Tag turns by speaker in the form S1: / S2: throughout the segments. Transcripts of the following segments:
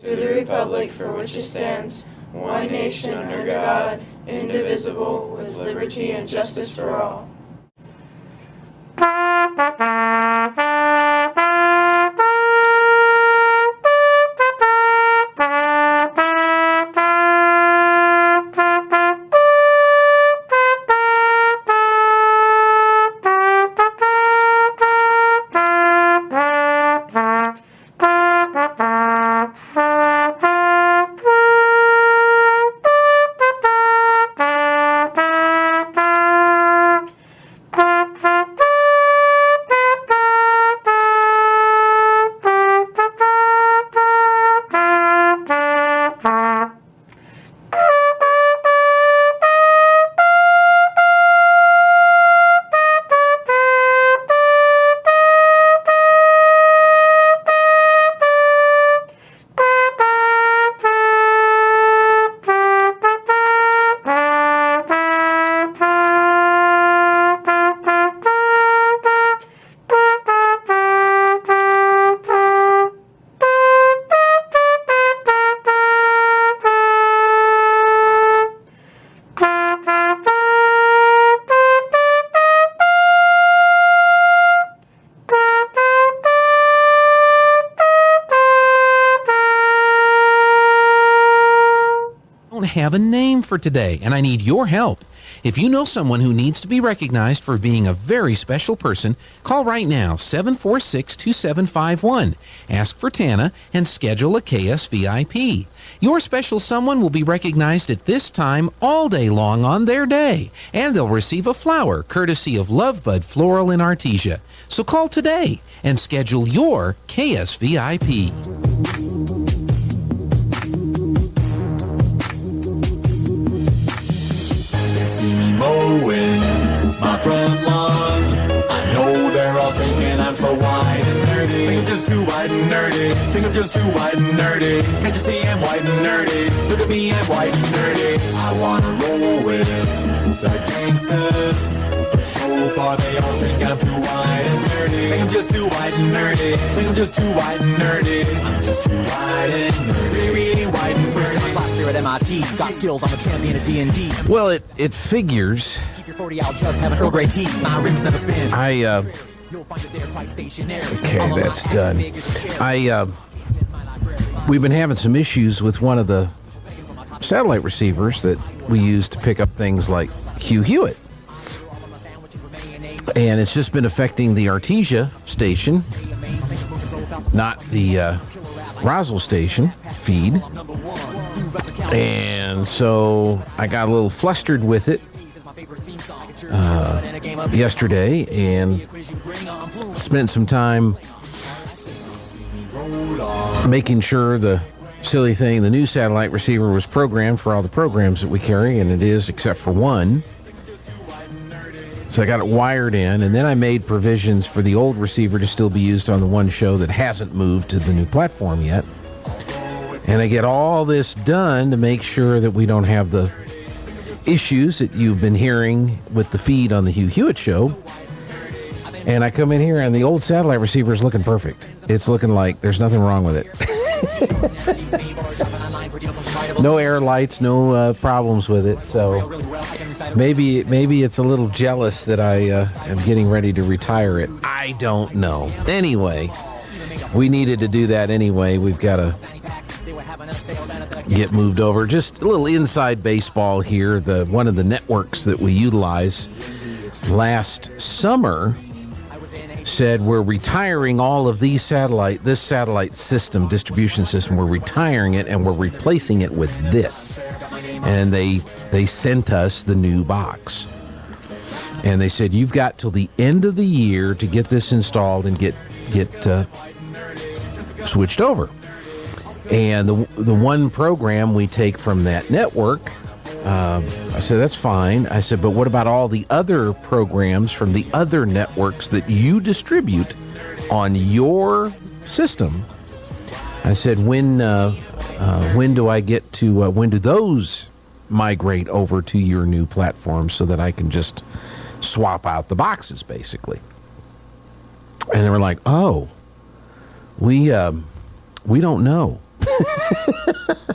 S1: To the republic for which it stands, one nation under God, indivisible, with liberty and justice for all.
S2: Have a name for today, and I need your help. If you know someone who needs to be recognized for being a very special person, call right now, 746-2751. Ask for Tana and schedule a KSVIP. Your special someone will be recognized at this time all day long on their day, and they'll receive a flower courtesy of Lovebud Floral in Artesia. So call today and schedule your KSVIP.
S3: Mowing my front lawn. I know they're all thinking I'm so white and nerdy. Think I'm just too white and nerdy. Think I'm just too white and nerdy. Can't you see I'm white and nerdy? Look at me, I'm white and nerdy. I wanna roll with the gangsters, but so far they all think I'm too white and nerdy. Think I'm just too white and nerdy. Think I'm just too white and nerdy. I'm just too white and nerdy. Really white and nerdy. Last year at MIT, got skills, I'm a champion at D&D.
S2: Well, it figures.
S3: Keep your 40 out, just have an Earl Grey tea. My rims never spin.
S2: Okay, that's done. We've been having some issues with one of the satellite receivers that we use to pick up things like Hugh Hewitt. And it's just been affecting the Artesia station, not the Roswell station feed. And so I got a little flustered with it yesterday and spent some time making sure the silly thing, the new satellite receiver, was programmed for all the programs that we carry, and it is except for one. So I got it wired in, and then I made provisions for the old receiver to still be used on the one show that hasn't moved to the new platform yet. And I get all this done to make sure that we don't have the issues that you've been hearing with the feed on the Hugh Hewitt show. And I come in here and the old satellite receiver is looking perfect. It's looking like there's nothing wrong with it. No air lights, no problems with it. So maybe it's a little jealous that I am getting ready to retire it. I don't know. Anyway, we needed to do that anyway. We've got to get moved over. Just a little inside baseball here. One of the networks that we utilize last summer said we're retiring all of this satellite system, distribution system. We're retiring it and we're replacing it with this. And they sent us the new box. And they said, you've got till the end of the year to get this installed and get switched over. And the one program we take from that network, I said, that's fine. I said, but what about all the other programs from the other networks that you distribute on your system? I said, when do those migrate over to your new platform so that I can just swap out the boxes, basically? And they were like, oh, we don't know.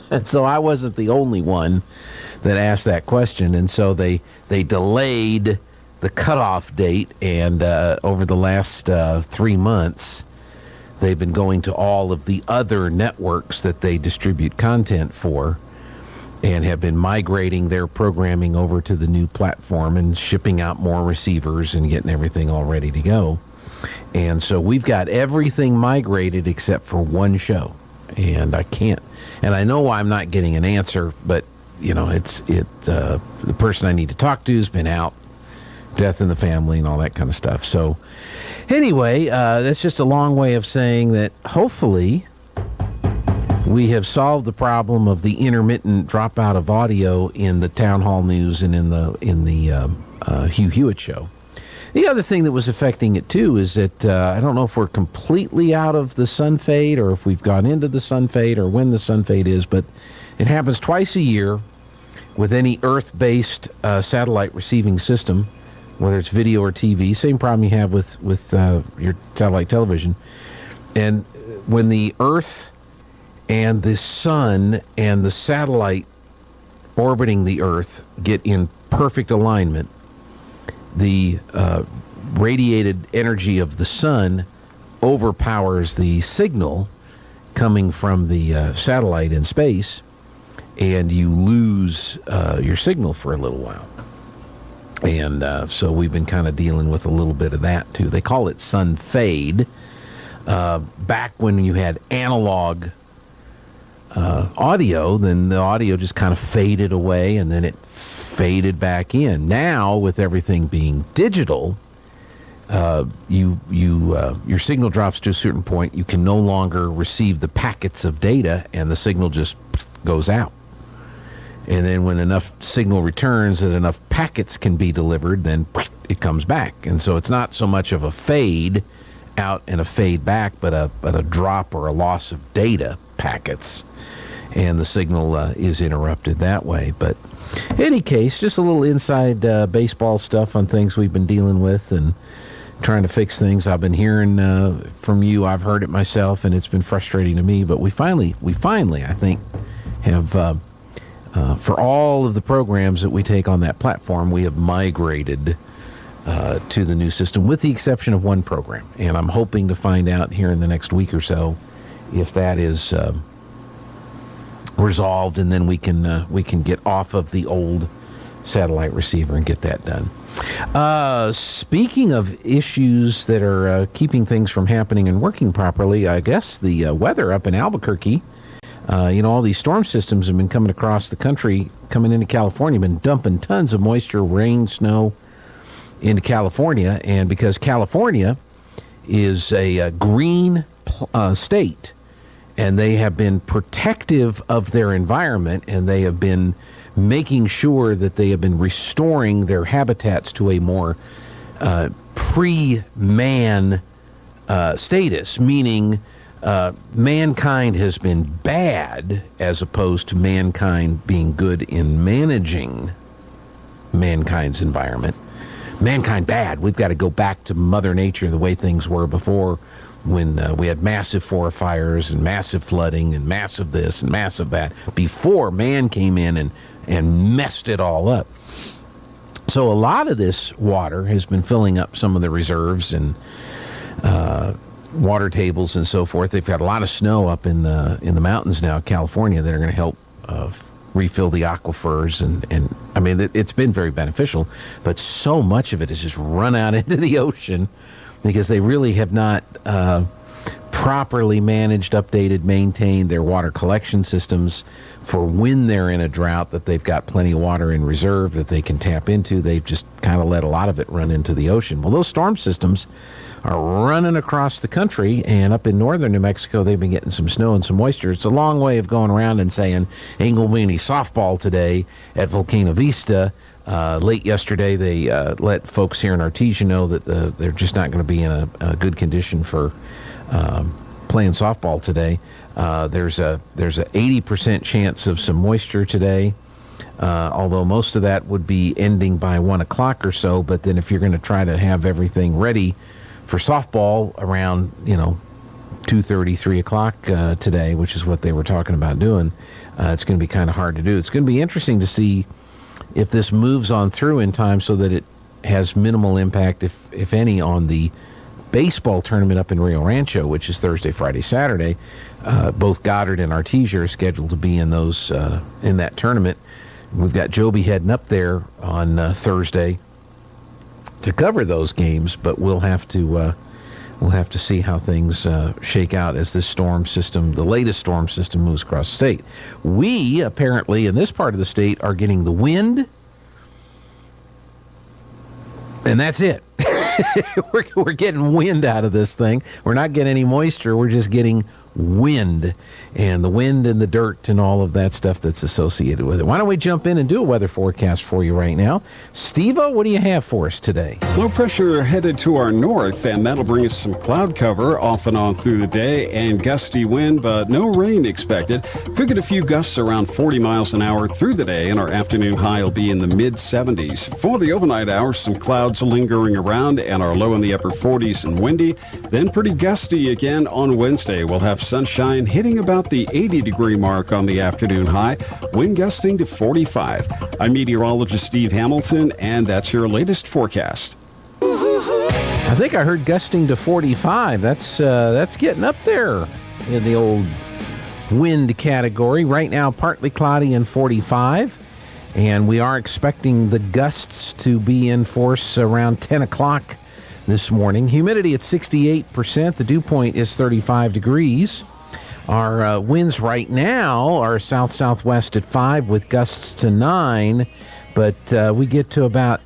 S2: And so I wasn't the only one that asked that question. And so they delayed the cutoff date, and over the last 3 months, they've been going to all of the other networks that they distribute content for and have been migrating their programming over to the new platform and shipping out more receivers and getting everything all ready to go. And so we've got everything migrated except for one show. And I can't. And I know I'm not getting an answer, but, you know, the person I need to talk to has been out, death in the family and all that kind of stuff. So anyway, that's just a long way of saying that hopefully we have solved the problem of the intermittent dropout of audio in the town hall news and in the Hugh Hewitt show. The other thing that was affecting it too is that I don't know if we're completely out of the sun fade or if we've gone into the sun fade or when the sun fade is, but it happens twice a year with any Earth-based satellite receiving system, whether it's video or TV. Same problem you have with your satellite television. And when the Earth and the sun and the satellite orbiting the Earth get in perfect alignment, the radiated energy of the sun overpowers the signal coming from the satellite in space, and you lose your signal for a little while. And so we've been kind of dealing with a little bit of that too. They call it sun fade. Back when you had analog audio, then the audio just kind of faded away and then it faded back in. Now, with everything being digital, your signal drops to a certain point. You can no longer receive the packets of data, and the signal just goes out. And then when enough signal returns that enough packets can be delivered, then it comes back. And so it's not so much of a fade out and a fade back, but a drop or a loss of data packets. And the signal is interrupted that way. But in any case, just a little inside baseball stuff on things we've been dealing with and trying to fix things. I've been hearing from you. I've heard it myself, and it's been frustrating to me. But we finally, I think, have, for all of the programs that we take on that platform, we have migrated to the new system, with the exception of one program. And I'm hoping to find out here in the next week or so if that is resolved, and then we can get off of the old satellite receiver and get that done. Speaking of issues that are keeping things from happening and working properly, I guess the weather up in Albuquerque, all these storm systems have been coming across the country, coming into California, been dumping tons of moisture, rain, snow into California. And because California is a green state, and they have been protective of their environment, and they have been making sure that they have been restoring their habitats to a more pre-man status, meaning mankind has been bad as opposed to mankind being good in managing mankind's environment. Mankind bad. We've got to go back to Mother Nature, the way things were before, when we had massive forest fires and massive flooding and massive this and massive that, before man came in and messed it all up. So a lot of this water has been filling up some of the reserves and water tables and so forth. They've got a lot of snow up in the mountains now, California, that are going to help refill the aquifers, and I mean, it's been very beneficial, but so much of it has just run out into the ocean because they really have not properly managed, updated, maintained their water collection systems for when they're in a drought, that they've got plenty of water in reserve that they can tap into. They've just kind of let a lot of it run into the ocean. Well, those storm systems are running across the country, and up in northern New Mexico, they've been getting some snow and some moisture. It's a long way of going around and saying, ain't gonna be any softball today at Volcano Vista. Late yesterday, they let folks here in Artesia know that they're just not going to be in a good condition for playing softball today. There's a 80% chance of some moisture today, although most of that would be ending by 1 o'clock or so. But then if you're going to try to have everything ready for softball around, 2:30, 3 o'clock today, which is what they were talking about doing. It's going to be kind of hard to do. It's going to be interesting to see if this moves on through in time so that it has minimal impact, if any, on the baseball tournament up in Rio Rancho, which is Thursday, Friday, Saturday. Both Goddard and Artesia are scheduled to be in those in that tournament. We've got Joby heading up there on Thursday to cover those games, but we'll have to see how things shake out as this storm system, the latest storm system, moves across the state. We apparently in this part of the state are getting the wind, and that's it. We're getting wind out of this thing. We're not getting any moisture. We're just getting wind, and the wind and the dirt and all of that stuff that's associated with it. Why don't we jump in and do a weather forecast for you right now? Steve-O, what do you have for us today?
S4: Low pressure headed to our north, and that'll bring us some cloud cover off and on through the day and gusty wind, but no rain expected. Could get a few gusts around 40 miles an hour through the day, and our afternoon high will be in the mid-70s. For the overnight hours, some clouds lingering around and our low in the upper 40s and windy. Then pretty gusty again on Wednesday. We'll have sunshine hitting about the 80-degree mark on the afternoon high, wind gusting to 45. I'm meteorologist Steve Hamilton, and that's your latest forecast.
S2: I think I heard gusting to 45. That's getting up there in the old wind category. Right now, partly cloudy and 45. And we are expecting the gusts to be in force around 10 o'clock this morning. Humidity at 68%. The dew point is 35 degrees. Our winds right now are south-southwest at 5 with gusts to 9. But we get to about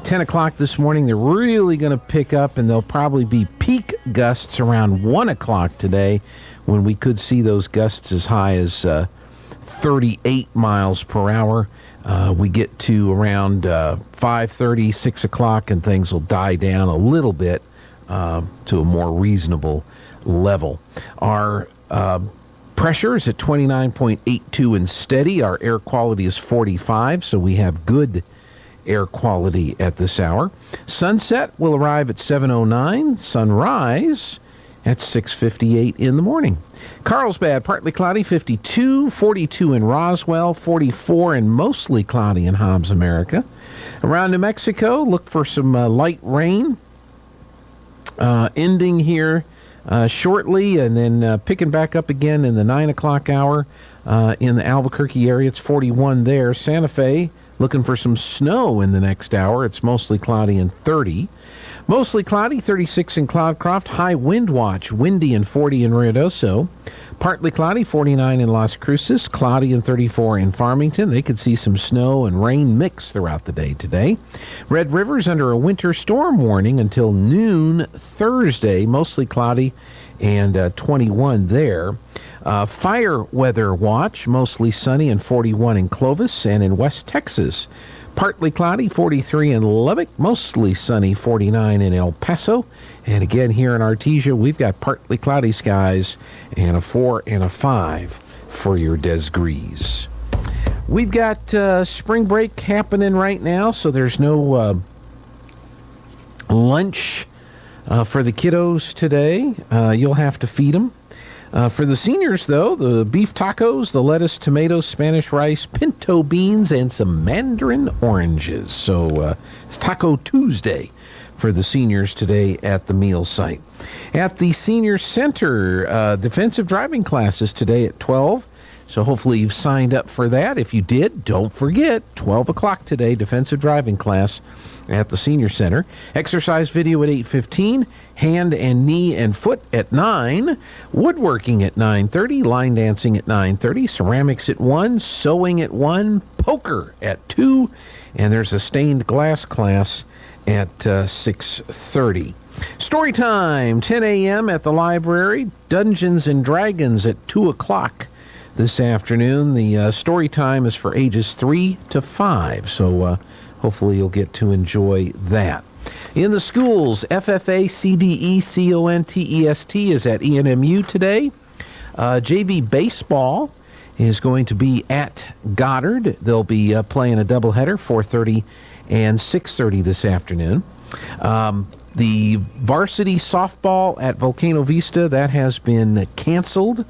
S2: 10 o'clock this morning. They're really going to pick up, and there'll probably be peak gusts around 1 o'clock today when we could see those gusts as high as 38 miles per hour. We get to around 5:30, 6 o'clock, and things will die down a little bit to a more reasonable level. Our pressure is at 29.82 and steady. Our air quality is 45, so we have good air quality at this hour. Sunset will arrive at 7:09. Sunrise at 6:58 in the morning. Carlsbad, partly cloudy, 52, 42 in Roswell, 44 and mostly cloudy in Hobbs, America. Around New Mexico, look for some light rain, ending here shortly, and then picking back up again in the 9 o'clock hour in the Albuquerque area. It's 41 there. Santa Fe, looking for some snow in the next hour. It's mostly cloudy and 30. Mostly cloudy, 36 in Cloudcroft. High wind watch, windy and 40 in Ruidoso. Partly cloudy, 49 in Las Cruces. Cloudy and 34 in Farmington. They could see some snow and rain mix throughout the day today. Red River's under a winter storm warning until noon Thursday. Mostly cloudy and 21 there. Fire weather watch, mostly sunny and 41 in Clovis. And in West Texas, partly cloudy, 43 in Lubbock, mostly sunny, 49 in El Paso. And again, here in Artesia, we've got partly cloudy skies and a 4 and a 5 for your degrees. We've got spring break happening right now, so there's no lunch for the kiddos today. You'll have to feed them. For the seniors, though, the beef tacos, the lettuce, tomatoes, Spanish rice, pinto beans, and some mandarin oranges. So it's Taco Tuesday for the seniors today at the meal site. At the senior center, defensive driving classes today at 12. So hopefully you've signed up for that. If you did, don't forget, 12 o'clock today, defensive driving class at the senior center. Exercise video at 8:15. Hand and knee and foot at 9, woodworking at 9:30, line dancing at 9:30, ceramics at 1, sewing at 1, poker at 2, and there's a stained glass class at 6:30. Story time, 10 a.m. at the library, Dungeons and Dragons at 2 o'clock this afternoon. The story time is for ages 3 to 5, so hopefully you'll get to enjoy that. In the schools, FFA CDE CONTEST is at ENMU today. JV baseball is going to be at Goddard. They'll be playing a doubleheader, 4:30 and 6:30 this afternoon. The varsity softball at Volcano Vista, that has been canceled,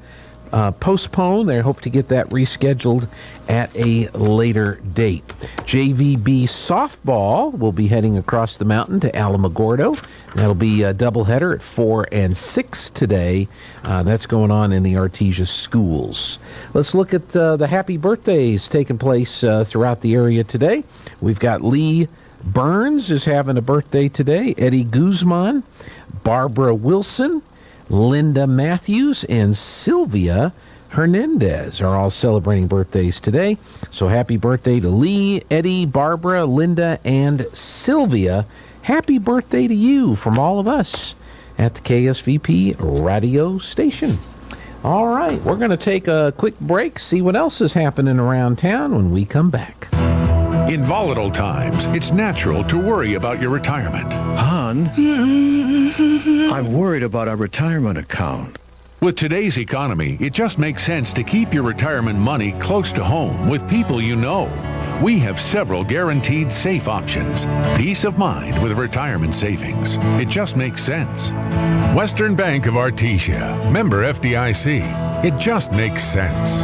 S2: postponed. They hope to get that rescheduled at a later date. JVB softball will be heading across the mountain to Alamogordo. That'll be a doubleheader at 4 and 6 today. That's going on in the Artesia schools. Let's look at the happy birthdays taking place throughout the area today. We've got Lee Burns is having a birthday today. Eddie Guzman, Barbara Wilson, Linda Matthews, and Sylvia Hernandez are all celebrating birthdays today. So happy birthday to Lee, Eddie, Barbara, Linda, and Sylvia. Happy birthday to you from all of us at the KSVP radio station. All right, we're going to take a quick break, see what else is happening around town when we come back.
S5: In volatile times, it's natural to worry about your retirement.
S6: Hon, I'm worried about our retirement account.
S5: With today's economy, it just makes sense to keep your retirement money close to home with people you know. We have several guaranteed safe options. Peace of mind with retirement savings. It just makes sense. Western Bank of Artesia. Member FDIC. It just makes sense.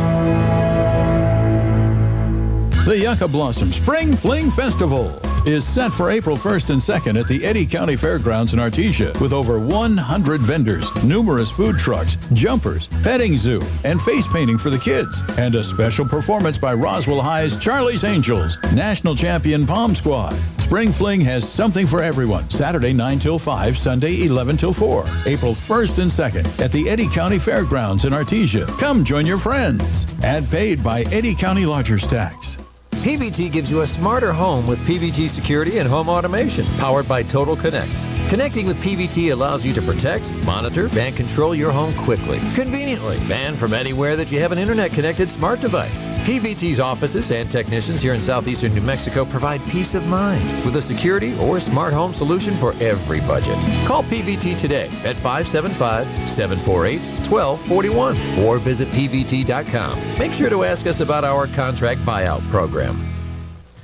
S7: The Yucca Blossom Spring Fling Festival is set for April 1st and 2nd at the Eddy County Fairgrounds in Artesia with over 100 vendors, numerous food trucks, jumpers, petting zoo, and face painting for the kids, and a special performance by Roswell High's Charlie's Angels, national champion Palm Squad. Spring Fling has something for everyone. Saturday 9 till 5, Sunday 11 till 4. April 1st and 2nd at the Eddy County Fairgrounds in Artesia. Come join your friends. Ad paid by Eddy County Lodgers Tax.
S8: PVT gives you a smarter home with PVT security and home automation, powered by Total Connect. Connecting with PVT allows you to protect, monitor, and control your home quickly, conveniently, and from anywhere that you have an internet-connected smart device. PVT's offices and technicians here in southeastern New Mexico provide peace of mind with a security or smart home solution for every budget. Call PVT today at 575-748-1241 or visit pvt.com. Make sure to ask us about our contract buyout program.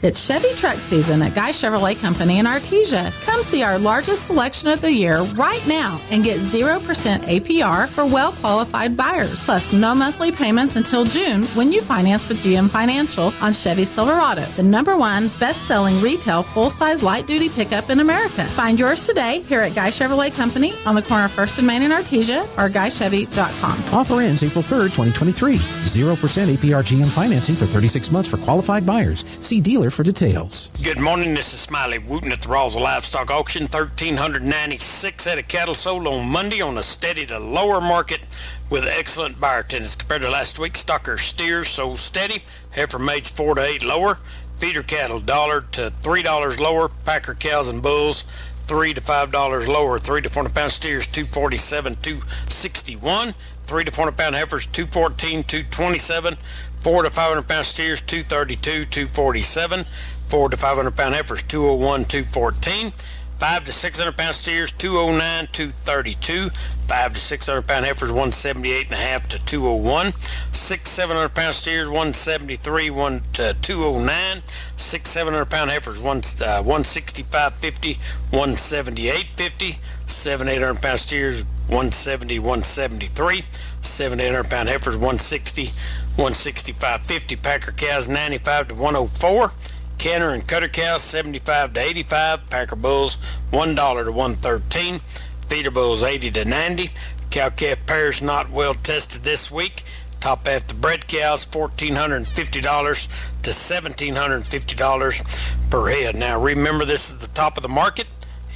S9: It's Chevy truck season at Guy Chevrolet Company in Artesia. Come see our largest selection of the year right now and get 0% APR for well-qualified buyers, plus no monthly payments until June when you finance with GM Financial on Chevy Silverado, the #1 best-selling retail full-size light-duty pickup in America. Find yours today here at Guy Chevrolet Company on the corner of 1st and Main in Artesia or GuyChevy.com.
S2: Offer ends April 3rd, 2023. 0% APR GM financing for 36 months for qualified buyers. See dealer for details.
S10: Good morning, this is Smiley Wooten at the Roswell Livestock Auction. 1,396 head of cattle sold on Monday on a steady to lower market with excellent buyer attendance compared to last week. Stocker steers sold steady, heifer mates 4 to 8 lower, feeder cattle $1 to $3 lower, packer cows and bulls $3 to $5 lower, 3 to 400 pound steers $247, $261, 3 to 400 pound heifers $214, $227. 4 to 500 pound steers, $232, $247. 4 to 500 pound heifers, $201, $214. 5 to 600 pound steers, $209, $232. 5 to 600 pound heifers, $178.5 to $201. 6 700 pound steers, $173, $1 to $209. 6 700 pound heifers, $165.50, $178.50. 7 800 pound steers, $170, $173. 7 800 pound heifers, $160, $165.50. Packer cows $95 to $104. Canner and cutter cows $75 to $85. Packer bulls $1 to $113. Feeder bulls $80 to $90. Cow calf pairs not well tested this week. Top half the bred cows $1,450 to $1,750 per head. Now remember, this is the top of the market,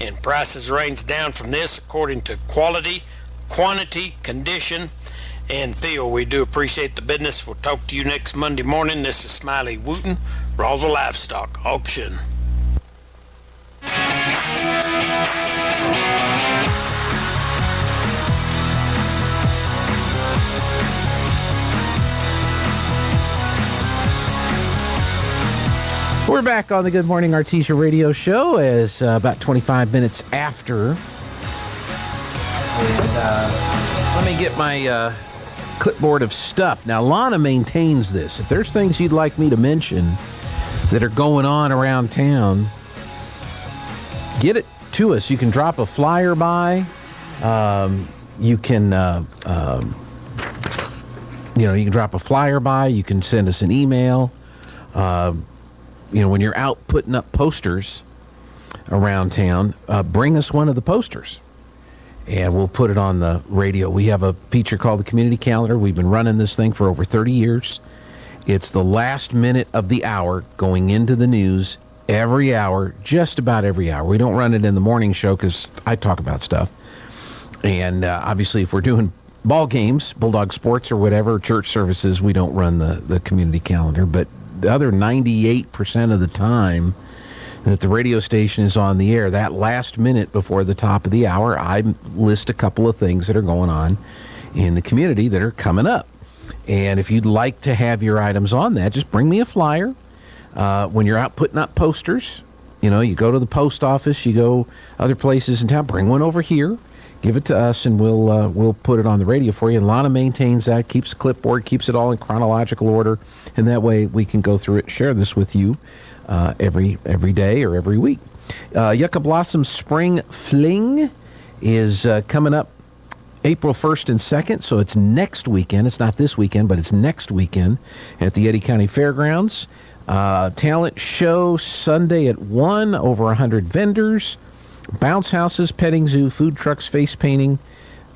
S10: and prices range down from this according to quality, quantity, condition, and feel. We do appreciate the business. We'll talk to you next Monday morning. This is Smiley Wooten, Roswell Livestock Auction.
S2: We're back on the Good Morning Artesia radio show as about 25 minutes after. And, let me get my clipboard of stuff. Now, Lana maintains this. If there's things you'd like me to mention that are going on around town, get it to us. You can drop a flyer by. You can drop a flyer by. You can send us an email. When you're out putting up posters around town, bring us one of the posters, and we'll put it on the radio. We have a feature called the Community Calendar. We've been running this thing for over 30 years. It's the last minute of the hour going into the news every hour, just about every hour. We don't run it in the morning show because I talk about stuff. And obviously, if we're doing ball games, Bulldog Sports or whatever, church services, we don't run the Community Calendar. But the other 98% of the time that the radio station is on the air, that last minute before the top of the hour, I list a couple of things that are going on in the community that are coming up. And if you'd like to have your items on that, just bring me a flyer. When you're out putting up posters, you go to the post office, you go other places in town, bring one over here, give it to us, and we'll put it on the radio for you. And Lana maintains that, keeps the clipboard, keeps it all in chronological order, and that way we can go through it and share this with you every day or every week. Yucca Blossom Spring Fling is coming up April 1st and 2nd, so it's next weekend. It's not this weekend, but it's next weekend at the Eddy County Fairgrounds. Talent show Sunday at 1, over 100 vendors, bounce houses, petting zoo, food trucks, face painting,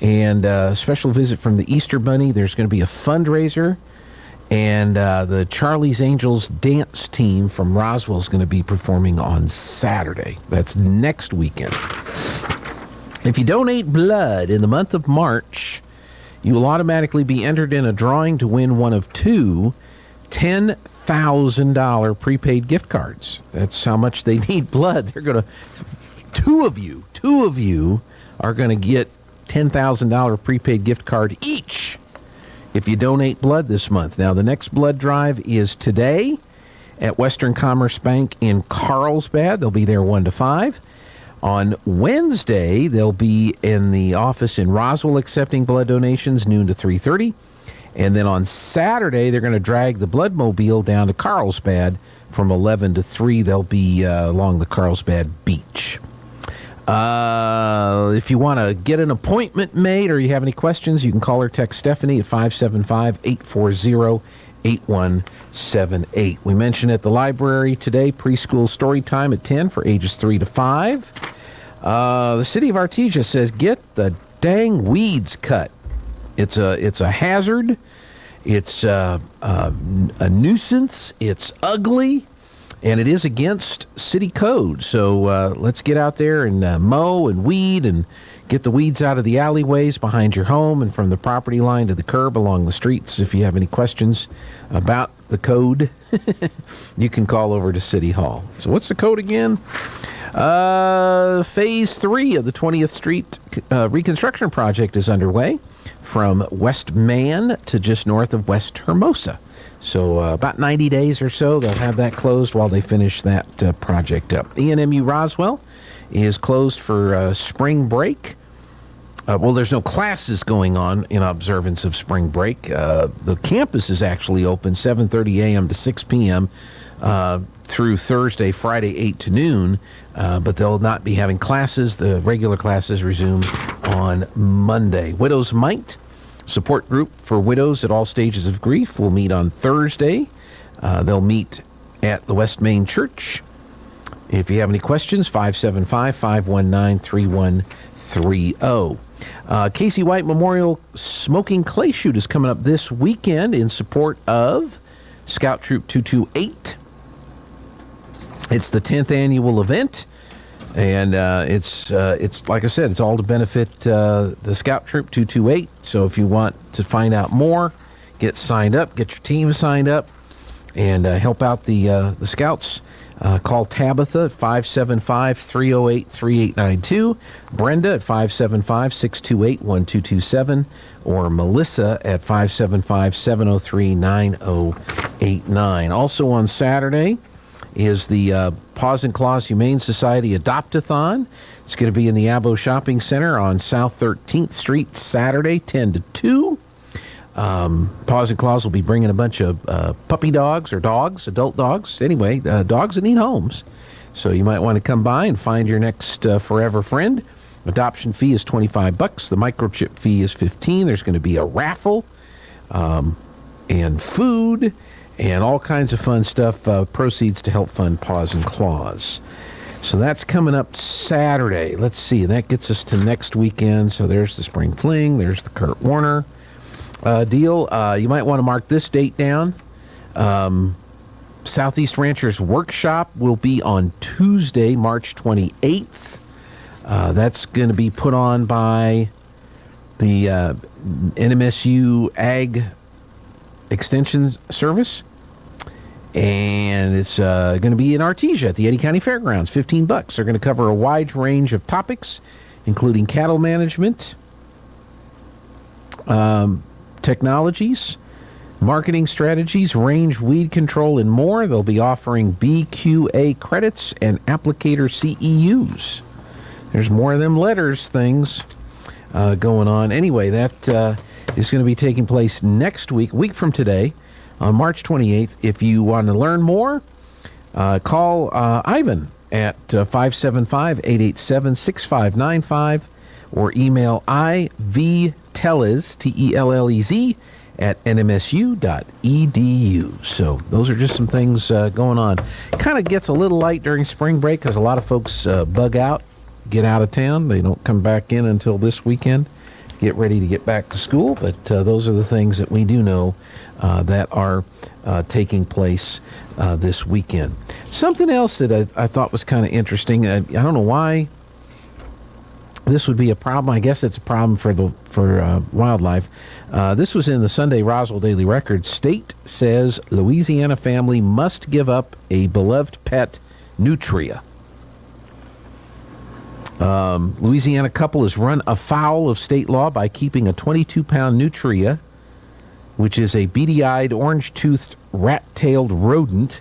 S2: and a special visit from the Easter Bunny. There's going to be a fundraiser, and the Charlie's Angels dance team from Roswell is going to be performing on Saturday. That's next weekend. If you donate blood in the month of March, you will automatically be entered in a drawing to win one of two $10,000 prepaid gift cards. That's how much they need blood. They're going to, two of you are going to get $10,000 prepaid gift card each if you donate blood this month. Now, the next blood drive is today at Western Commerce Bank in Carlsbad. They'll be there 1 to 5. On Wednesday, they'll be in the office in Roswell accepting blood donations, noon to 3:30. And then on Saturday, they're going to drag the blood mobile down to Carlsbad from 11 to 3. They'll be along the Carlsbad beach. If you want to get an appointment made or you have any questions, you can call or text Stephanie at 575-840-8178. We mentioned at the library today, preschool story time at 10 for ages 3 to 5. The city of Artesia says, get the dang weeds cut. It's a hazard. It's a nuisance. It's ugly. And it is against city code. So let's get out there and mow and weed and get the weeds out of the alleyways behind your home and from the property line to the curb along the streets. If you have any questions about the code, you can call over to City Hall. So what's the code again? Phase 3 of the 20th Street reconstruction project is underway from West Man to just north of West Hermosa. So about 90 days or so, they'll have that closed while they finish that project up. ENMU Roswell is closed for spring break. Well, there's no classes going on in observance of spring break. The campus is actually open 7:30 a.m. to 6 p.m. Through Thursday, Friday, 8 to noon. But they'll not be having classes. The regular classes resume on Monday. Widows Might support group for widows at all stages of grief will meet on Thursday. They'll meet at the West Main Church. If you have any questions, 575-519-3130. Casey White Memorial Smoking Clay Shoot is coming up this weekend in support of Scout Troop 228. It's the 10th annual event, and it's like I said, it's all to benefit the Scout Troop 228. So if you want to find out more, get signed up, get your team signed up, and help out the Scouts. Call Tabitha at 575-308-3892, Brenda at 575-628-1227, or Melissa at 575-703-9089. Also on Saturday is the Paws and Claws Humane Society Adopt-a-thon. It's going to be in the Abo Shopping Center on South 13th Street, Saturday, 10 to 2. Paws and Claws will be bringing a bunch of puppy dogs or dogs, adult dogs, anyway, dogs that need homes. So you might want to come by and find your next forever friend. Adoption fee is $25. The microchip fee is $15. There's going to be a raffle and food and all kinds of fun stuff. Proceeds to help fund Paws and Claws. So that's coming up Saturday. Let's see. That gets us to next weekend. So there's the Spring Fling. There's the Kurt Warner deal. You might want to mark this date down. Southeast Ranchers Workshop will be on Tuesday, March 28th. That's going to be put on by the NMSU Ag Extension Service. And it's going to be in Artesia at the Eddy County Fairgrounds, $15. They're going to cover a wide range of topics, including cattle management, technologies, marketing strategies, range weed control, and more. They'll be offering BQA credits and applicator CEUs. There's more of them letters things going on. Anyway, that is going to be taking place next week, a week from today, on March 28th. If you want to learn more, call Ivan at 575-887-6595 or email ivtellez, T-E-L-L-E-Z, at nmsu.edu. So those are just some things going on. Kind of gets a little light during spring break because a lot of folks bug out, get out of town. They don't come back in until this weekend, get ready to get back to school. But those are the things that we do know that are taking place this weekend. Something else that I thought was kind of interesting. I don't know why this would be a problem. I guess it's a problem for wildlife. This was in the Sunday Roswell Daily Record. State says Louisiana family must give up a beloved pet, nutria. Louisiana couple has run afoul of state law by keeping a 22-pound nutria, which is a beady-eyed, orange-toothed, rat-tailed rodent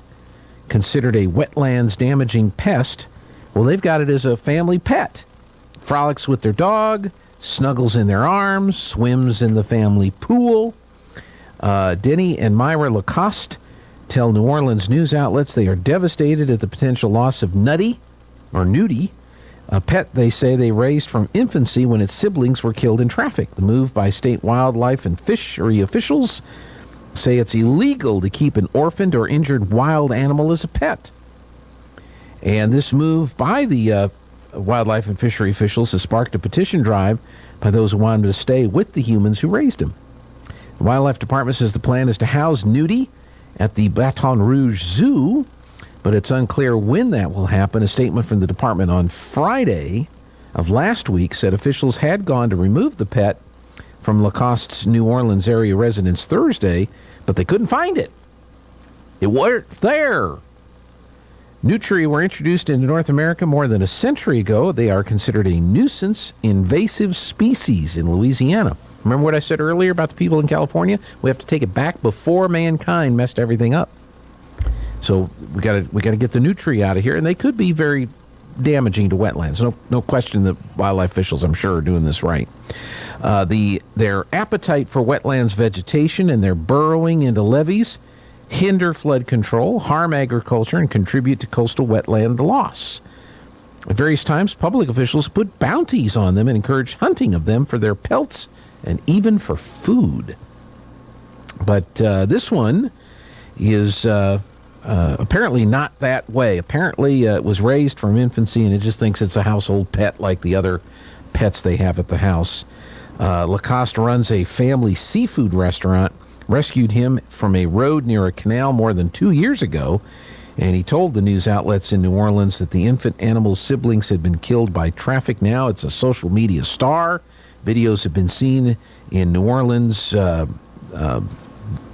S2: considered a wetlands-damaging pest. Well, they've got it as a family pet. Frolics with their dog, snuggles in their arms, swims in the family pool. Denny and Myra Lacoste tell New Orleans news outlets they are devastated at the potential loss of Nutty, a pet they say they raised from infancy when its siblings were killed in traffic. The move by state wildlife and fishery officials say it's illegal to keep an orphaned or injured wild animal as a pet. And this move by the wildlife and fishery officials has sparked a petition drive by those who wanted to stay with the humans who raised him. The Wildlife Department says the plan is to house Nudie at the Baton Rouge Zoo, but it's unclear when that will happen. A statement from the department on Friday of last week said officials had gone to remove the pet from Lacoste's New Orleans area residence Thursday, but they couldn't find it. It weren't there. Nutria were introduced into North America more than a century ago. They are considered a nuisance invasive species in Louisiana. Remember what I said earlier about the people in California? We have to take it back before mankind messed everything up. So we got to get the nutria out of here, and they could be very damaging to wetlands. No question that wildlife officials, I'm sure, are doing this right. Their appetite for wetlands vegetation and their burrowing into levees hinder flood control, harm agriculture, and contribute to coastal wetland loss. At various times, public officials put bounties on them and encourage hunting of them for their pelts and even for food. But this one is apparently not that way. Apparently it was raised from infancy and it just thinks it's a household pet like the other pets they have at the house. Lacoste runs a family seafood restaurant, rescued him from a road near a canal more than 2 years ago, and he told the news outlets in New Orleans that the infant animal's siblings had been killed by traffic. Now it's a social media star. Videos have been seen in New Orleans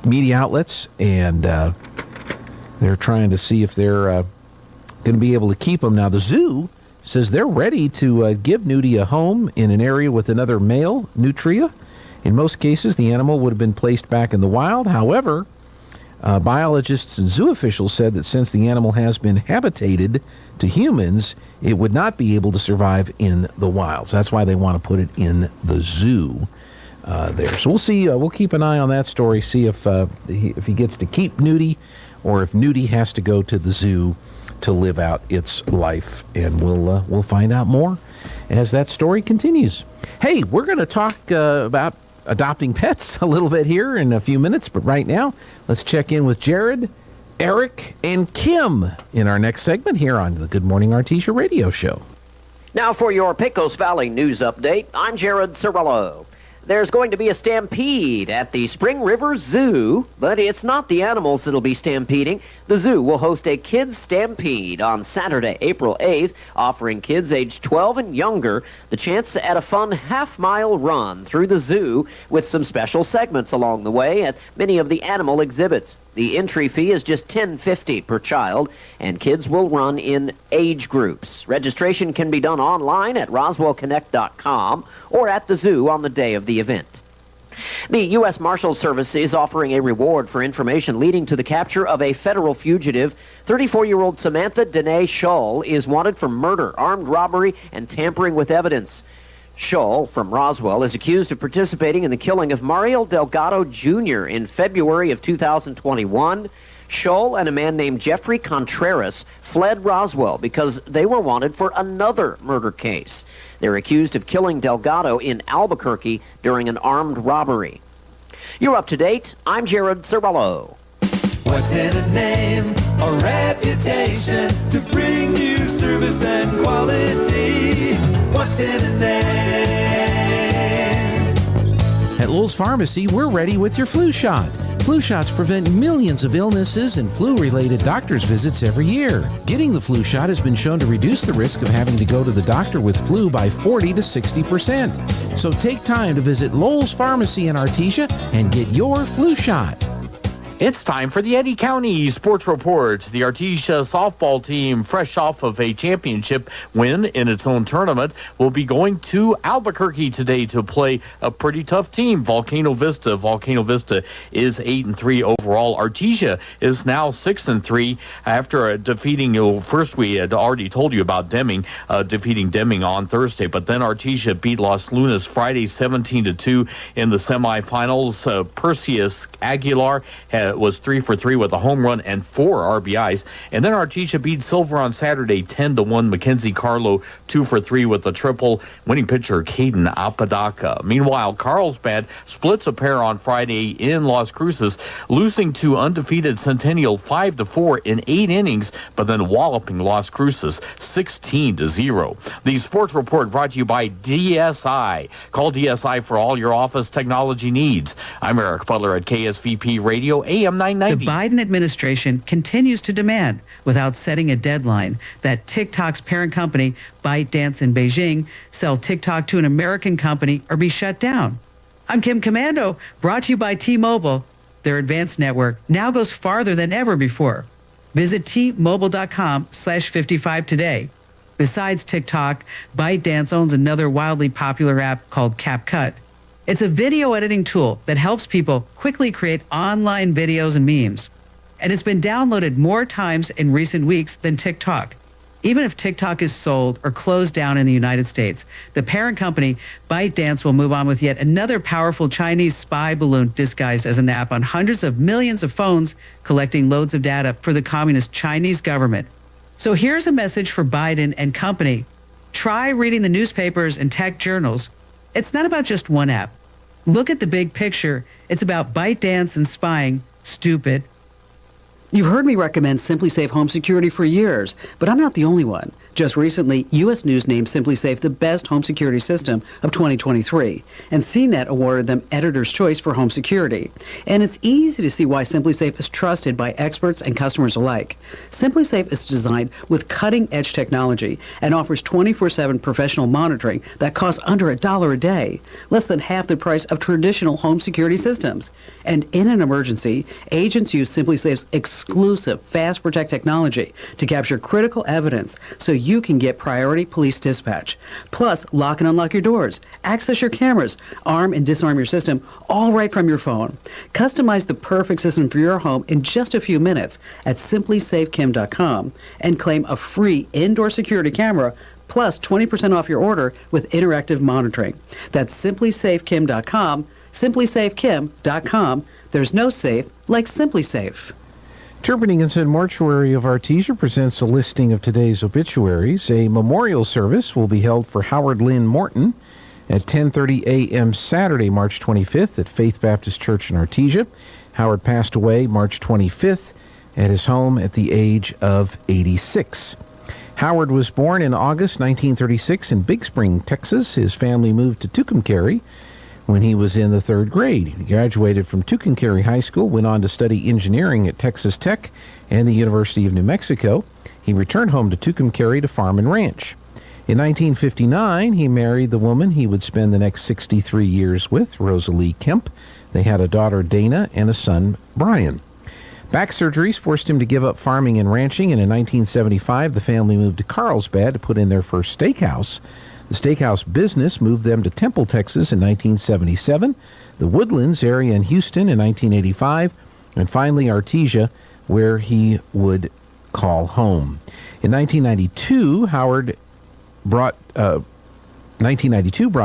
S2: media outlets, and they're trying to see if they're going to be able to keep him. Now, the zoo says they're ready to give Nudie a home in an area with another male nutria. In most cases, the animal would have been placed back in the wild. However, biologists and zoo officials said that since the animal has been habitated to humans, it would not be able to survive in the wild. So that's why they want to put it in the zoo there. So we'll see. We'll keep an eye on that story, see if he gets to keep Nudie or if Nudie has to go to the zoo to live out its life. And we'll find out more as that story continues. Hey, we're going to talk about adopting pets a little bit here in a few minutes, but right now, let's check in with Jared, Eric, and Kim in our next segment here on the Good Morning Artesia radio show.
S11: Now for your Pecos Valley news update, I'm Jared Cirillo. There's going to be a stampede at the Spring River Zoo, but it's not the animals that'll be stampeding. The zoo will host a kids' stampede on Saturday, April 8th, offering kids aged 12 and younger the chance at a fun half-mile run through the zoo with some special segments along the way at many of the animal exhibits. The entry fee is just $10.50 per child, and kids will run in age groups. Registration can be done online at roswellconnect.com or at the zoo on the day of the event. The U.S. Marshals Service is offering a reward for information leading to the capture of a federal fugitive. 34-year-old Samantha Danae Scholl is wanted for murder, armed robbery, and tampering with evidence. Scholl, from Roswell, is accused of participating in the killing of Mario Delgado Jr. in February of 2021. Scholl and a man named Jeffrey Contreras fled Roswell because they were wanted for another murder case. They're accused of killing Delgado in Albuquerque during an armed robbery. You're up to date. I'm Jared Cirillo.
S3: What's in a name or reputation to bring you service and quality? What's in a name?
S2: At Lowell's Pharmacy, we're ready with your flu shot. Flu shots prevent millions of illnesses and flu-related doctor's visits every year. Getting the flu shot has been shown to reduce the risk of having to go to the doctor with flu by 40 to 60%. So take time to visit Lowell's Pharmacy in Artesia and get your flu shot.
S12: It's time for the Eddy County Sports Report. The Artesia softball team, fresh off of a championship win in its own tournament, will be going to Albuquerque today to play a pretty tough team, Volcano Vista. Volcano Vista is 8-3 overall. Artesia is now 6-3 after defeating, first we had already told you about Deming, defeating Deming on Thursday, but then Artesia beat Los Lunas Friday 17-2 in the semifinals. Perseus Aguilar was 3 for 3 with a home run and 4 RBIs. And then Artesia beat Silver on Saturday 10-1. Mackenzie Carlo 2 for 3 with a triple. Winning pitcher Caden Apodaca. Meanwhile, Carlsbad splits a pair on Friday in Las Cruces, losing to undefeated Centennial 5-4 in 8 innings, but then walloping Las Cruces 16-0. The Sports Report brought to you by DSI. Call DSI for all your office technology needs. I'm Eric Butler at KSVP Radio AM 990.
S13: The Biden administration continues to demand, without setting a deadline, that TikTok's parent company, ByteDance in Beijing, sell TikTok to an American company or be shut down. I'm Kim Commando, brought to you by T-Mobile. Their advanced network now goes farther than ever before. Visit T-Mobile.com/55 today. Besides TikTok, ByteDance owns another wildly popular app called CapCut. It's a video editing tool that helps people quickly create online videos and memes. And it's been downloaded more times in recent weeks than TikTok. Even if TikTok is sold or closed down in the United States, the parent company, ByteDance, will move on with yet another powerful Chinese spy balloon disguised as an app on hundreds of millions of phones, collecting loads of data for the communist Chinese government. So here's a message for Biden and company. Try reading the newspapers and tech journals. It's not about just one app. Look at the big picture. It's about ByteDance and spying. Stupid.
S14: You've heard me recommend SimpliSafe Home Security for years, but I'm not the only one. Just recently, U.S. News named SimpliSafe the best home security system of 2023, and CNET awarded them Editor's Choice for home security. And it's easy to see why SimpliSafe is trusted by experts and customers alike. SimpliSafe is designed with cutting-edge technology and offers 24/7 professional monitoring that costs under $1 a day, less than half the price of traditional home security systems. And in an emergency, agents use SimpliSafe's exclusive Fast Protect technology to capture critical evidence so you can get priority police dispatch. Plus, lock and unlock your doors, access your cameras, arm and disarm your system, all right from your phone. Customize the perfect system for your home in just a few minutes at simplysafekim.com and claim a free indoor security camera plus 20% off your order with interactive monitoring. That's simplysafekim.com, simplysafekim.com. There's no safe like SimpliSafe.
S2: Turpinning Mortuary of Artesia presents a listing of today's obituaries. A memorial service will be held for Howard Lynn Morton at 10:30 a.m. Saturday, March 25th at Faith Baptist Church in Artesia. Howard passed away March 25th at his home at the age of 86. Howard was born in August 1936 in Big Spring, Texas. His family moved to Tucumcari when he was in the third grade. He graduated from Tucumcari High School, went on to study engineering at Texas Tech and the University of New Mexico. He returned home to Tucumcari to farm and ranch. In 1959, he married the woman he would spend the next 63 years with, Rosalie Kemp. They had a daughter, Dana, and a son, Brian. Back surgeries forced him to give up farming and ranching, and in 1975, the family moved to Carlsbad to put in their first steakhouse. The steakhouse business moved them to Temple, Texas in 1977, the Woodlands area in Houston in 1985, and finally Artesia, where he would call home. In 1992, brought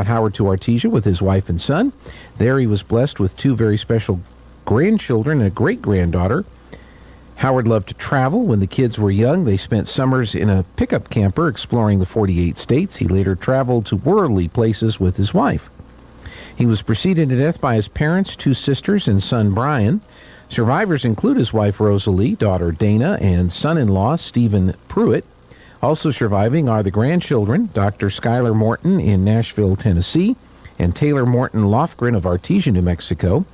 S2: Howard to Artesia with his wife and son. There he was blessed with two very special grandchildren and a great-granddaughter. Howard loved to travel. When the kids were young, they spent summers in a pickup camper exploring the 48 states. He later traveled to worldly places with his wife. He was preceded to death by his parents, two sisters, and son Brian. Survivors include his wife Rosalie, daughter Dana, and son-in-law Stephen Pruitt. Also surviving are the grandchildren, Dr. Skylar Morton in Nashville, Tennessee, and Taylor Morton Lofgren of Artesia, New Mexico,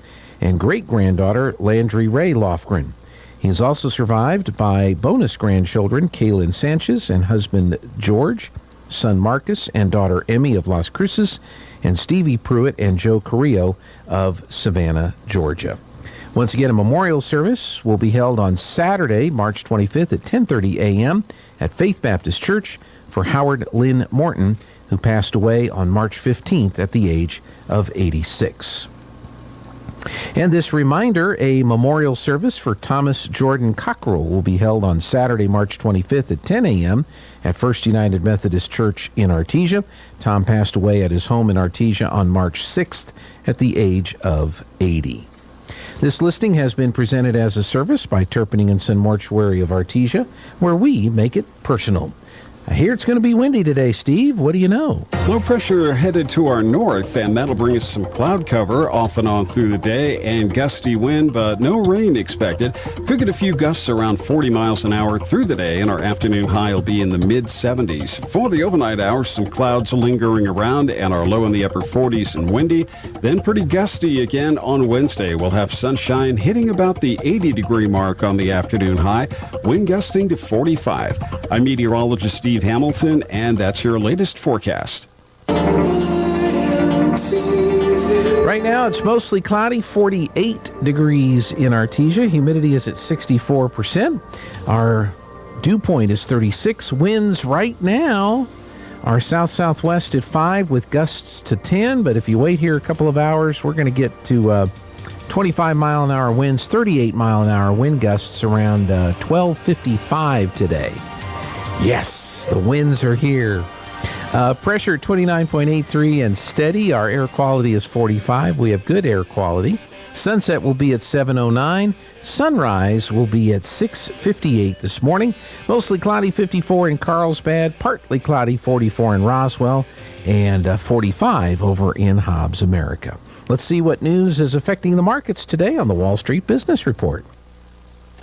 S2: and great-granddaughter Landry Ray Lofgren. He is also survived by bonus grandchildren, Kaylin Sanchez and husband George, son Marcus and daughter Emmy of Las Cruces, and Stevie Pruitt and Joe Carrillo of Savannah, Georgia. Once again, a memorial service will be held on Saturday, March 25th at 10:30 a.m. at Faith Baptist Church for Howard Lynn Morton, who passed away on March 15th at the age of 86. And this reminder, a memorial service for Thomas Jordan Cockrell will be held on Saturday, March 25th at 10 a.m. at First United Methodist Church in Artesia. Tom passed away at his home in Artesia on March 6th at the age of 80. This listing has been presented as a service by Turpinning Mortuary of Artesia, where we make it personal. I hear it's going to be windy today, Steve. What do you know?
S4: Low pressure headed to our north, and that'll bring us some cloud cover off and on through the day and gusty wind, but no rain expected. Could get a few gusts around 40 miles an hour through the day, and our afternoon high will be in the mid-70s. For the overnight hours, some clouds lingering around and our low in the upper 40s and windy. Then pretty gusty again on Wednesday. We'll have sunshine hitting about the 80-degree mark on the afternoon high, wind gusting to 45. I'm meteorologist Steve Hamilton, and that's your latest forecast.
S2: Right now, it's mostly cloudy, 48 degrees in Artesia. Humidity is at 64%. Our dew point is 36. Winds right now are south-southwest at 5 with gusts to 10. But if you wait here a couple of hours, we're going to get to 25-mile-an-hour winds, 38-mile-an-hour wind gusts around 12:55 today. Yes, the winds are here. Pressure 29.83 and steady. Our air quality is 45. We have good air quality. Sunset will be at 7:09. Sunrise will be at 6:58 this morning. Mostly cloudy, 54 in Carlsbad. Partly cloudy, 44 in Roswell. And 45 over in Hobbs, America. Let's see what news is affecting the markets today on the Wall Street Business Report.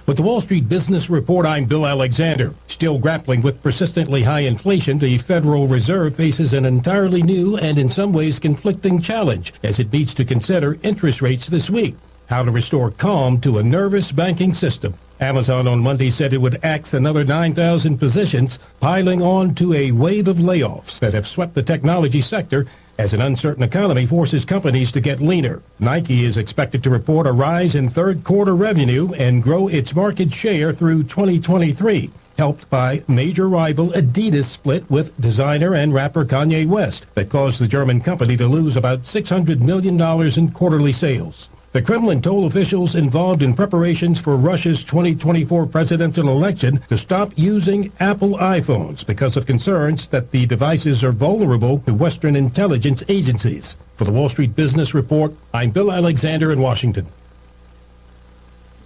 S15: With the Wall Street Business Report, I'm Bill Alexander. Still grappling with persistently high inflation, the Federal Reserve faces an entirely new and in some ways conflicting challenge as it needs to consider interest rates this week. How to restore calm to a nervous banking system. Amazon on Monday said it would axe another 9,000 positions, piling on to a wave of layoffs that have swept the technology sector as an uncertain economy forces companies to get leaner. Nike is expected to report a rise in third-quarter revenue and grow its market share through 2023, helped by major rival Adidas split with designer and rapper Kanye West that caused the German company to lose about $600 million in quarterly sales. The Kremlin told officials involved in preparations for Russia's 2024 presidential election to stop using Apple iPhones because of concerns that the devices are vulnerable to Western intelligence agencies. For the Wall Street Business Report, I'm Bill Alexander in Washington.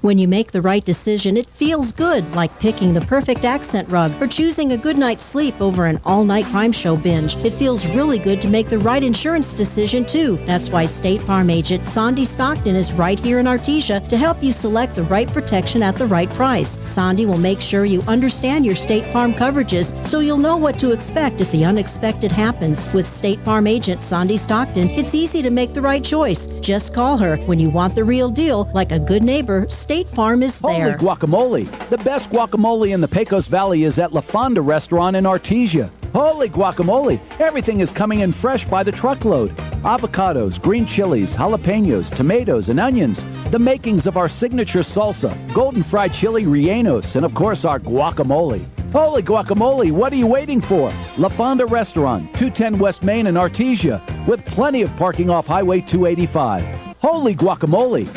S16: When you make the right decision, it feels good, like picking the perfect accent rug or choosing a good night's sleep over an all-night crime show binge. It feels really good to make the right insurance decision, too. That's why State Farm agent Sandy Stockton is right here in Artesia to help you select the right protection at the right price. Sandy will make sure you understand your State Farm coverages so you'll know what to expect if the unexpected happens. With State Farm agent Sandy Stockton, it's easy to make the right choice. Just call her. When you want the real deal, like a good neighbor, State Farm is there.
S17: Holy guacamole! The best guacamole in the Pecos Valley is at La Fonda Restaurant in Artesia. Holy guacamole! Everything is coming in fresh by the truckload. Avocados, green chilies, jalapenos, tomatoes, and onions. The makings of our signature salsa, golden fried chili rellenos, and of course our guacamole. Holy guacamole, what are you waiting for? La Fonda Restaurant, 210 West Main in Artesia, with plenty of parking off Highway 285. Holy guacamole!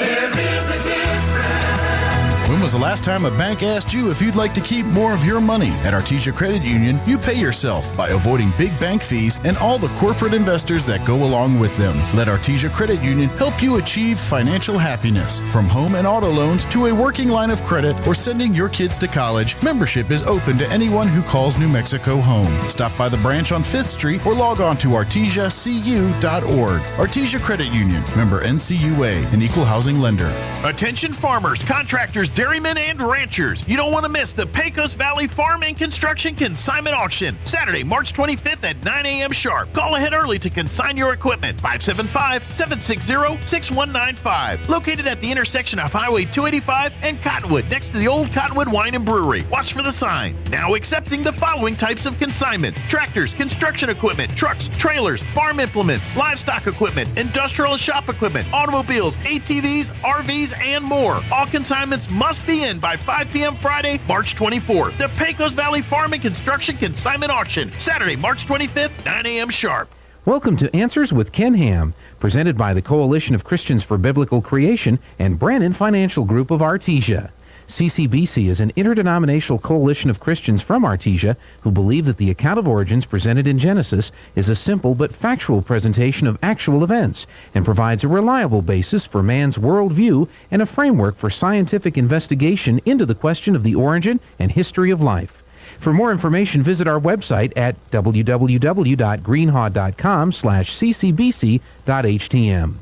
S18: When was the last time a bank asked you if you'd like to keep more of your money? At Artesia Credit Union, you pay yourself by avoiding big bank fees and all the corporate investors that go along with them. Let Artesia Credit Union help you achieve financial happiness. From home and auto loans to a working line of credit or sending your kids to college, membership is open to anyone who calls New Mexico home. Stop by the branch on 5th Street or log on to artesiacu.org. Artesia Credit Union, member NCUA, an equal housing lender.
S19: Attention farmers, contractors, dairymen, and ranchers. You don't want to miss the Pecos Valley Farm and Construction Consignment Auction, Saturday, March 25th at 9 a.m. sharp. Call ahead early to consign your equipment. 575-760-6195. Located at the intersection of Highway 285 and Cottonwood, next to the old Cottonwood Wine and Brewery. Watch for the sign. Now accepting the following types of consignments: tractors, construction equipment, trucks, trailers, farm implements, livestock equipment, industrial and shop equipment, automobiles, ATVs, RVs, and more. All consignments must be in by 5 p.m. Friday, March 24th. The Pecos Valley Farm and Construction Consignment Auction, Saturday, March 25th, 9 a.m. sharp.
S2: Welcome to Answers with Ken Ham, presented by the Coalition of Christians for Biblical Creation and Brannon Financial Group of Artesia. CCBC is an interdenominational coalition of Christians from Artesia who believe that the account of origins presented in Genesis is a simple but factual presentation of actual events and provides a reliable basis for man's worldview and a framework for scientific investigation into the question of the origin and history of life. For more information, visit our website at www.greenhaw.com/ccbc.htm.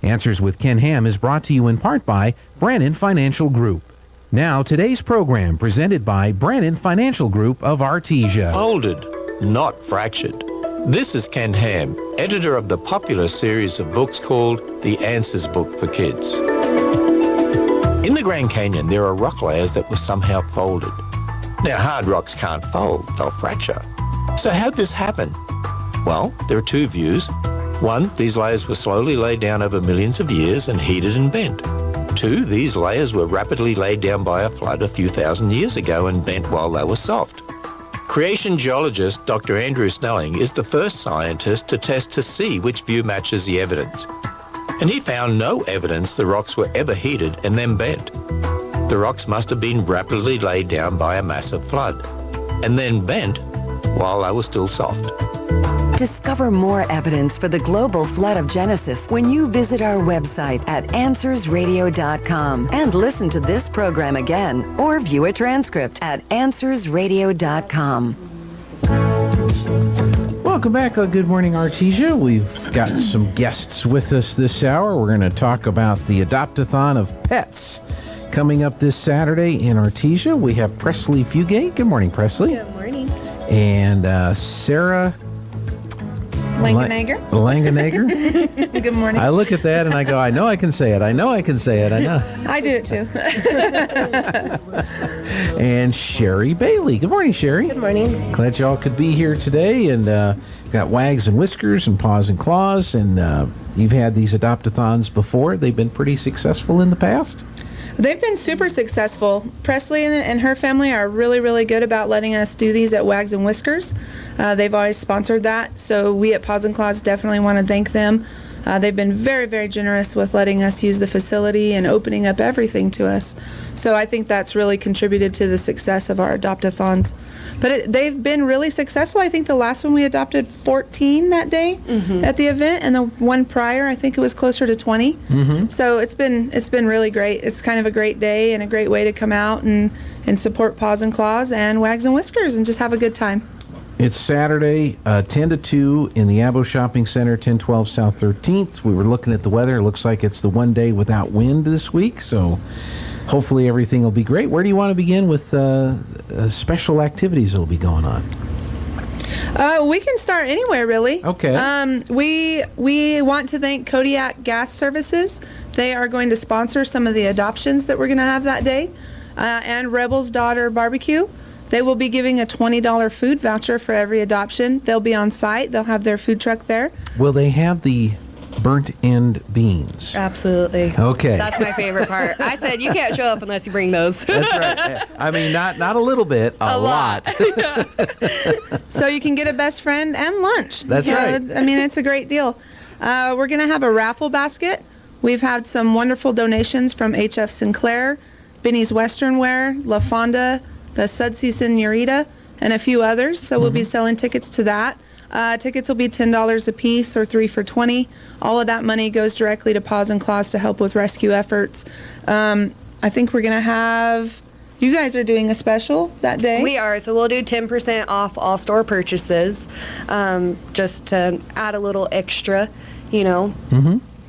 S2: Answers with Ken Ham is brought to you in part by Brannon Financial Group. Now, today's program presented by Brannon Financial Group of Artesia.
S20: Folded, not fractured. This is Ken Ham, editor of the popular series of books called The Answers Book for Kids. In the Grand Canyon, there are rock layers that were somehow folded. Now, hard rocks can't fold, they'll fracture. So how'd this happen? Well, there are two views. One, these layers were slowly laid down over millions of years and heated and bent. Two, these layers were rapidly laid down by a flood a few thousand years ago and bent while they were soft. Creation geologist Dr. Andrew Snelling is the first scientist to test to see which view matches the evidence. And he found no evidence the rocks were ever heated and then bent. The rocks must have been rapidly laid down by a massive flood and then bent while they were still soft.
S21: Discover more evidence for the global flood of Genesis when you visit our website at AnswersRadio.com and listen to this program again or view a transcript at AnswersRadio.com.
S2: Welcome back. Good morning, Artesia. We've got some guests with us this hour. We're going to talk about the Adopt-a-thon of pets coming up this Saturday in Artesia. We have Presley Fugate. Good morning, Presley.
S22: Good morning.
S2: And Sarah
S22: Langenegger.
S2: Langenegger.
S22: Good morning.
S2: I look at that and I go, I know I can say it. I know.
S22: I do it too.
S2: And Sherry Bailey. Good morning, Sherry.
S22: Good morning.
S2: Glad y'all could be here today. And got Wags and Whiskers and Paws and Claws. And you've had these Adopt-a-thons before. They've been pretty successful in the past.
S22: They've been super successful. Presley and her family are really, really good about letting us do these at Wags and Whiskers. They've always sponsored that, so we at Paws and Claws definitely want to thank them. They've been very, very generous with letting us use the facility and opening up everything to us. So I think that's really contributed to the success of our Adopt-a-thons. But they've been really successful. I think the last one we adopted 14 that day at the event, and the one prior, I think it was closer to 20. So it's been really great. It's kind of a great day and a great way to come out and support Paws and Claws and Wags and Whiskers and just have a good time.
S2: It's Saturday, 10 to 2 in the Abo Shopping Center, 1012 South 13th. We were looking at the weather. It looks like it's the one day without wind this week, so hopefully everything will be great. Where do you want to begin with special activities that will be going on?
S22: We can start anywhere, really.
S2: Okay.
S22: We want to thank Kodiak Gas Services. They are going to sponsor some of the adoptions that we're going to have that day, and Rebel's Daughter Barbecue. They will be giving a $20 food voucher for every adoption. They'll be on site. They'll have their food truck there.
S2: Will they have the burnt end beans?
S1: Absolutely.
S2: Okay.
S1: That's my favorite part. I said you can't show up unless you bring those.
S2: That's right. I mean, not a little bit, a lot.
S22: So you can get a best friend and lunch.
S2: That's right.
S22: I mean, it's a great deal. We're going to have a raffle basket. We've had some wonderful donations from H.F. Sinclair, Benny's Western Wear, La Fonda, the Sudsey Senorita, and a few others. So we'll be selling tickets to that. Tickets will be $10 a piece or 3 for $20. All of that money goes directly to Paws and Claws to help with rescue efforts. I think we're going to have... You guys are doing a special that day?
S1: We are. So we'll do 10% off all store purchases, just to add a little extra, you know.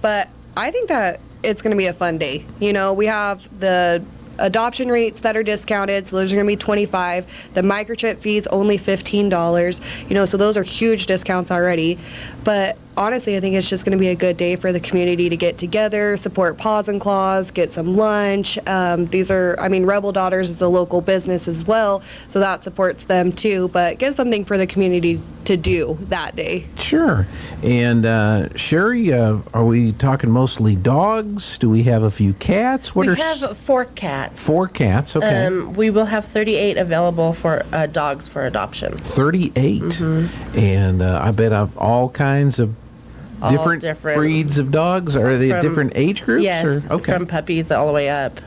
S1: But I think that it's going to be a fun day. You know, we have the adoption rates that are discounted, so those are going to be $25. The microchip fees only $15. You know, so those are huge discounts already. But honestly, I think it's just going to be a good day for the community to get together, support Paws and Claws, get some lunch. These are, I mean, Rebel Daughters is a local business as well, so that supports them too. But get something for the community to do that day.
S2: Sure. And Sherry, are we talking mostly dogs? Do we have a few cats?
S6: We have 4 cats.
S2: 4 cats, okay.
S6: We will have 38 available for dogs for adoption.
S2: 38. And I bet of all kinds of different breeds of dogs. Are they different age groups?
S6: Yes,
S2: or? Okay.
S6: from puppies all the way up.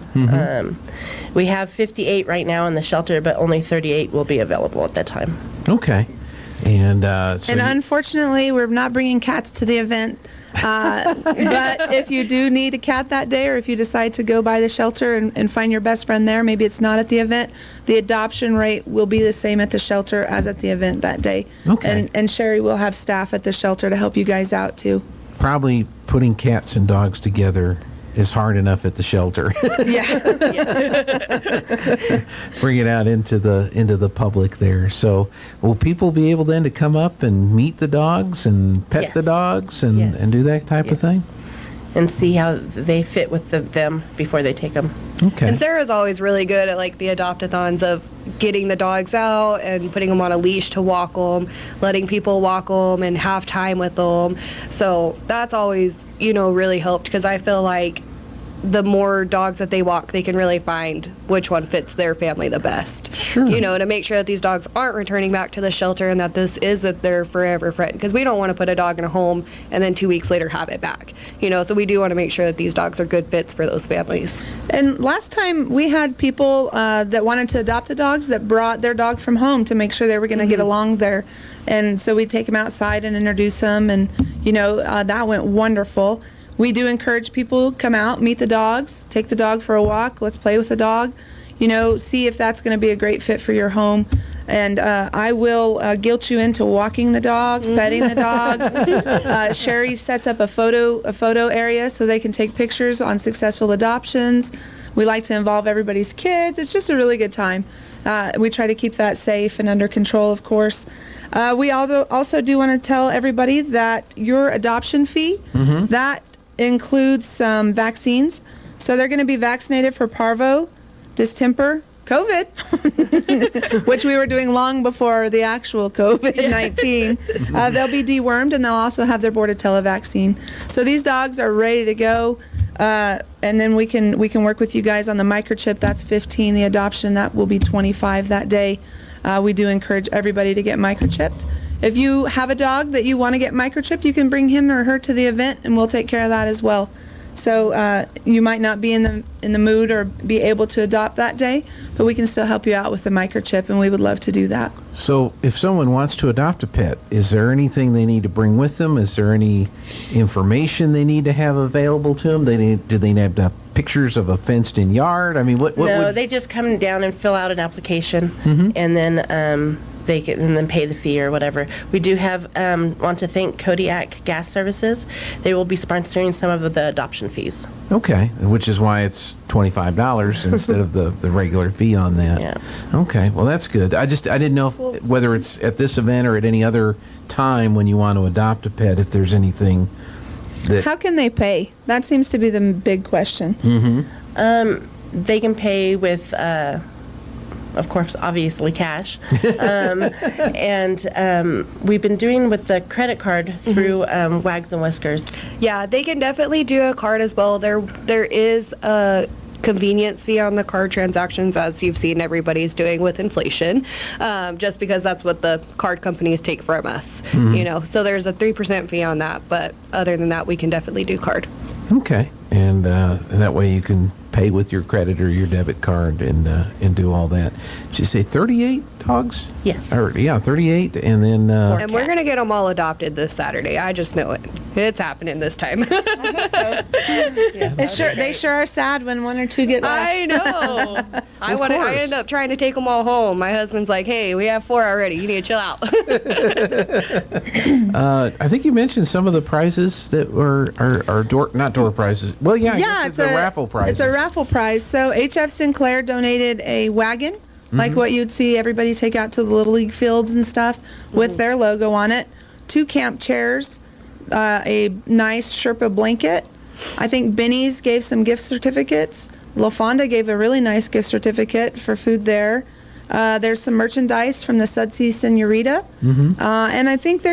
S6: We have 58 right now in the shelter, but only 38 will be available at that time.
S2: Okay. And
S22: unfortunately, we're not bringing cats to the event. But if you do need a cat that day, or if you decide to go by the shelter and find your best friend there, maybe it's not at the event, the adoption rate will be the same at the shelter as at the event that day.
S2: Okay.
S22: And Sherry will have staff at the shelter to help you guys out too.
S2: Probably putting cats and dogs together is hard enough at the shelter. Bring it out into the public there. So will people be able then to come up and meet the dogs and pet the dogs and do that type of thing?
S6: And see how they fit with them before they take them.
S2: Okay.
S1: And Sarah's always really good at like the adopt-a-thons of getting the dogs out and putting them on a leash to walk them, letting people walk them and have time with them. So that's always, you know, really helped, because I feel like the more dogs that they walk, they can really find which one fits their family the best.
S2: Sure.
S1: You know, to make sure that these dogs aren't returning back to the shelter and that this is their forever friend. Because we don't want to put a dog in a home and then 2 weeks later have it back. You know, so we do want to make sure that these dogs are good fits for those families.
S22: And last time we had people that wanted to adopt the dogs that brought their dog from home to make sure they were going to get along there. And so we'd take them outside and introduce them, and, you know, that went wonderful. We do encourage people to come out, meet the dogs, take the dog for a walk, let's play with the dog, you know, see if that's going to be a great fit for your home. And I will guilt you into walking the dogs, petting the dogs. Sherry sets up a photo area so they can take pictures on successful adoptions. We like to involve everybody's kids. It's just a really good time. We try to keep that safe and under control, of course. We also do want to tell everybody that your adoption fee, that includes some vaccines. So they're going to be vaccinated for parvo, distemper, COVID, which we were doing long before the actual COVID-19. They'll be dewormed, and they'll also have their Bordetella vaccine. So these dogs are ready to go. And then we can work with you guys on the microchip. That's $15. The adoption, that will be $25 that day. We do encourage everybody to get microchipped. If you have a dog that you want to get microchipped, you can bring him or her to the event, and we'll take care of that as well. So you might not be in the mood or be able to adopt that day, but we can still help you out with the microchip, and we would love to do that.
S2: So if someone wants to adopt a pet, is there anything they need to bring with them? Is there any information they need to have available to them? Do they need to have pictures of a fenced-in yard? I mean, what
S6: No,
S2: would...
S6: they just come down and fill out an application,
S2: Mhm.
S6: and then they can and then pay the fee or whatever. We do have want to thank Kodiak Gas Services. They will be sponsoring some of the adoption fees.
S2: Okay, which is why it's $25 instead of the regular fee on that.
S6: Yeah.
S2: Okay, well, that's good. I didn't know whether it's at this event or at any other time when you want to adopt a pet, if there's anything that...
S22: How can they pay? That seems to be the big question.
S2: Mm-hmm.
S6: They can pay with, of course, obviously cash. And we've been doing with the credit card through Wags and Whiskers.
S1: Yeah, they can definitely do a card as well. There is a convenience fee on the card transactions, as you've seen everybody's doing with inflation, just because that's what the card companies take from us.
S2: Mhm.
S1: So there's a 3% fee on that, but other than that, we can definitely do card.
S2: Okay, and that way you can pay with your credit or your debit card and do all that. Did you say 38 dogs?
S6: Yes.
S2: Yeah, 38, and then...
S1: And we're going to get them all adopted this Saturday. I just know it. It's happening this time.
S22: They sure are sad when one or two get left.
S1: I know. I end up trying to take them all home. My husband's like, hey, we have 4 already. You need to chill out.
S2: I think you mentioned some of the prizes that are not door prizes. Well, yeah, I guess it's a raffle prize.
S22: It's a raffle prize. So HF Sinclair donated a wagon, like what you'd see everybody take out to the Little League fields and stuff, with their logo on it. 2 camp chairs, a nice Sherpa blanket. I think Benny's gave some gift certificates. La Fonda gave a really nice gift certificate for food there. There's some merchandise from the Sudsea Senorita. And I think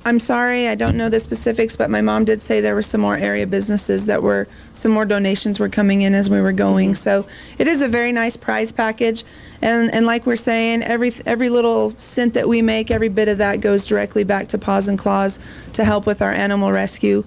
S22: I'm sorry, I don't know the specifics, but my mom did say there were some more area businesses some more donations were coming in as we were going. So it is a very nice prize package. And like we're saying, every little cent that we make, every bit of that goes directly back to Paws and Claws to help with our animal rescue.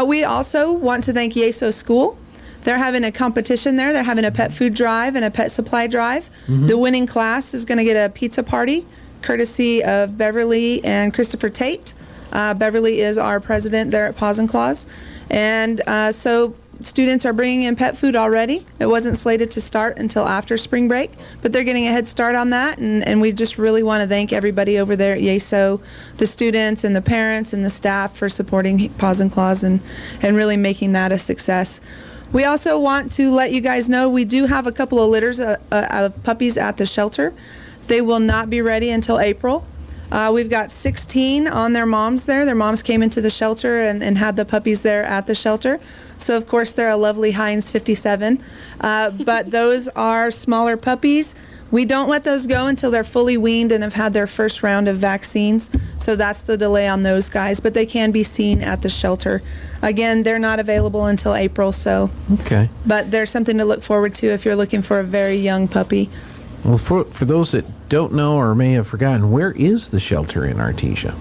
S22: We also want to thank Yeso School. They're having a competition there. They're having a pet food drive and a pet supply drive. The winning class is going to get a pizza party, courtesy of Beverly and Christopher Tate. Beverly is our president there at Paws and Claws. And so students are bringing in pet food already. It wasn't slated to start until after spring break, but they're getting a head start on that. And we just really want to thank everybody over there at Yeso, the students and the parents and the staff for supporting Paws and Claws and really making that a success. We also want to let you guys know we do have a couple of litters of puppies at the shelter. They will not be ready until April. We've got 16 on their moms there. Their moms came into the shelter and had the puppies there at the shelter. So, of course, they're a lovely Heinz 57. But those are smaller puppies. We don't let those go until they're fully weaned and have had their first round of vaccines. So that's the delay on those guys. But they can be seen at the shelter. Again, they're not available until April. So,
S2: okay.
S22: But there's something to look forward to if you're looking for a very young puppy.
S2: Well, for those that don't know or may have forgotten, where is the shelter in Artesia?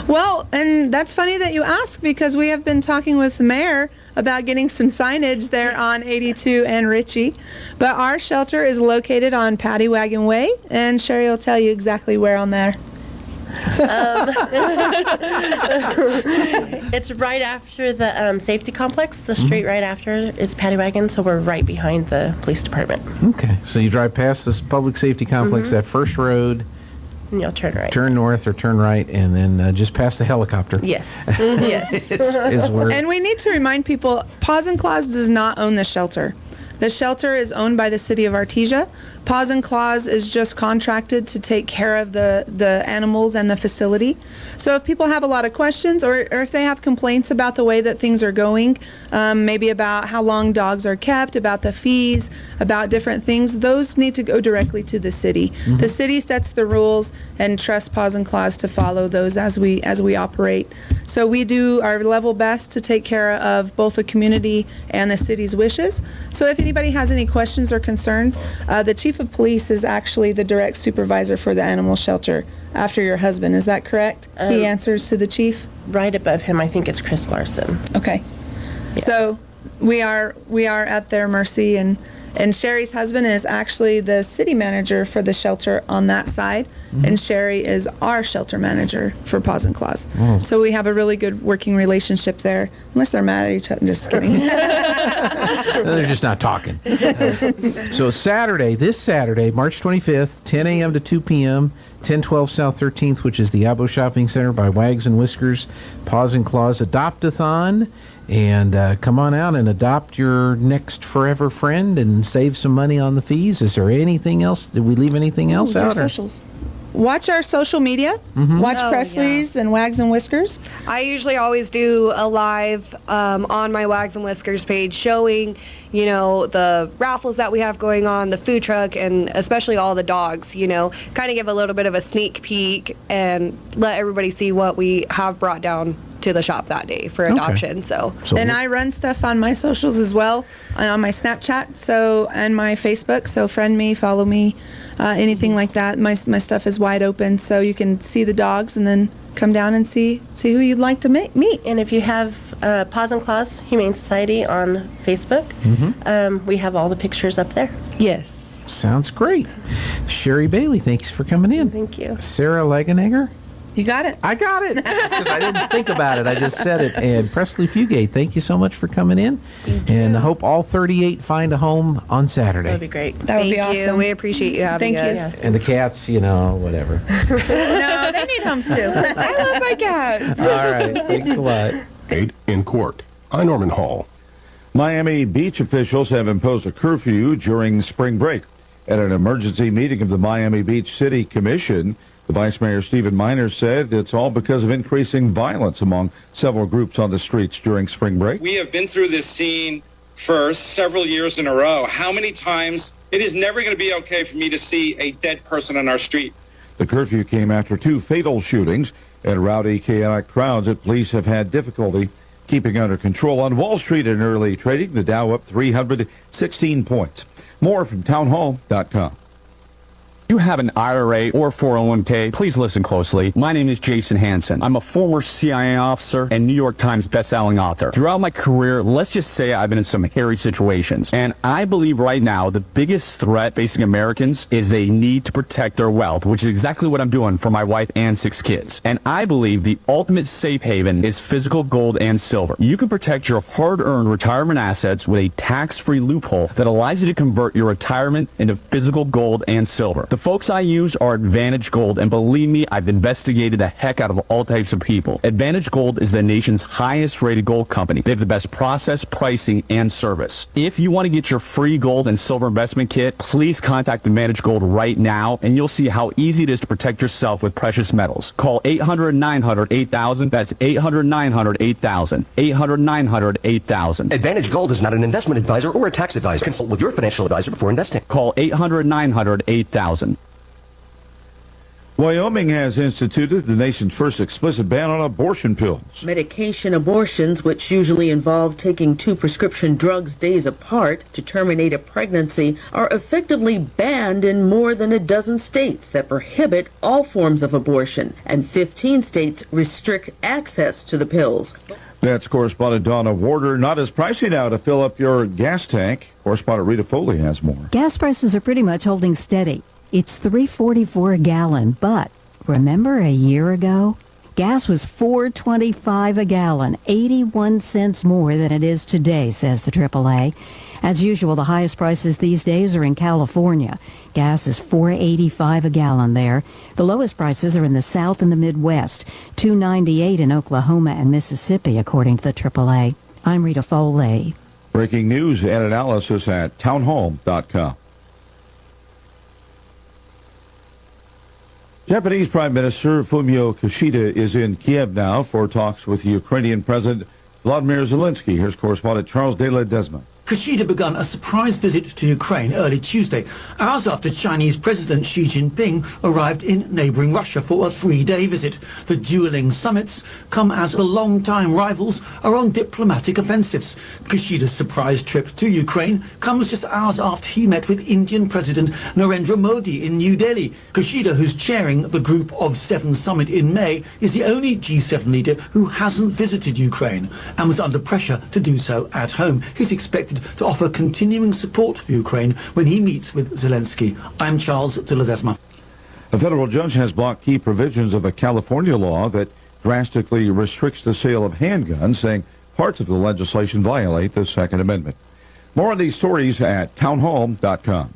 S22: Well, and that's funny that you ask, because we have been talking with the mayor about getting some signage there on 82 and Ritchie. But our shelter is located on Paddy Wagon Way, and Sherry will tell you exactly where on there.
S6: It's right after the safety complex. The street right after is Paddy Wagon, so we're right behind the police department.
S2: Okay, so you drive past this public safety complex, that first road,
S6: and you'll turn right.
S2: Turn north or turn right, and then just past the helicopter.
S6: Yes. Yes.
S2: is where...
S22: And we need to remind people, Paws and Claws does not own the shelter. The shelter is owned by the city of Artesia. Paws and Claws is just contracted to take care of the animals and the facility. So if people have a lot of questions or if they have complaints about the way that things are going, maybe about how long dogs are kept, about the fees, about different things, those need to go directly to the city. The city sets the rules and trusts Paws and Claws to follow those as we operate. So we do our level best to take care of both the community and the city's wishes. So if anybody has any questions or concerns, the chief of police is actually the direct supervisor for the animal shelter after your husband. Is that correct? He answers to the chief?
S6: Right above him, I think it's Chris Larson.
S22: Okay. Yeah. So we are at their mercy, and Sherry's husband is actually the city manager for the shelter on that side, and Sherry is our shelter manager for Paws and Claws.
S2: Oh.
S22: So we have a really good working relationship there, unless they're mad at each other. I'm just kidding.
S2: They're just not talking. So this Saturday, March 25th, 10 a.m. to 2 p.m., 1012 South 13th, which is the Abo Shopping Center by Wags and Whiskers, Paws and Claws Adopt-a-thon. And come on out and adopt your next forever friend and save some money on the fees. Is there anything else? Did we leave anything else out?
S22: Socials. Watch our social media. Watch Presley's and Wags and Whiskers.
S1: I usually always do a live on my Wags and Whiskers page showing, the raffles that we have going on, the food truck, and especially all the dogs, kind of give a little bit of a sneak peek and let everybody see what we have brought down to the shop that day for adoption. So
S22: and I run stuff on my socials as well, on my Snapchat, and my Facebook. So friend me, follow me, anything like that. My stuff is wide open, so you can see the dogs and then come down and see who you'd like to meet.
S6: And if you have Paws and Claws Humane Society on Facebook, we have all the pictures up there.
S1: Yes.
S2: Sounds great. Sherry Bailey, thanks for coming in.
S6: Thank you.
S2: Sarah Legenegger.
S22: You got it.
S2: I got it. Because I didn't think about it. I just said it. And Presley Fugate, thank you so much for coming in. And I hope all 38 find a home on Saturday.
S6: That would be great.
S22: That would be awesome.
S1: We appreciate you having us.
S2: And the cats, whatever.
S22: No, they need homes too.
S1: I love my cats.
S2: All right. Thanks a lot.
S5: 8 in court. I'm Norman Hall. Miami Beach officials have imposed a curfew during spring break. At an emergency meeting of the Miami Beach City Commission, the Vice Mayor Stephen Minor said it's all because of increasing violence among several groups on the streets during spring break.
S7: We have been through this scene for several years in a row. How many times? It is never going to be okay for me to see a dead person on our street.
S5: The curfew came after 2 fatal shootings and rowdy, chaotic crowds that police have had difficulty keeping under control. On Wall Street in early trading, the Dow up 316 points. More from townhall.com.
S23: You have an IRA or 401k, please listen closely. My name is Jason Hansen. I'm a former CIA officer and New York Times bestselling author. Throughout my career, let's just say I've been in some hairy situations. And I believe right now the biggest threat facing Americans is they need to protect their wealth, which is exactly what I'm doing for my wife and 6 kids. And I believe the ultimate safe haven is physical gold and silver. You can protect your hard-earned retirement assets with a tax-free loophole that allows you to convert your retirement into physical gold and silver. The folks I use are Advantage Gold, and believe me, I've investigated the heck out of all types of people. Advantage Gold is the nation's highest rated gold company. They have the best process, pricing, and service. If you want to get your free gold and silver investment kit, please contact Advantage Gold right now, and you'll see how easy it is to protect yourself with precious metals. Call 800-900-8000. That's 800-900-8000. 800-900-8000.
S24: Advantage Gold is not an investment advisor or a tax advisor. Consult with your financial advisor before investing.
S23: Call 800-900-8000.
S5: Wyoming has instituted the nation's first explicit ban on abortion pills.
S25: Medication abortions, which usually involve taking 2 prescription drugs days apart to terminate a pregnancy, are effectively banned in more than a dozen states that prohibit all forms of abortion, and 15 states restrict access to the pills.
S5: That's correspondent Donna Warder. Not as pricey now to fill up your gas tank. Correspondent Rita Foley has more.
S26: Gas prices are pretty much holding steady. It's $3.44 a gallon, but remember a year ago? Gas was $4.25 a gallon, 81 cents more than it is today, says the AAA. As usual, the highest prices these days are in California. Gas is $4.85 a gallon there. The lowest prices are in the South and the Midwest, $2.98 in Oklahoma and Mississippi, according to the AAA. I'm Rita Foley.
S5: Breaking news and analysis at townhall.com. Japanese Prime Minister Fumio Kishida is in Kiev now for talks with Ukrainian President Vladimir Zelensky. Here's correspondent Charles de la Desma.
S3: Kishida began a surprise visit to Ukraine early Tuesday, hours after Chinese President Xi Jinping arrived in neighbouring Russia for a 3-day visit. The dueling summits come as the long-time rivals are on diplomatic offensives. Kishida's surprise trip to Ukraine comes just hours after he met with Indian President Narendra Modi in New Delhi. Kishida, who's chairing the Group of 7 summit in May, is the only G7 leader who hasn't visited Ukraine and was under pressure to do so at home. He's expected to offer continuing support for Ukraine when he meets with Zelensky. I'm Charles de Ledesma.
S5: A federal judge has blocked key provisions of a California law that drastically restricts the sale of handguns, saying parts of the legislation violate the Second Amendment. More on these stories at townhall.com.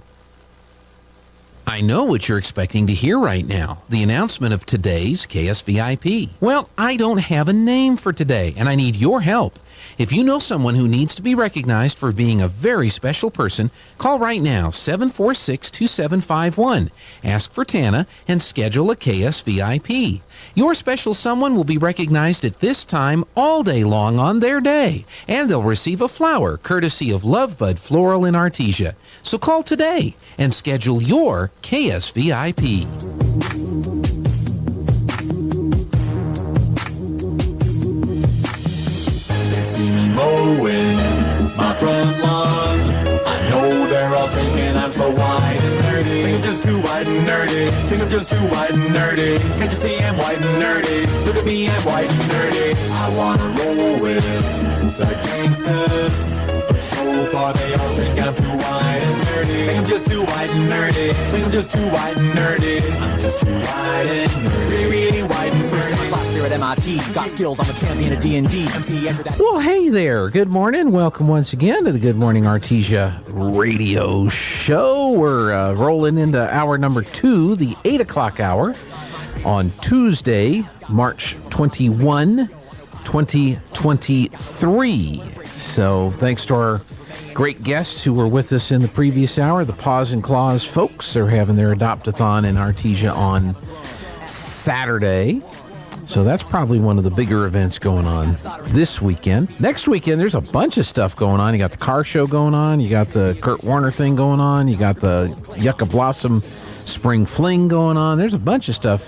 S2: I know what you're expecting to hear right now, the announcement of today's KSVIP. Well, I don't have a name for today, and I need your help. If you know someone who needs to be recognized for being a very special person, call right now, 746-2751. Ask for Tana and schedule a KSVIP. Your special someone will be recognized at this time all day long on their day, and they'll receive a flower courtesy of Lovebud Floral in Artesia. So call today and schedule your KSVIP.
S8: Mowing my front lawn. I know they're all thinking I'm so white and nerdy. Think I'm just too white and nerdy. Think I'm just too white and nerdy. Can't you see I'm white and nerdy? Look at me, I'm white and nerdy. I wanna roll with the gangsters, but so far they all think I'm too white and nerdy. Think I'm just too white and nerdy. Think I'm just too white and nerdy. I'm just too white and nerdy. Really, really white and nerdy. Last year at MIT, got skills, I'm a champion of D&D.
S2: Well, hey there. Good morning. Welcome once again to the Good Morning Artesia radio show. We're rolling into hour number 2, the 8 o'clock hour, on Tuesday, March 21, 2023. So thanks to our great guests who were with us in the previous hour, the Paws and Claws folks. They're having their Adopt-a-thon in Artesia on Saturday. So that's probably one of the bigger events going on this weekend. Next weekend, there's a bunch of stuff going on. You got the car show going on. You got the Kurt Warner thing going on. You got the Yucca Blossom Spring Fling going on. There's a bunch of stuff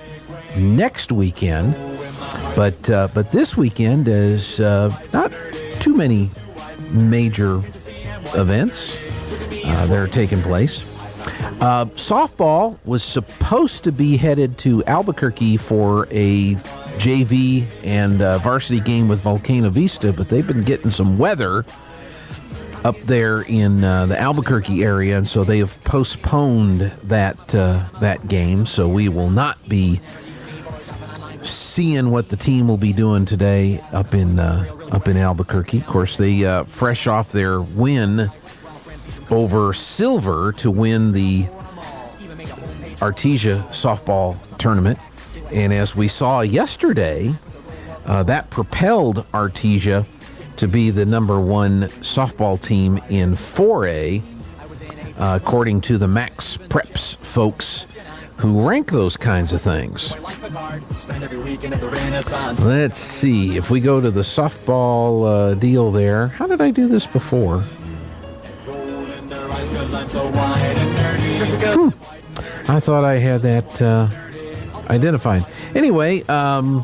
S2: next weekend. But this weekend is not too many major events that are taking place. Softball was supposed to be headed to Albuquerque for a JV and varsity game with Volcano Vista, but they've been getting some weather up there in the Albuquerque area, and so they have postponed that game. So we will not be seeing what the team will be doing today up in Albuquerque. Of course, they fresh off their win over Silver to win the Artesia softball tournament. And as we saw yesterday, that propelled Artesia to be the number 1 softball team in 4A, according to the Max Preps folks who rank those kinds of things. Let's see, if we go to the softball deal there, how did I do this before? I thought I had that identified. Anyway, the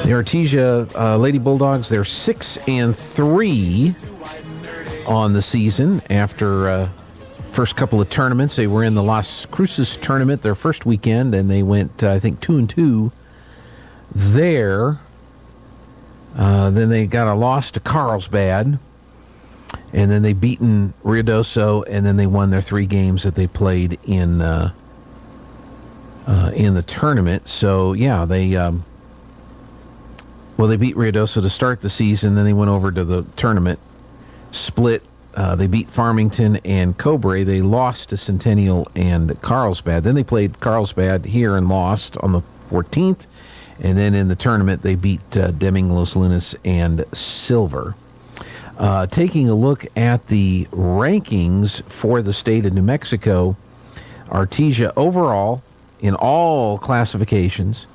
S2: Artesia Lady Bulldogs, they're 6-3 on the season after first couple of tournaments. They were in the Las Cruces tournament their first weekend, and they went, I think, 2-2 there. Then they got a loss to Carlsbad, and then they beaten Ruidoso, and then they won their 3 games that they played in the tournament. So yeah, they beat Ruidoso to start the season. Then they went over to the tournament, split. They beat Farmington and Cobre. They lost to Centennial and Carlsbad. Then they played Carlsbad here and lost on the 14th. And then in the tournament, they beat Deming, Los Lunas, and Silver. Taking a look at the rankings for the state of New Mexico, Artesia overall, in all classifications,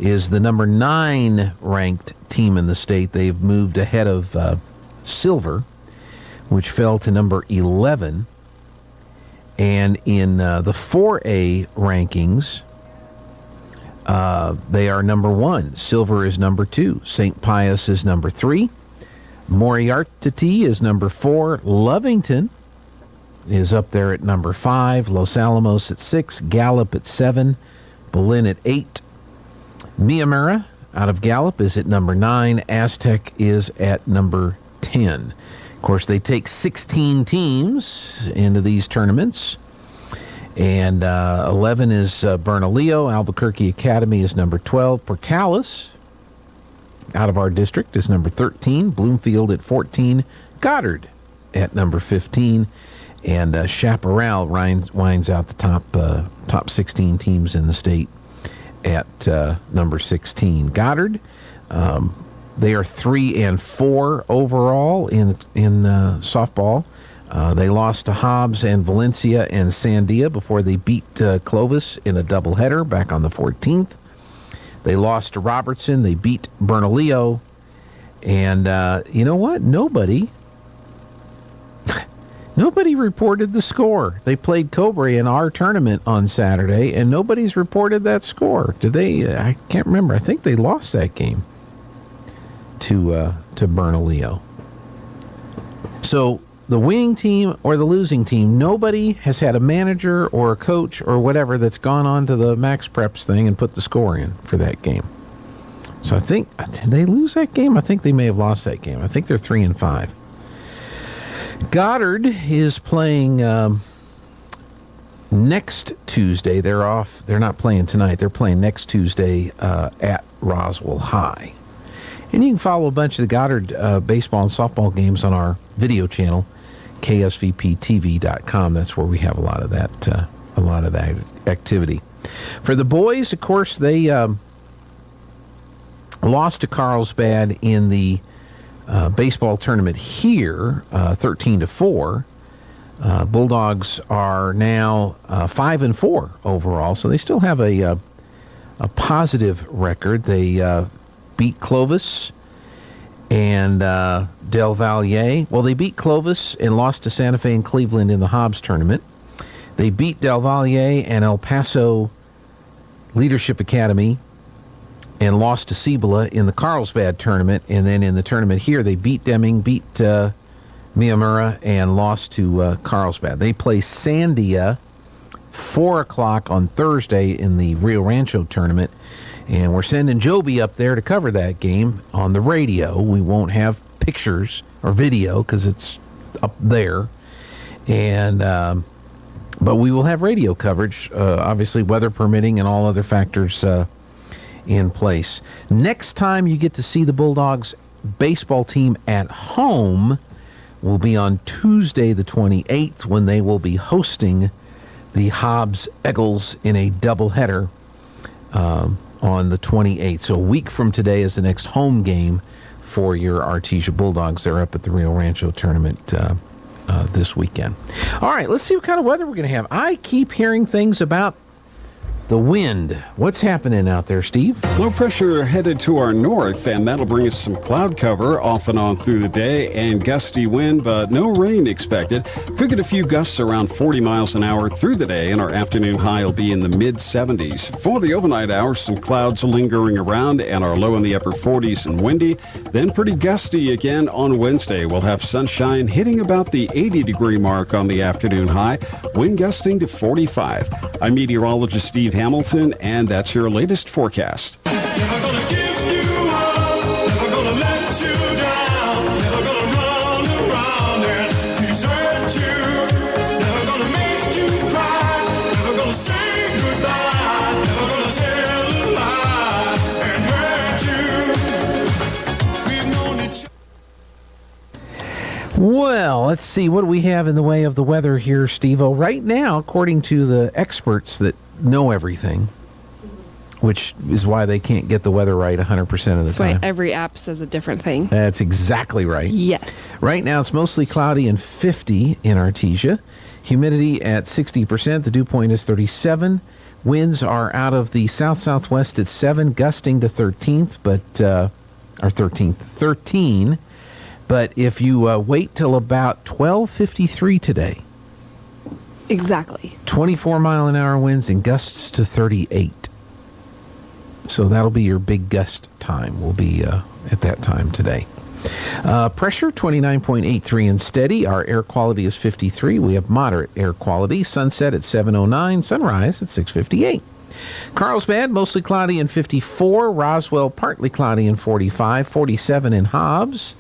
S2: is the number 9 ranked team in the state. They've moved ahead of Silver, which fell to number 11. And in the 4A rankings, they are number 1. Silver is number 2. St. Pius is number 3. Moriarty is number 4. Lovington is up there at number 5. Los Alamos at 6. Gallup at 7. Berlin at 8. Miamera out of Gallup is at number 9. Aztec is at number 10. Of course, they take 16 teams into these tournaments. And 11 is Bernalillo. Albuquerque Academy is number 12. Portales, out of our district, is number 13. Bloomfield at 14. Goddard at number 15. And Chaparral winds out the top 16 teams in the state at number 16. Goddard, they are 3-4 overall in softball. They lost to Hobbs and Valencia and Sandia before they beat Clovis in a doubleheader back on the 14th. They lost to Robertson. They beat Bernalillo. And you know what? Nobody reported the score. They played Cobre in our tournament on Saturday, and nobody's reported that score. Did they? I can't remember. I think they lost that game to Bernalillo. So the winning team or the losing team, nobody has had a manager or a coach or whatever that's gone on to the Max Preps thing and put the score in for that game. So I think, did they lose that game? I think they may have lost that game. I think they're 3-5. Goddard is playing next Tuesday. They're off. They're not playing tonight. They're playing next Tuesday at Roswell High. And you can follow a bunch of the Goddard baseball and softball games on our video channel, KSVPTV.com. That's where we have a lot of that activity. For the boys, of course, they lost to Carlsbad in the baseball tournament here, 13-4. Bulldogs are now 5-4 overall, so they still have a positive record. They beat Clovis and Del Valle. Well, they beat Clovis and lost to Santa Fe and Cleveland in the Hobbs tournament. They beat Del Valle and El Paso Leadership Academy and lost to Cibola in the Carlsbad tournament. And then in the tournament here, they beat Deming, beat Miamura, and lost to Carlsbad. They play Sandia 4 o'clock on Thursday in the Rio Rancho tournament. And we're sending Joby up there to cover that game on the radio. We won't have pictures or video because it's up there. And but we will have radio coverage, obviously weather permitting and all other factors in place. Next time you get to see the Bulldogs baseball team at home will be on Tuesday the 28th when they will be hosting the Hobbs Eagles in a doubleheader on the 28th. So a week from today is the next home game for your Artesia Bulldogs. They're up at the Rio Rancho tournament this weekend. All right, let's see what kind of weather we're going to have. I keep hearing things about the wind. What's happening out there, Steve?
S4: Low pressure headed to our north, and that'll bring us some cloud cover off and on through the day and gusty wind, but no rain expected. Could get a few gusts around 40 miles an hour through the day, and our afternoon high will be in the mid-70s. For the overnight hours, some clouds lingering around and our low in the upper 40s and windy. Then pretty gusty again on Wednesday. We'll have sunshine hitting about the 80-degree mark on the afternoon high, wind gusting to 45. I'm meteorologist Steve Hamilton, and that's your latest forecast.
S2: Well, let's see. What do we have in the way of the weather here, Steve-O? Right now, according to the experts that know everything, which is why they can't get the weather right 100% of the time.
S1: That's why every app says a different thing.
S2: That's exactly right.
S1: Yes.
S2: Right now, it's mostly cloudy and 50 in Artesia. Humidity at 60%. The dew point is 37. Winds are out of the south-southwest at 7, gusting to 13. But if you wait till about 12:53 today,
S1: Exactly.
S2: 24-mile-an-hour winds and gusts to 38. So that'll be your big gust time. We'll be at that time today. Pressure 29.83 and steady. Our air quality is 53. We have moderate air quality. Sunset at 7:09. Sunrise at 6:58. Carlsbad, mostly cloudy and 54. Roswell, partly cloudy and 45. 47 in Hobbs.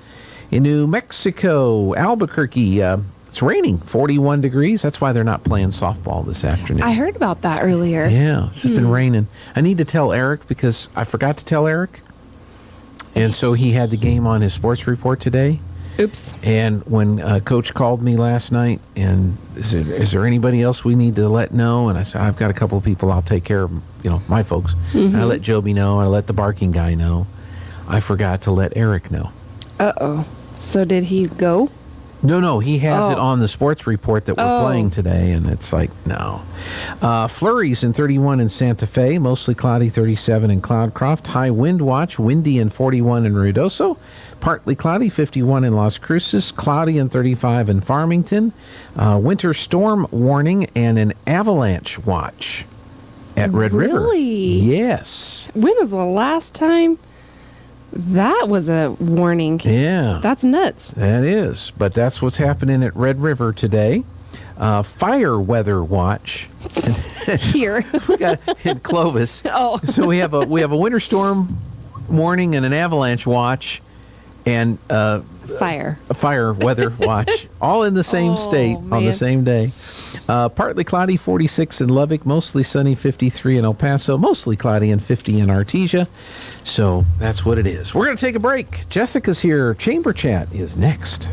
S2: In New Mexico, Albuquerque, it's raining, 41 degrees. That's why they're not playing softball this afternoon.
S1: I heard about that earlier.
S2: Yeah, it's been raining. I need to tell Eric because I forgot to tell Eric. And so he had the game on his sports report today.
S1: Oops.
S2: And when Coach called me last night and said, is there anybody else we need to let know? And I said, I've got a couple of people. I'll take care of them, my folks. And I let Joby know. I let the barking guy know. I forgot to let Eric know.
S1: Uh-oh. So did he go?
S2: No, he has it on the sports report that we're playing today, and it's like, no. Flurries in 31 in Santa Fe, mostly cloudy, 37 in Cloudcroft. High wind watch, windy in 41 in Ruidoso. Partly cloudy, 51 in Las Cruces. Cloudy and 35 in Farmington. Winter storm warning and an avalanche watch at Red River.
S1: Really?
S2: Yes.
S1: When was the last time that was a warning?
S2: Yeah.
S1: That's nuts.
S2: That is. But that's what's happening at Red River today. Fire weather watch.
S1: Here.
S2: We got in Clovis.
S1: Oh.
S2: So we have a winter storm warning and an avalanche watch and a fire weather watch, all in the same state on the same day. Partly cloudy, 46 in Lubbock, mostly sunny, 53 in El Paso, mostly cloudy and 50 in Artesia. So that's what it is. We're going to take a break. Jessica's here. Chamber Chat is next.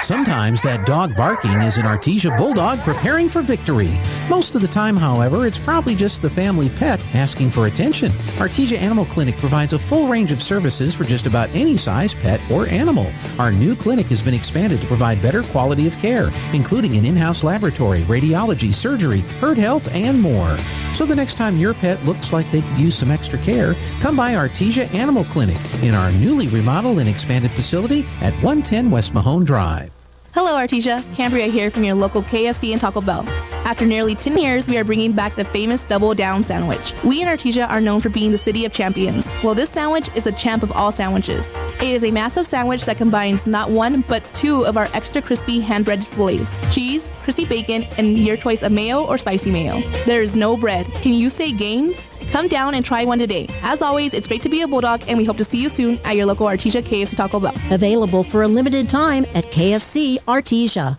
S9: Sometimes that dog barking is an Artesia Bulldog preparing for victory. Most of the time, however, it's probably just the family pet asking for attention. Artesia Animal Clinic provides a full range of services for just about any size pet or animal. Our new clinic has been expanded to provide better quality of care, including an in-house laboratory, radiology, surgery, herd health, and more. So the next time your pet looks like they could use some extra care, come by Artesia Animal Clinic in our newly remodeled and expanded facility at 110 West Mahone Drive.
S10: Hello, Artesia. Cambria here from your local KFC and Taco Bell. After nearly 10 years, we are bringing back the famous Double Down sandwich. We in Artesia are known for being the city of champions. Well, this sandwich is the champ of all sandwiches. It is a massive sandwich that combines not one, but two of our extra crispy hand-breaded fillets, cheese, crispy bacon, and your choice of mayo or spicy mayo. There is no bread. Can you say games? Come down and try one today. As always, it's great to be a Bulldog, and we hope to see you soon at your local Artesia KFC Taco Bell.
S16: Available for a limited time at KFC Artesia.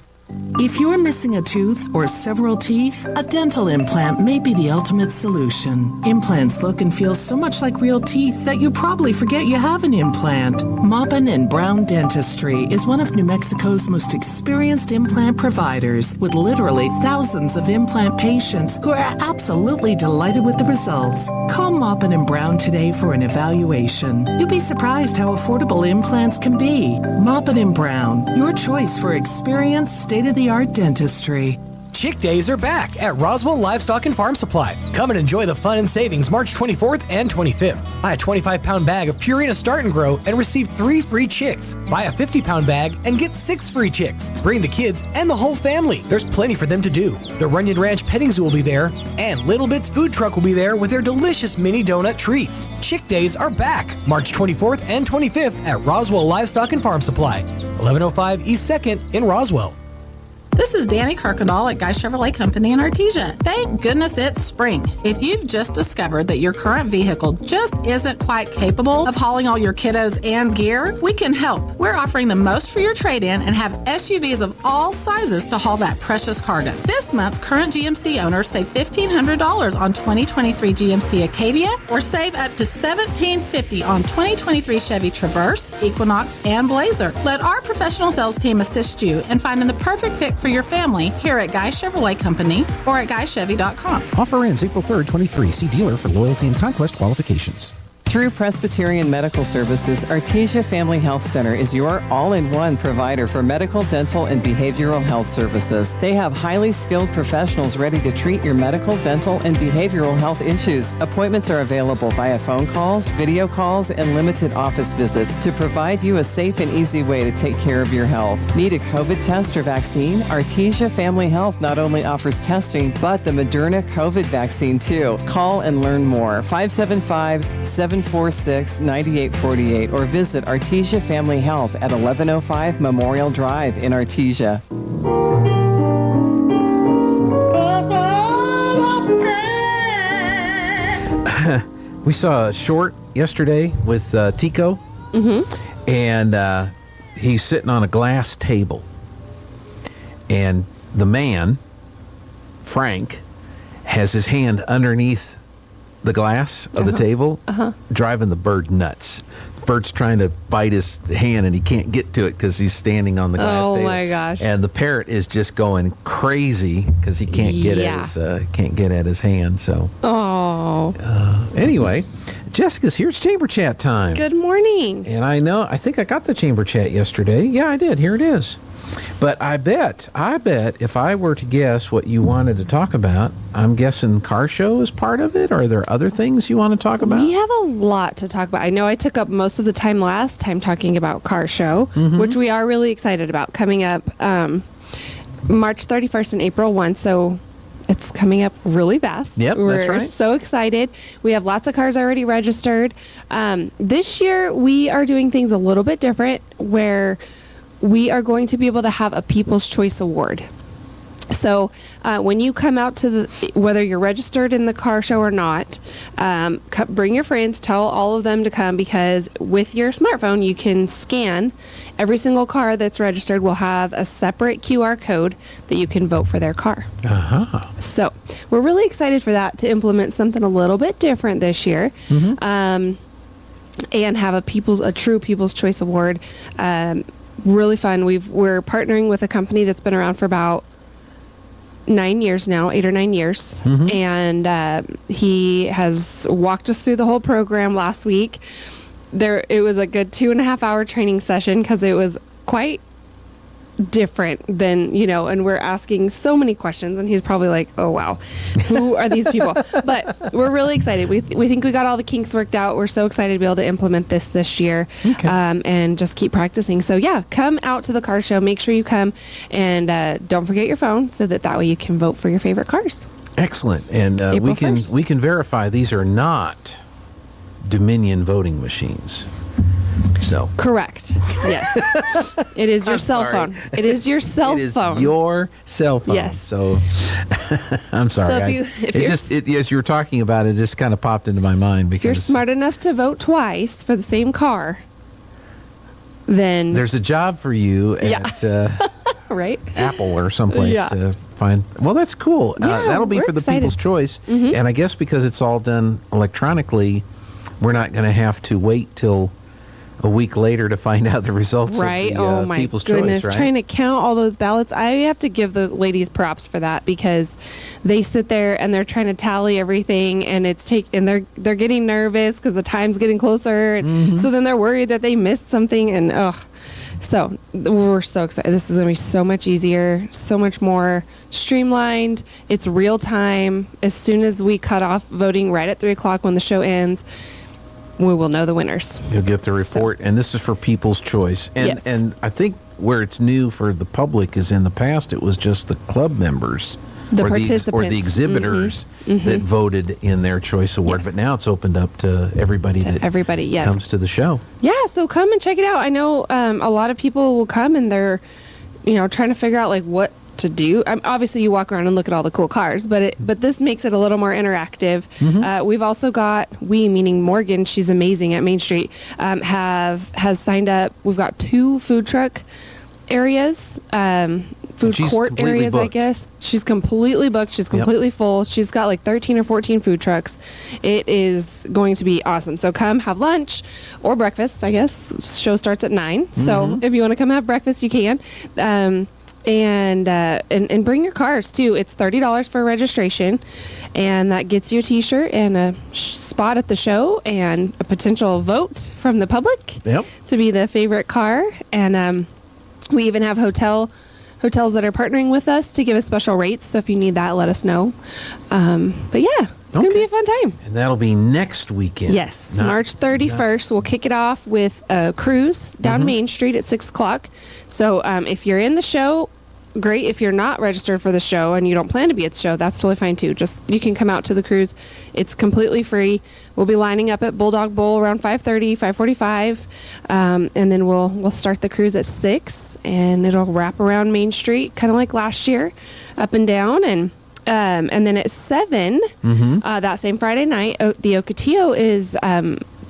S11: If you're missing a tooth or several teeth, a dental implant may be the ultimate solution. Implants look and feel so much like real teeth that you probably forget you have an implant. Maupin and Brown Dentistry is one of New Mexico's most experienced implant providers, with literally thousands of implant patients who are absolutely delighted with the results. Call Maupin and Brown today for an evaluation. You'll be surprised how affordable implants can be. Maupin and Brown, your choice for experienced state-of-the-art dentistry.
S12: Chick Days are back at Roswell Livestock and Farm Supply. Come and enjoy the fun and savings March 24th and 25th. Buy a 25-pound bag of Purina Start and Grow and receive 3 free chicks. Buy a 50-pound bag and get 6 free chicks. Bring the kids and the whole family. There's plenty for them to do. The Runyon Ranch Petting Zoo will be there, and Little Bits Food Truck will be there with their delicious mini donut treats. Chick Days are back March 24th and 25th at Roswell Livestock and Farm Supply, 1105 East 2nd in Roswell.
S13: This is Danny Kirkendall at Guy Chevrolet Company in Artesia. Thank goodness it's spring. If you've just discovered that your current vehicle just isn't quite capable of hauling all your kiddos and gear, we can help. We're offering the most for your trade-in and have SUVs of all sizes to haul that precious cargo. This month, current GMC owners save $1,500 on 2023 GMC Acadia or save up to $1,750 on 2023 Chevy Traverse, Equinox, and Blazer. Let our professional sales team assist you in finding the perfect fit for your family here at Guy Chevrolet Company or at GuyChevy.com.
S9: Offer ends April 3rd, 23. See dealer for loyalty and conquest qualifications.
S14: Through Presbyterian Medical Services, Artesia Family Health Center is your all-in-one provider for medical, dental, and behavioral health services. They have highly skilled professionals ready to treat your medical, dental, and behavioral health issues. Appointments are available via phone calls, video calls, and limited office visits to provide you a safe and easy way to take care of your health. Need a COVID test or vaccine? Artesia Family Health not only offers testing, but the Moderna COVID vaccine too. Call and learn more. 575-746-9848 or visit Artesia Family Health at 1105 Memorial Drive in Artesia.
S2: We saw a short yesterday with Tico, and he's sitting on a glass table. And the man, Frank, has his hand underneath the glass of the table, driving the bird nuts. The bird's trying to bite his hand, and he can't get to it because he's standing on the glass table.
S1: Oh my gosh!
S2: And the parrot is just going crazy because he can't get at his hand. So, anyway, Jessica's here. It's Chamber Chat time.
S1: Good morning.
S2: And I think I got the Chamber Chat yesterday. Yeah, I did. Here it is. But I bet if I were to guess what you wanted to talk about, I'm guessing car show is part of it. Or are there other things you want to talk about?
S1: We have a lot to talk about. I know I took up most of the time last time talking about car show, which we are really excited about, coming up March 31st and April 1. So it's coming up really fast.
S2: Yep,
S1: We're
S2: that's right.
S1: so excited. We have lots of cars already registered. This year we are doing things a little bit different, where we are going to be able to have a People's Choice Award. So when you come out to whether you're registered in the car show or not, bring your friends, tell all of them to come, because with your smartphone you can scan. Every single car that's registered will have a separate QR code that you can vote for their car. So we're really excited for that, to implement something a little bit different this year. And have a true People's Choice Award. Really fun. We're partnering with a company that's been around for about 9 years now, 8 or 9 years. And he has walked us through the whole program last week. It was a good 2.5 hour training session, because it was quite different than, and we're asking so many questions, and he's probably like, oh wow, who are these people? But we're really excited. We think we got all the kinks worked out. We're so excited to be able to implement this year, and just keep practicing. So yeah, come out to the car show. Make sure you come, and don't forget your phone, so that way you can vote for your favorite cars.
S2: Excellent. And we can verify these are not Dominion voting machines. So
S1: correct. Yes. It is your cell phone. It is your cell phone.
S2: It is your cell phone.
S1: Yes.
S2: So I'm sorry.
S1: So
S2: as you were talking about it, just kind of popped into my mind, because
S1: if you're smart enough to vote twice for the same car, then
S2: there's a job for you at
S1: right?
S2: Apple or someplace to find. Well, that's cool. That'll be for the People's Choice. And I guess because it's all done electronically, we're not going to have to wait till a week later to find out the results of the People's Choice, right?
S1: Trying to count all those ballots. I have to give the ladies props for that, because they sit there and they're trying to tally everything, and they're getting nervous because the time's getting closer, and so then they're worried that they missed something, and so we're so excited. This is going to be so much easier, so much more streamlined. It's real time. As soon as we cut off voting right at 3:00 when the show ends, we will know the winners.
S2: You'll get the report, and this is for People's Choice. And I think where it's new for the public is, in the past it was just the club members,
S1: the participants,
S2: or the exhibitors that voted in their choice award. But now it's opened up to everybody comes to the show. Yeah, so come and check it out. I know a lot of people will come, and they're trying to figure out what to do. Obviously you walk around and look at all the cool cars, but this makes it a little more interactive. We've also got, meaning Morgan, she's amazing at Main Street, has signed up. We've got 2 food truck areas, food court areas, booked. I guess. She's completely booked. She's completely full. She's got 13 or 14 food trucks. It is going to be awesome. So come have lunch or breakfast, I guess. Show starts at 9. So if you want to come have breakfast, you can. And bring your cars too. It's $30 for registration,
S15: and that gets you a t-shirt and a spot at the show and a potential vote from the public to be the favorite car. And we even have hotels that are partnering with us to give us special rates. So if you need that, let us know. But yeah, it's going to be a fun time.
S2: And that'll be next weekend.
S15: Yes, March 31st. We'll kick it off with a cruise down Main Street at 6 o'clock. So if you're in the show, great. If you're not registered for the show and you don't plan to be at the show, that's totally fine too. Just you can come out to the cruise. It's completely free. We'll be lining up at Bulldog Bowl around 5:30, 5:45, and then we'll start the cruise at 6, and it'll wrap around Main Street, kind of like last year, up and down, and then at 7 that same Friday night, the Ocotillo is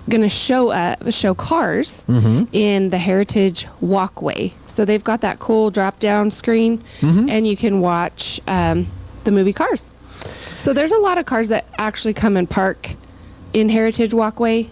S15: going to show cars in the Heritage Walkway. So they've got that cool drop-down screen, and you can watch the movie Cars. So there's a lot of cars that actually come and park in Heritage Walkway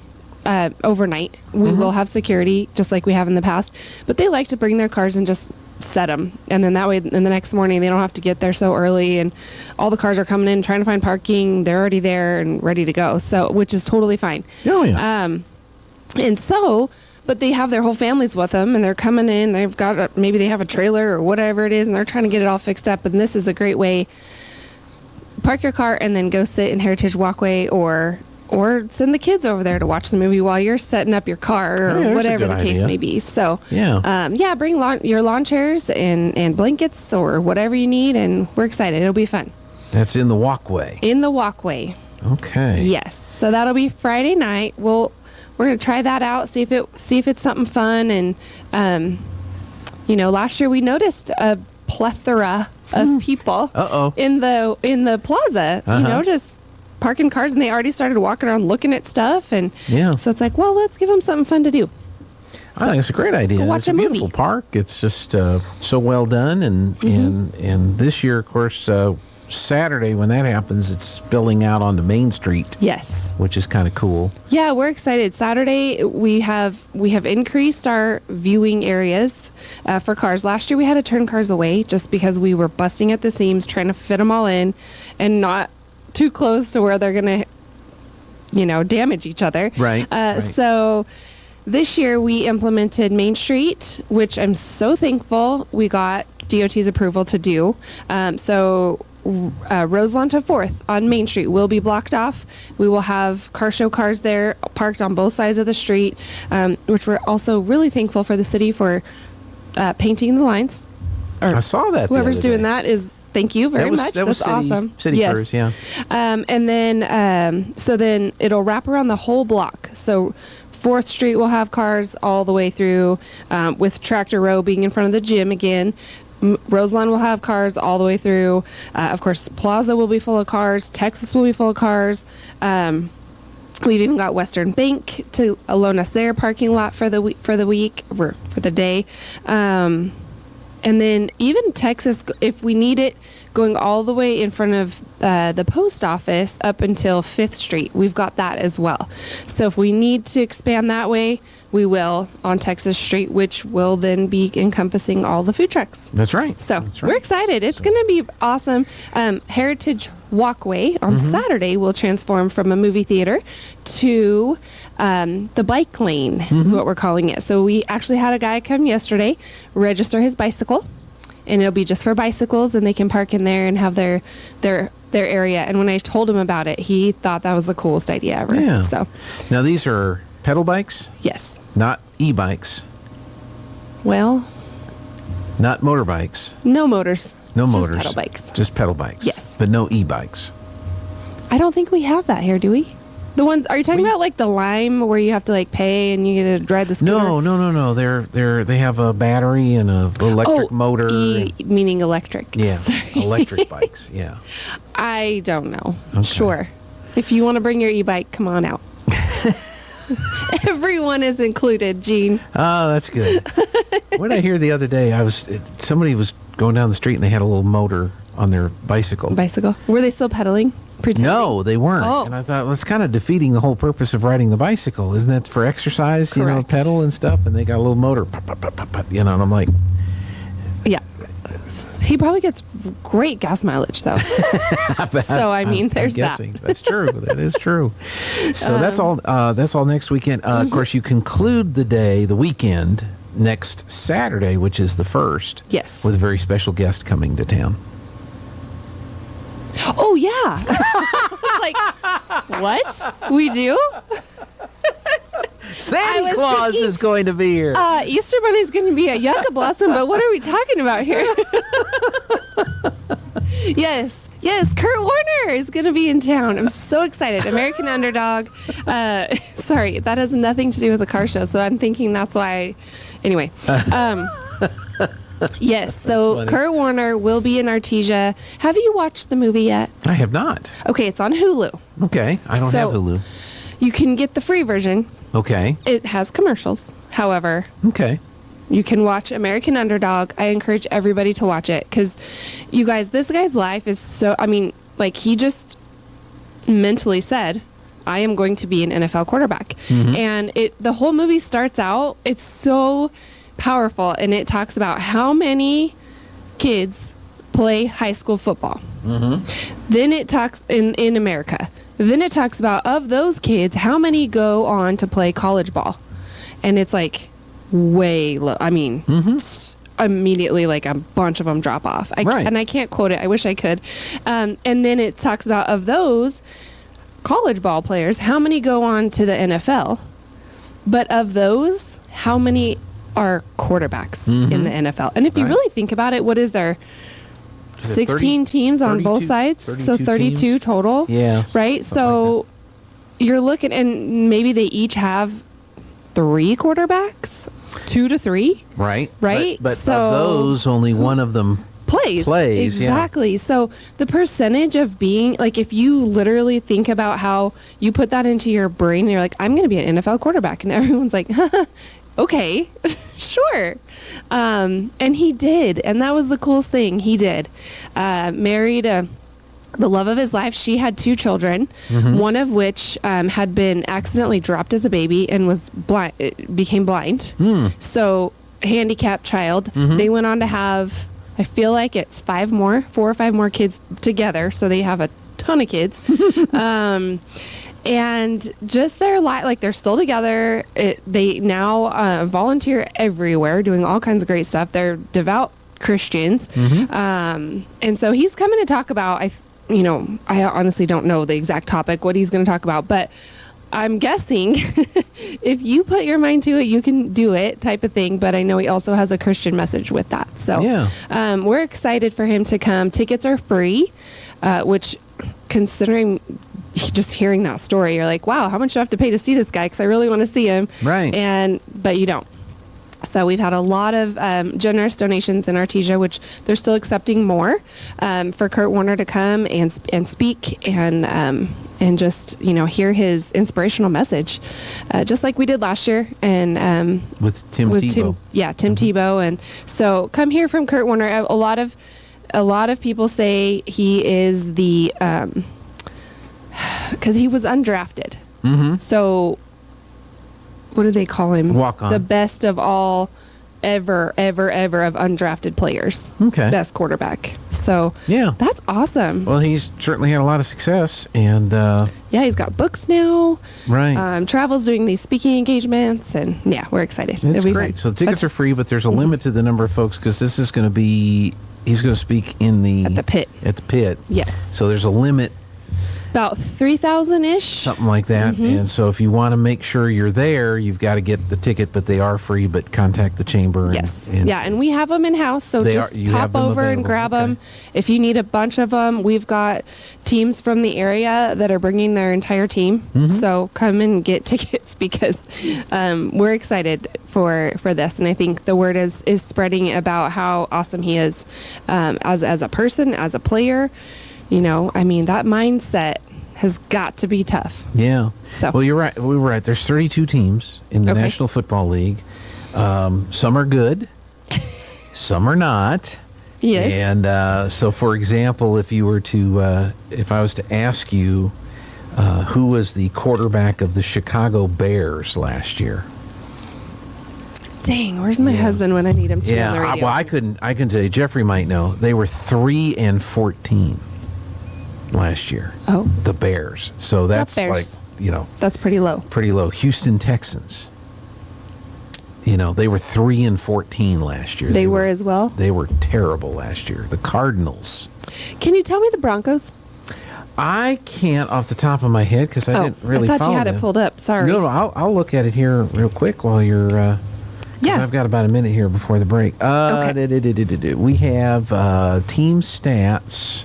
S15: overnight. We will have security, just like we have in the past, but they like to bring their cars and just set them, and then that way in the next morning they don't have to get there so early, and all the cars are coming in trying to find parking. They're already there and ready to go, so which is totally fine. And so, but they have their whole families with them, and they're coming in. They've got maybe they have a trailer or whatever it is, and they're trying to get it all fixed up. And this is a great way. Park your car and then go sit in Heritage Walkway, or send the kids over there to watch the movie while you're setting up your car, or whatever the case may be. So bring your lawn chairs and blankets or whatever you need, and we're excited. It'll be fun.
S2: That's in the walkway.
S15: In the walkway.
S2: Okay.
S15: Yes. So that'll be Friday night. We're going to try that out, see if it's something fun. And last year we noticed a plethora of people in the plaza. Just parking cars, and they already started walking around looking at stuff, and so it's like, well, let's give them something fun to do.
S2: I think it's a great idea. It's a beautiful park. It's just so well done, and this year, of course, Saturday when that happens, it's spilling out onto Main Street.
S15: Yes,
S2: which is kind of cool.
S15: Yeah, we're excited. Saturday we have increased our viewing areas for cars. Last year we had to turn cars away just because we were busting at the seams trying to fit them all in, and not too close to where they're going to, damage each other. Right. So this year we implemented Main Street, which I'm so thankful we got DOT's approval to do. So Roselawn to 4th on Main Street will be blocked off. We will have car show cars there parked on both sides of the street, which we're also really thankful for the city for painting the lines.
S2: I saw that.
S15: Whoever's doing that is. Thank you very much. That's awesome.
S2: City Cruise, yeah.
S15: And then, so then it'll wrap around the whole block. So 4th Street will have cars all the way through, with Tractor Row being in front of the gym again. Roselawn will have cars all the way through. Of course, Plaza will be full of cars. Texas will be full of cars. We've even got Western Bank to loan us their parking lot for the day. And then even Texas, if we need it, going all the way in front of the post office up until 5th Street. We've got that as well. So if we need to expand that way, we will on Texas Street, which will then be encompassing all the food trucks.
S2: That's right.
S15: So we're excited. It's going to be awesome. Heritage Walkway on Saturday will transform from a movie theater to the bike lane is what we're calling it. So we actually had a guy come yesterday, register his bicycle, and it'll be just for bicycles, and they can park in there and have their area. And when I told him about it, he thought that was the coolest idea ever.
S2: Yeah.
S15: So
S2: now these are pedal bikes?
S15: Yes.
S2: Not e-bikes?
S15: Well,
S2: not motorbikes?
S15: No motors.
S2: No
S15: just
S2: motors.
S15: Pedal bikes.
S2: Just pedal bikes.
S15: Yes.
S2: But no e-bikes.
S15: I don't think we have that here, do we? The ones, are you talking about like the Lime where you have to like pay and you get to ride the scooter?
S2: No. They have a battery and a electric motor.
S15: Meaning electric.
S2: Yeah.
S15: Sorry.
S2: Electric bikes. Yeah.
S15: I don't know.
S2: Okay.
S15: Sure. If you want to bring your e-bike, come on out. Everyone is included, Gene.
S2: Oh, that's good. What did I hear the other day? Somebody was going down the street and they had a little motor on their bicycle.
S15: Were they still pedaling? Pretending?
S2: No, they weren't.
S15: Oh.
S2: And I thought, well, it's kind of defeating the whole purpose of riding the bicycle. Isn't that for exercise,
S15: Correct.
S2: pedal and stuff? And they got a little motor, and I'm like...
S15: Yeah. He probably gets great gas mileage, though. So, I mean, there's that.
S2: That's true. That is true. So that's all. That's all next weekend. Of course, you conclude the weekend, next Saturday, which is the 1st.
S15: Yes.
S2: With a very special guest coming to town.
S15: Oh, yeah. Like, what? We do?
S2: Santa Claus is going to be here.
S15: Easter Bunny's going to be at Yucca Blossom, but what are we talking about here? Yes, Kurt Warner is going to be in town. I'm so excited. American Underdog. Sorry, that has nothing to do with the car show, so I'm thinking that's why. Anyway. Yes, so Kurt Warner will be in Artesia. Have you watched the movie yet?
S2: I have not.
S15: Okay, it's on Hulu.
S2: Okay, I don't have Hulu.
S15: You can get the free version.
S2: Okay.
S15: It has commercials. However,
S2: okay,
S15: you can watch American Underdog. I encourage everybody to watch it because, you guys, this guy's life is so, I mean, like, he just mentally said, I am going to be an NFL quarterback. And the whole movie starts out, it's so powerful, and it talks about how many kids play high school football. Then it talks in America. Then it talks about, of those kids, how many go on to play college ball? And it's like way low. I mean, immediately, like, a bunch of them drop off. And I can't quote it. I wish I could. And then it talks about, of those college ball players, how many go on to the NFL? But of those, how many are quarterbacks in the NFL? And if you really think about it, what is there? 16 teams on both sides, so 32
S2: teams?
S15: Total.
S2: Yeah.
S15: Right? So you're looking, and maybe they each have 3 quarterbacks, 2 to 3.
S2: Right.
S15: Right?
S2: But
S15: so
S2: of those, only one of them plays.
S15: Exactly.
S2: Yeah.
S15: So the percentage of being, like, if you literally think about how you put that into your brain, and you're like, I'm going to be an NFL quarterback. And everyone's like, okay, sure. And he did. And that was the coolest thing. He did. Married the love of his life. She had 2 children, one of which had been accidentally dropped as a baby and was blind, became blind. So handicapped child. They went on to have, I feel like it's 4 or 5 more kids together. So they have a ton of kids. And just their life, like, they're still together. They now volunteer everywhere, doing all kinds of great stuff. They're devout Christians. And so he's coming to talk about, I honestly don't know the exact topic, what he's going to talk about, but I'm guessing if you put your mind to it, you can do it, type of thing. But I know he also has a Christian message with that. So we're excited for him to come. Tickets are free, which, considering just hearing that story, you're like, wow, how much do I have to pay to see this guy? Because I really want to see him.
S2: Right.
S15: But you don't. So we've had a lot of generous donations in Artesia, which they're still accepting more for Kurt Warner to come and speak and just, hear his inspirational message, just like we did last year. And
S2: with Tim Tebow.
S15: Tim Tebow. And so come hear from Kurt Warner. A lot of people say he is the because he was undrafted. So what do they call him?
S2: Walk on.
S15: The best of all ever of undrafted players.
S2: Okay.
S15: Best quarterback. So
S2: yeah,
S15: that's awesome.
S2: Well, he's certainly had a lot of success, and
S15: he's got books now.
S2: Right.
S15: Travels doing these speaking engagements, and we're excited.
S2: It's great. So tickets are free, but there's a limit to the number of folks because this is going to be, he's going to speak at
S15: the pit.
S2: At the pit.
S15: Yes.
S2: So there's a limit.
S15: About 3,000-ish.
S2: Something like that. And so if you want to make sure you're there, you've got to get the ticket, but they are free, but contact the chamber.
S15: Yes. And we have them in-house, so just pop over and grab them. If you need a bunch of them, we've got teams from the area that are bringing their entire team. So come and get tickets because we're excited for this. And I think the word is spreading about how awesome he is as a person, as a player. That mindset has got to be tough.
S2: Yeah.
S15: So.
S2: Well, you're right. We were right. There's 32 teams in the National Football League. Some are good. Some are not.
S15: Yes.
S2: And so, for example, if I was to ask you who was the quarterback of the Chicago Bears last year?
S15: Dang, where's my husband when I need him to be on the radio?
S2: Well, I can tell you, Jeffrey might know. They were 3-14 last year.
S15: Oh.
S2: The Bears. So that's
S15: Bears.
S2: like,
S15: That's pretty low.
S2: Pretty low. Houston Texans. They were 3-14 last year.
S15: They were as well?
S2: They were terrible last year. The Cardinals.
S15: Can you tell me the Broncos?
S2: I can't off the top of my head because I didn't really
S15: I thought
S2: follow
S15: you had
S2: them.
S15: it pulled up. Sorry.
S2: No, I'll look at it here real quick while you're...
S15: yeah.
S2: I've got about a minute here before the break.
S15: Okay.
S2: We have team stats.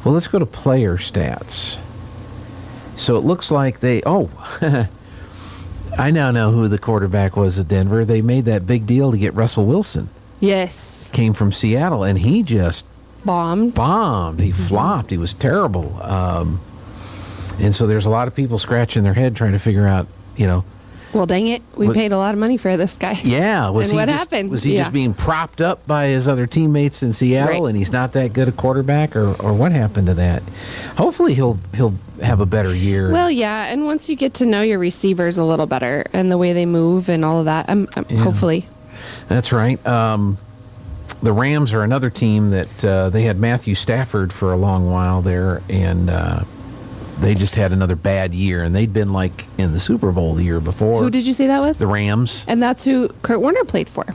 S2: Well, let's go to player stats. So it looks like they... I now know who the quarterback was at Denver. They made that big deal to get Russell Wilson.
S15: Yes.
S2: Came from Seattle, and he just...
S15: Bombed.
S2: He flopped. He was terrible. And so there's a lot of people scratching their head trying to figure out,
S15: Well, dang it. We paid a lot of money for this guy.
S2: Yeah.
S15: What happened?
S2: Was he just being propped up by his other teammates in Seattle, and he's not that good a quarterback, or what happened to that? Hopefully he'll have a better year.
S15: Well, yeah, and once you get to know your receivers a little better and the way they move and all of that, hopefully.
S2: That's right. The Rams are another team that they had Matthew Stafford for a long while there, and they just had another bad year, and they'd been like in the Super Bowl the year before.
S15: Who did you say that was?
S2: The Rams.
S15: And that's who Kurt Warner played for.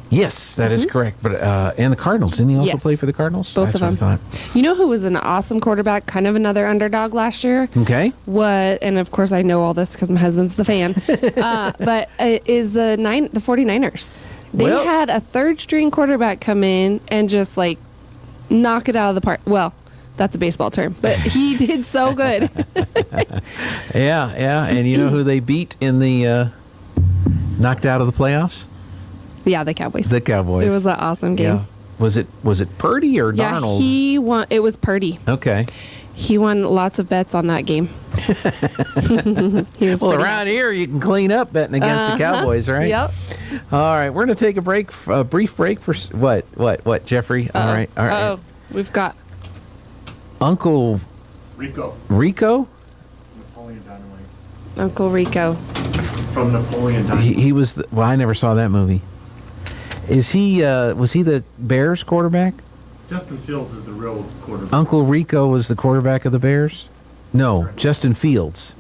S2: Yes, that is correct. But and the Cardinals. Didn't he also play for the Cardinals?
S15: Both of them. You know who was an awesome quarterback, kind of another underdog last year?
S2: Okay.
S15: And of course I know all this because my husband's the fan, but is the 49ers. They had a third-string quarterback come in and just, knock it out of the park. Well, that's a baseball term, but he did so good.
S2: Yeah. And you know who they beat in the knocked out of the playoffs?
S15: Yeah, the Cowboys.
S2: The Cowboys.
S15: It was an awesome game.
S2: Yeah. Was it Purdy or Darnold?
S15: Yeah, he won. It was Purdy.
S2: Okay.
S15: He won lots of bets on that game.
S2: Well, around here you can clean up betting against the Cowboys, right?
S15: Yep.
S2: All right, we're going to take a brief break for what, Jeffrey? All right.
S15: We've got
S2: Uncle
S6: Rico.
S2: Rico?
S6: Napoleon Dynamite.
S15: Uncle Rico.
S6: From Napoleon Dynamite.
S2: He was I never saw that movie. Was he the Bears quarterback?
S6: Justin Fields is the real quarterback.
S2: Uncle Rico was the quarterback of the Bears? No, Justin Fields.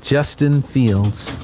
S2: Justin Fields.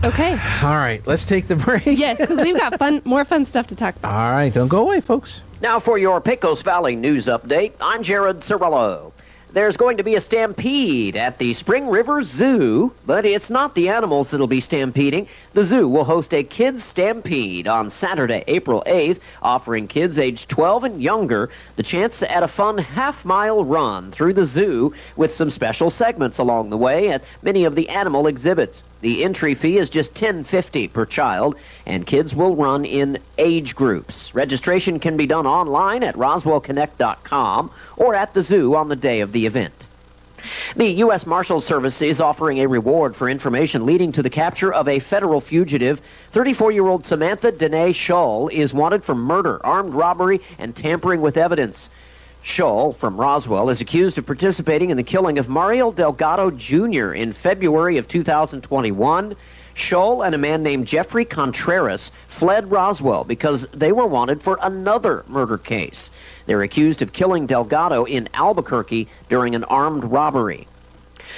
S15: Okay.
S2: All right, let's take the break.
S15: Yes, because we've got more fun stuff to talk about.
S2: All right, don't go away, folks.
S17: Now for your Pecos Valley news update, I'm Jared Cirillo. There's going to be a stampede at the Spring River Zoo, but it's not the animals that'll be stampeding. The zoo will host a kids' stampede on Saturday, April 8th, offering kids aged 12 and younger the chance to add a fun half-mile run through the zoo with some special segments along the way at many of the animal exhibits. The entry fee is just $10.50 per child, and kids will run in age groups. Registration can be done online at roswellconnect.com or at the zoo on the day of the event. The U.S. Marshals Service is offering a reward for information leading to the capture of a federal fugitive. 34-year-old Samantha Danae Scholl is wanted for murder, armed robbery, and tampering with evidence. Scholl, from Roswell, is accused of participating in the killing of Mario Delgado Jr. in February of 2021. Scholl and a man named Jeffrey Contreras fled Roswell because they were wanted for another murder case. They're accused of killing Delgado in Albuquerque during an armed robbery.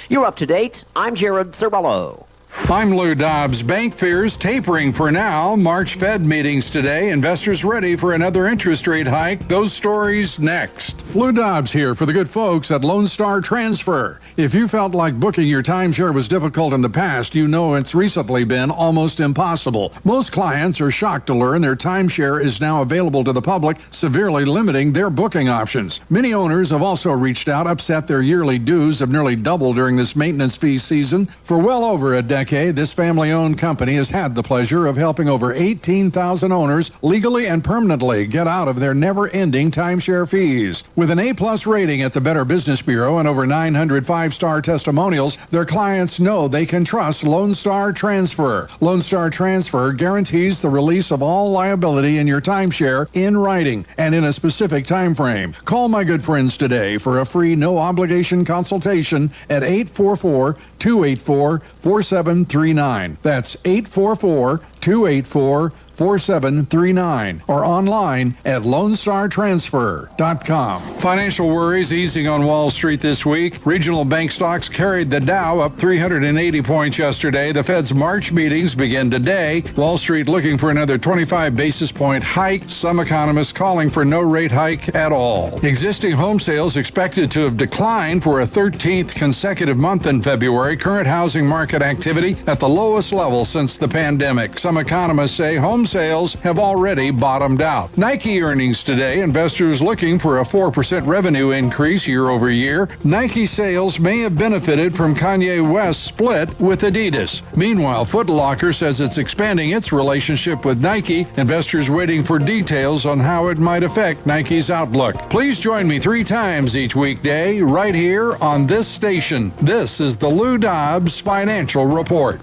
S17: You're up to date. I'm Jared Cirillo.
S18: I'm Lou Dobbs. Bank fears tapering for now. March Fed meetings today. Investors ready for another interest rate hike. Those stories next. Lou Dobbs here for the good folks at Lone Star Transfer. If you felt like booking your timeshare was difficult in the past, you know it's recently been almost impossible. Most clients are shocked to learn their timeshare is now available to the public, severely limiting their booking options. Many owners have also reached out, upset their yearly dues have nearly doubled during this maintenance fee season. For well over a decade, this family-owned company has had the pleasure of helping over 18,000 owners legally and permanently get out of their never-ending timeshare fees. With an A-plus rating at the Better Business Bureau and over 900 five-star testimonials, their clients know they can trust Lone Star Transfer. Lone Star Transfer guarantees the release of all liability in your timeshare in writing and in a specific time frame. Call my good friends today for a free no-obligation consultation at 844-284-4600. 844-284-4739. That's 844-284-4739 or online at LoneStarTransfer.com. Financial worries easing on Wall Street this week. Regional bank stocks carried the Dow up 380 points yesterday. The Fed's March meetings begin today. Wall Street looking for another 25 basis point hike. Some economists calling for no rate hike at all. Existing home sales expected to have declined for a 13th consecutive month in February. Current housing market activity at the lowest level since the pandemic. Some economists say home sales have already bottomed out. Nike earnings today. Investors looking for a 4% revenue increase year over year. Nike sales may have benefited from Kanye West's split with Adidas. Meanwhile, Foot Locker says it's expanding its relationship with Nike. Investors waiting for details on how it might affect Nike's outlook. Please join me 3 times each weekday right here on this station. This is the Lou Dobbs Financial Report.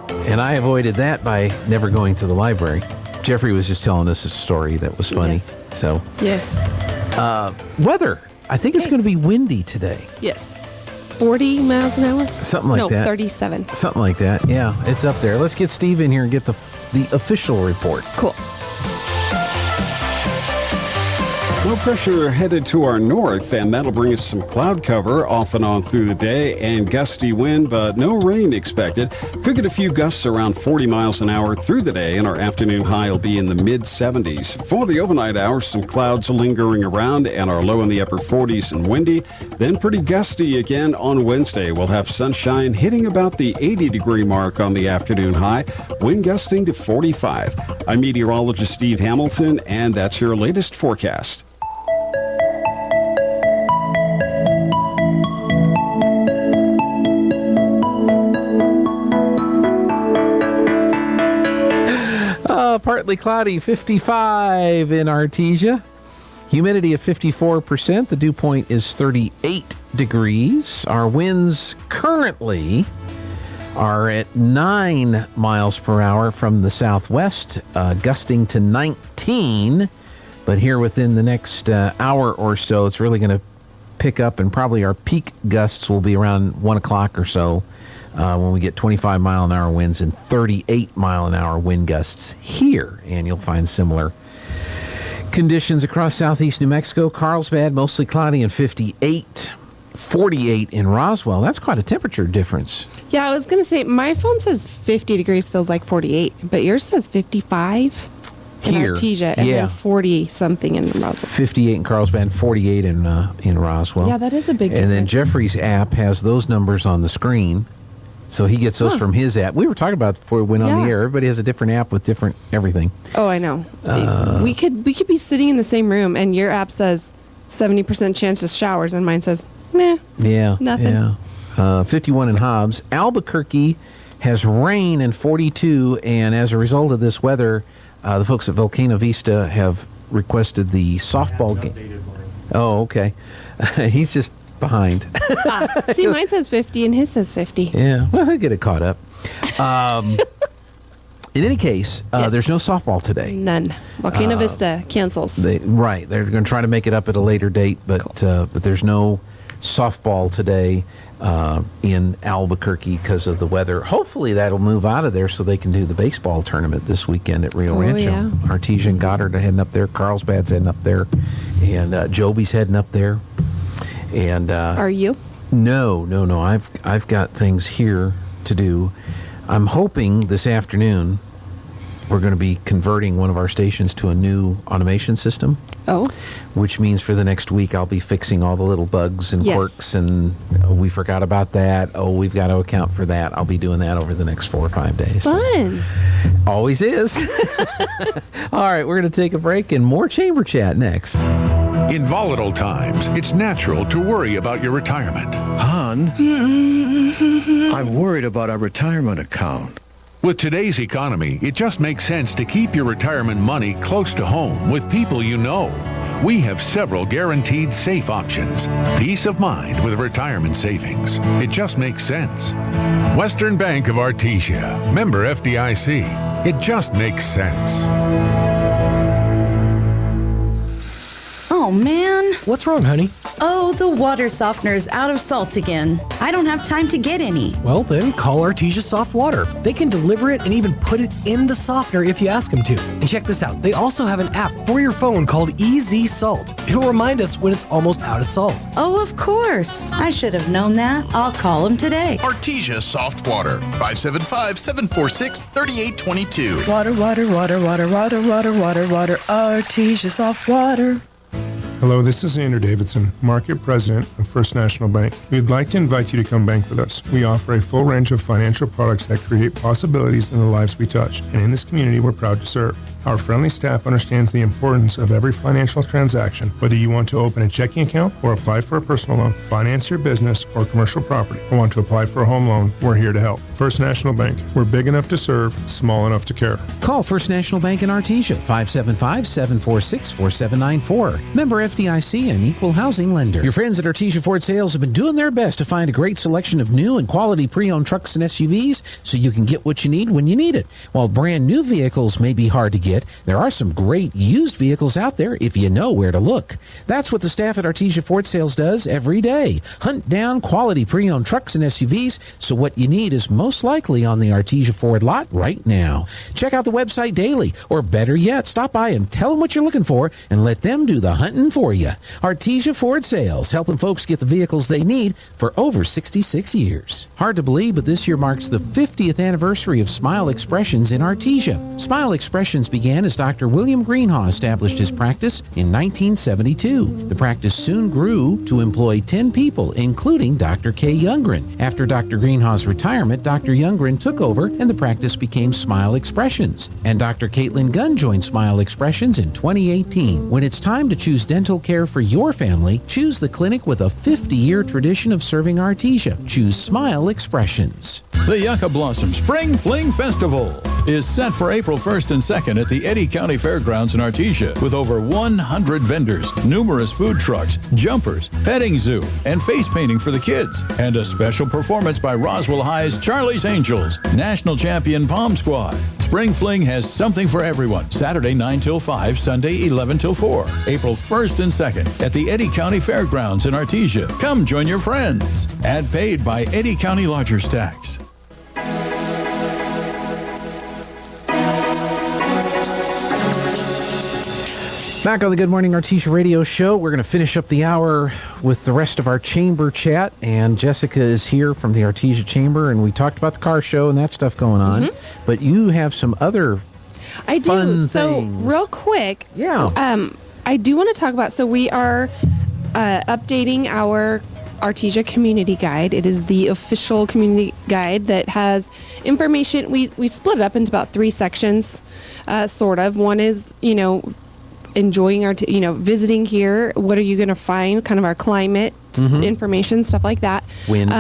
S2: And I avoided that by never going to the library. Jeffrey was just telling us a story that was funny.
S15: Yes.
S2: So,
S15: Yes.
S2: Weather. I think it's going to be windy today.
S15: Yes. 40 miles an hour?
S2: Something like that.
S15: No, 37.
S2: Something like that. Yeah, it's up there. Let's get Steve in here and get the official report.
S15: Cool.
S4: Low pressure headed to our north, and that'll bring us some cloud cover off and on through the day and gusty wind, but no rain expected. Could get a few gusts around 40 miles an hour through the day, and our afternoon high will be in the mid-70s. For the overnight hours, some clouds lingering around and our low in the upper 40s and windy. Then pretty gusty again on Wednesday. We'll have sunshine hitting about the 80-degree mark on the afternoon high, wind gusting to 45. I'm meteorologist Steve Hamilton, and that's your latest forecast.
S2: Partly cloudy, 55 in Artesia. Humidity of 54%. The dew point is 38 degrees. Our winds currently are at 9 miles per hour from the southwest, gusting to 19. But here within the next hour or so, it's really going to pick up, and probably our peak gusts will be around 1 o'clock or so. When we get 25 mile an hour winds and 38 mile an hour wind gusts here. And you'll find similar conditions across southeast New Mexico. Carlsbad, mostly cloudy and 58. 48 in Roswell. That's quite a temperature difference.
S15: Yeah, I was going to say, my phone says 50 degrees feels like 48, but yours says 55 in
S2: Here,
S15: Artesia, and
S2: yeah.
S15: then 40-something in Roswell.
S2: 58 in Carlsbad, 48 in Roswell.
S15: Yeah, that is a big difference.
S2: And then Jeffrey's app has those numbers on the screen. So he gets those from his app. We were talking about it before we went on the air. Everybody has a different app with different everything.
S15: Oh, I know. We could be sitting in the same room, and your app says 70% chance of showers, and mine says, meh.
S2: Yeah.
S15: Nothing.
S2: Yeah. 51 in Hobbs. Albuquerque has rain and 42, and as a result of this weather, the folks at Volcano Vista have requested the softball game. Oh, okay. He's just behind.
S15: See, mine says 50 and his says 50.
S2: Yeah, well, I'll get it caught up. In any case, there's no softball today.
S15: None. Volcano Vista cancels.
S2: They're going to try to make it up at a later date, but there's no softball today in Albuquerque because of the weather. Hopefully that'll move out of there so they can do the baseball tournament this weekend at Rio Rancho. Yeah. Artesia and Goddard are heading up there. Carlsbad's heading up there. And Joby's heading up there. And
S15: are you?
S2: No. I've got things here to do. I'm hoping this afternoon we're going to be converting one of our stations to a new automation system.
S15: Oh.
S2: Which means for the next week I'll be fixing all the little bugs and quirks, and we forgot about that. Oh, we've got to account for that. I'll be doing that over the next 4 or 5 days.
S15: Fun.
S2: Always is. All right, we're going to take a break and more Chamber Chat next.
S7: In volatile times, it's natural to worry about your retirement.
S19: Hon, I'm worried about our retirement account.
S7: With today's economy, it just makes sense to keep your retirement money close to home with people you know. We have several guaranteed safe options. Peace of mind with retirement savings. It just makes sense. Western Bank of Artesia. Member FDIC. It just makes sense.
S20: Oh, man.
S12: What's wrong, honey?
S20: Oh, the water softener's out of salt again. I don't have time to get any.
S12: Well, then call Artesia Soft Water. They can deliver it and even put it in the softener if you ask them to. And check this out. They also have an app for your phone called Easy Salt. It'll remind us when it's almost out of salt.
S20: Oh, of course. I should have known that. I'll call them today.
S21: Artesia Soft Water, 575-746-3822.
S20: Water, water, water, water, water, water, water, water. Artesia Soft Water.
S22: Hello, this is Andrew Davidson, Market President of First National Bank. We'd like to invite you to come bank with us. We offer a full range of financial products that create possibilities in the lives we touch, and in this community we're proud to serve. Our friendly staff understands the importance of every financial transaction, whether you want to open a checking account or apply for a personal loan, finance your business or commercial property, or want to apply for a home loan, we're here to help. First National Bank, we're big enough to serve, small enough to care.
S9: Call First National Bank in Artesia, 575-746-4794. Member FDIC and equal housing lender. Your friends at Artesia Ford Sales have been doing their best to find a great selection of new and quality pre-owned trucks and SUVs so you can get what you need when you need it. While brand new vehicles may be hard to get, there are some great used vehicles out there if you know where to look. That's what the staff at Artesia Ford Sales does every day. Hunt down quality pre-owned trucks and SUVs so what you need is most likely on the Artesia Ford lot right now. Check out the website daily, or better yet, stop by and tell them what you're looking for and let them do the hunting for you. Artesia Ford Sales, helping folks get the vehicles they need for over 66 years. Hard to believe, but this year marks the 50th anniversary of Smile Expressions in Artesia. Smile Expressions began as Dr. William Greenhaw established his practice in 1972. The practice soon grew to employ 10 people, including Dr. Kay Youngren. After Dr. Greenhaw's retirement, Dr. Youngren took over and the practice became Smile Expressions. And Dr. Caitlin Gunn joined Smile Expressions in 2018. When it's time to choose dental care for your family, choose the clinic with a 50-year tradition of serving Artesia. Choose Smile Expressions.
S23: The Yucca Blossom Spring Fling Festival is set for April 1st and 2nd at the Eddy County Fairgrounds in Artesia with over 100 vendors, numerous food trucks, jumpers, petting zoo, and face painting for the kids, and a special performance by Roswell High's Charlie's Angels, national champion Palm Squad. Spring Fling has something for everyone. Saturday 9 till 5, Sunday 11 till 4. April 1st and 2nd at the Eddy County Fairgrounds in Artesia. Come join your friends. Ad paid by Eddy County Lodgers Tax.
S2: Back on the Good Morning Artesia radio show, we're going to finish up the hour with the rest of our chamber chat, and Jessica is here from the Artesia Chamber, and we talked about the car show and that stuff going on, but you have some other
S15: I do.
S2: fun
S15: So
S2: things.
S15: real quick, I do want to talk about, so we are updating our Artesia Community Guide. It is the official community guide that has information. We split it up into about 3 sections, sort of. One is, enjoying visiting here. What are you going to find? Kind of our climate information, stuff like that.
S2: Wind.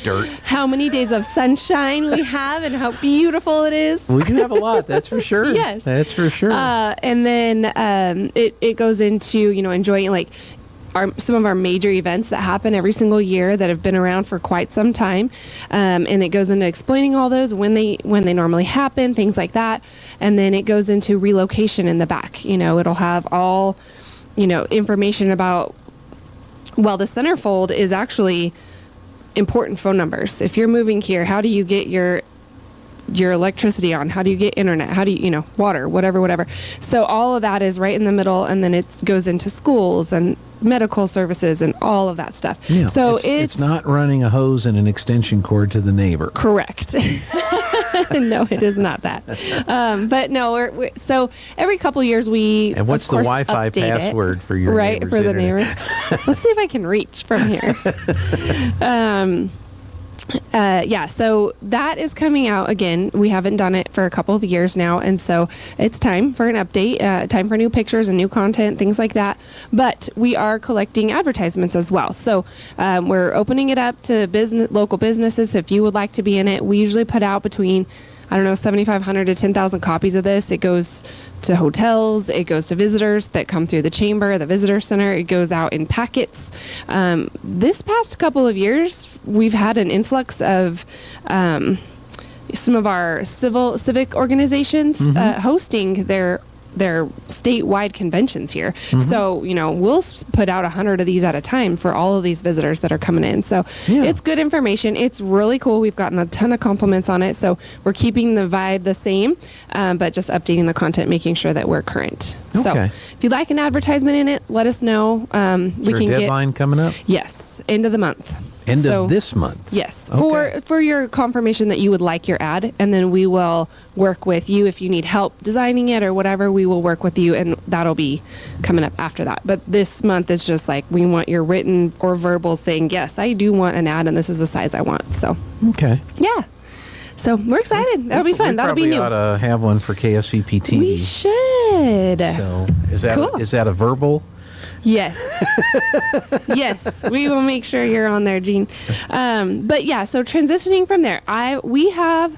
S15: Dirt. How many days of sunshine we have and how beautiful it is.
S2: We do have a lot, that's for sure.
S15: Yes.
S2: That's for sure.
S15: And then it goes into, enjoying some of our major events that happen every single year that have been around for quite some time. And it goes into explaining all those, when they normally happen, things like that. And then it goes into relocation in the back. It'll have all, information about, well, the centerfold is actually important phone numbers. If you're moving here, how do you get your electricity on? How do you get internet? How do you, water, whatever. So all of that is right in the middle, and then it goes into schools and medical services and all of that stuff.
S2: Yeah,
S15: so
S2: it's not running a hose and an extension cord to the neighbor.
S15: Correct. No, it is not that. But no, so every couple years we
S2: And what's the Wi-Fi password for your neighbor's
S15: for the
S2: internet?
S15: neighbor? Let's see if I can reach from here. So that is coming out again. We haven't done it for a couple of years now, and so it's time for an update, time for new pictures and new content, things like that. But we are collecting advertisements as well. So we're opening it up to local businesses. If you would like to be in it, we usually put out between 7,500 to 10,000 copies of this. It goes to hotels, it goes to visitors that come through the chamber, the visitor center, it goes out in packets. This past couple of years, we've had an influx of some of our civic organizations hosting their their statewide conventions here. So, we'll put out 100 of these at a time for all of these visitors that are coming in. So it's good information. It's really cool. We've gotten a ton of compliments on it. So we're keeping the vibe the same, but just updating the content, making sure that we're current. So if you'd like an advertisement in it, let us know.
S2: We can deadline coming up?
S15: Yes, end of the month.
S2: End of this month?
S15: Yes, for your confirmation that you would like your ad, and then we will work with you if you need help designing it or whatever. We will work with you, and that'll be coming up after that. But this month is just like we want your written or verbal saying, yes, I do want an ad, and this is the size I want. So yeah. So we're excited. That'll be fun. That'll be new.
S2: We probably ought to have one for KSVP TV.
S15: We should.
S2: So is that a verbal?
S15: Yes. Yes, we will make sure you're on there, Gene. But yeah, so transitioning from there, we have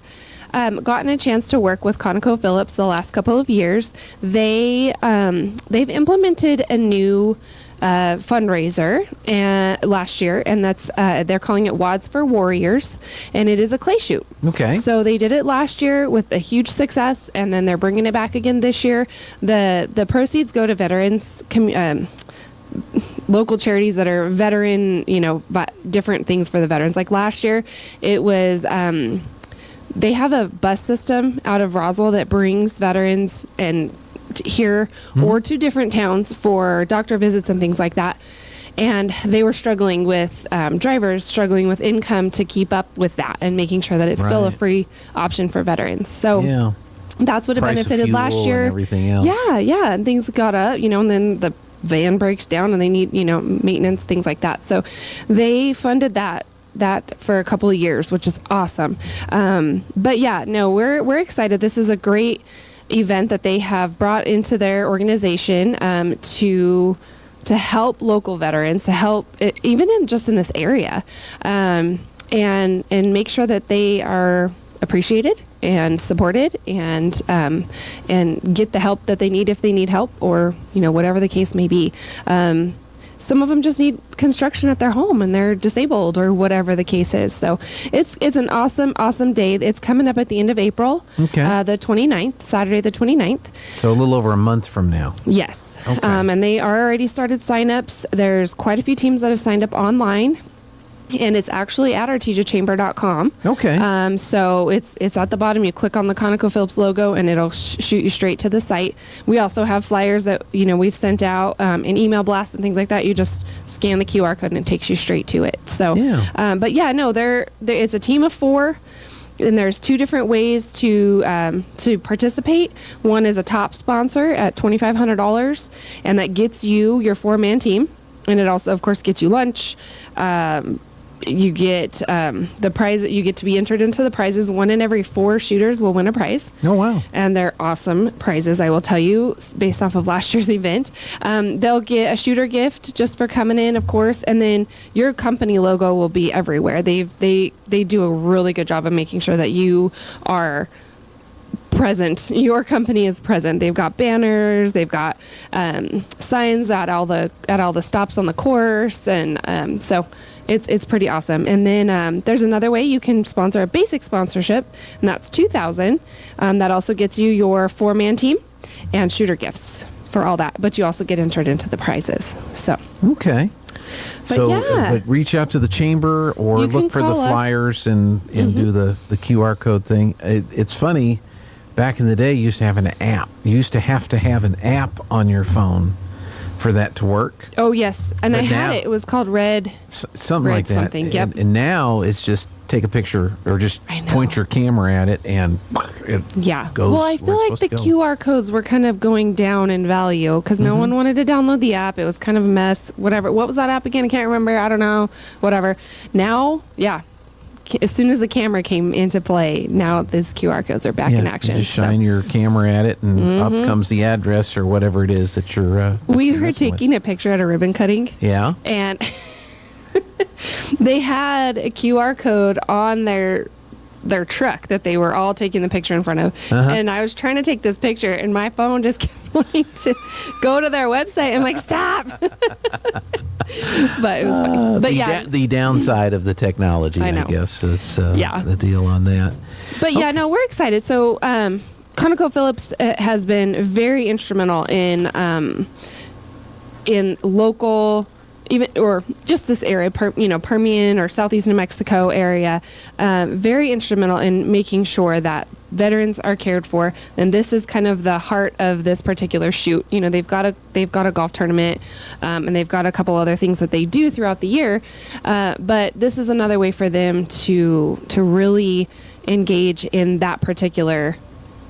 S15: gotten a chance to work with ConocoPhillips the last couple of years. They've implemented a new fundraiser last year, and that's they're calling it Wads for Warriors, and it is a clay shoot.
S2: Okay.
S15: So they did it last year with a huge success, and then they're bringing it back again this year. The proceeds go to veterans, local charities that are veteran, different things for the veterans. Like last year, it was they have a bus system out of Roswell that brings veterans and here or to different towns for doctor visits and things like that. And they were struggling with drivers, struggling with income to keep up with that and making sure that it's still a free option for veterans. So that's what it benefited last year.
S2: And everything else.
S15: Yeah. And things got up, and then the van breaks down and they need, maintenance, things like that. So they funded that for a couple of years, which is awesome. But yeah, no, we're excited. This is a great event that they have brought into their organization to help local veterans, to help even in this area, and make sure that they are appreciated and supported and get the help that they need if they need help, or whatever the case may be. Some of them just need construction at their home and they're disabled or whatever the case is. So it's an awesome day. It's coming up at the end of April, the 29th, Saturday the 29th.
S2: So a little over a month from now.
S15: Yes.
S2: Okay.
S15: And they already started sign-ups. There's quite a few teams that have signed up online. And it's actually at artesiachamber.com.
S2: Okay.
S15: So it's at the bottom. You click on the ConocoPhillips logo, and it'll shoot you straight to the site. We also have flyers that we've sent out, and email blasts and things like that. You just scan the QR code, and it takes you straight to it. So, but yeah, no, it's a team of 4. And there's 2 different ways to participate. One is a top sponsor at $2,500, and that gets you your 4-man team. And it also, of course, gets you lunch. You get the prize. You get to be entered into the prizes. 1 in every 4 shooters will win a prize.
S2: Oh, wow.
S15: And they're awesome prizes, I will tell you, based off of last year's event. They'll get a shooter gift just for coming in, of course, and then your company logo will be everywhere. They do a really good job of making sure that you are present. Your company is present. They've got banners. They've got signs at all the stops on the course, and so it's pretty awesome. And then there's another way you can sponsor a basic sponsorship, and that's $2,000. That also gets you your 4-man team and shooter gifts for all that. But you also get entered into the prizes. So
S2: okay. But reach out to the chamber or look for the flyers and do the QR code thing. It's funny. Back in the day, you used to have an app. You used to have an app on your phone for that to work.
S15: Oh, yes. And I had it. It was called Red.
S2: Something
S15: Red
S2: like that.
S15: Something. Yep.
S2: And now it's just take a picture or just point your camera at it and it goes.
S15: Well, I feel like the QR codes were kind of going down in value because no one wanted to download the app. It was kind of a mess. Whatever. What was that app again? I can't remember. I don't know. Whatever. Now, as soon as the camera came into play, now these QR codes are back in action.
S2: You just shine your camera at it, and up comes the address or whatever it is that you're.
S15: We were taking a picture at a ribbon cutting.
S2: Yeah.
S15: And they had a QR code on their truck that they were all taking the picture in front of. And I was trying to take this picture, and my phone just kept wanting to go to their website. I'm like, stop. But it was funny. But
S2: the downside of the technology, I guess, is the deal on that.
S15: But we're excited. So ConocoPhillips has been very instrumental in local, even or just this area, Permian or Southeast New Mexico area, very instrumental in making sure that veterans are cared for. And this is kind of the heart of this particular shoot. They've got a golf tournament, and they've got a couple other things that they do throughout the year. But this is another way for them to really engage in that particular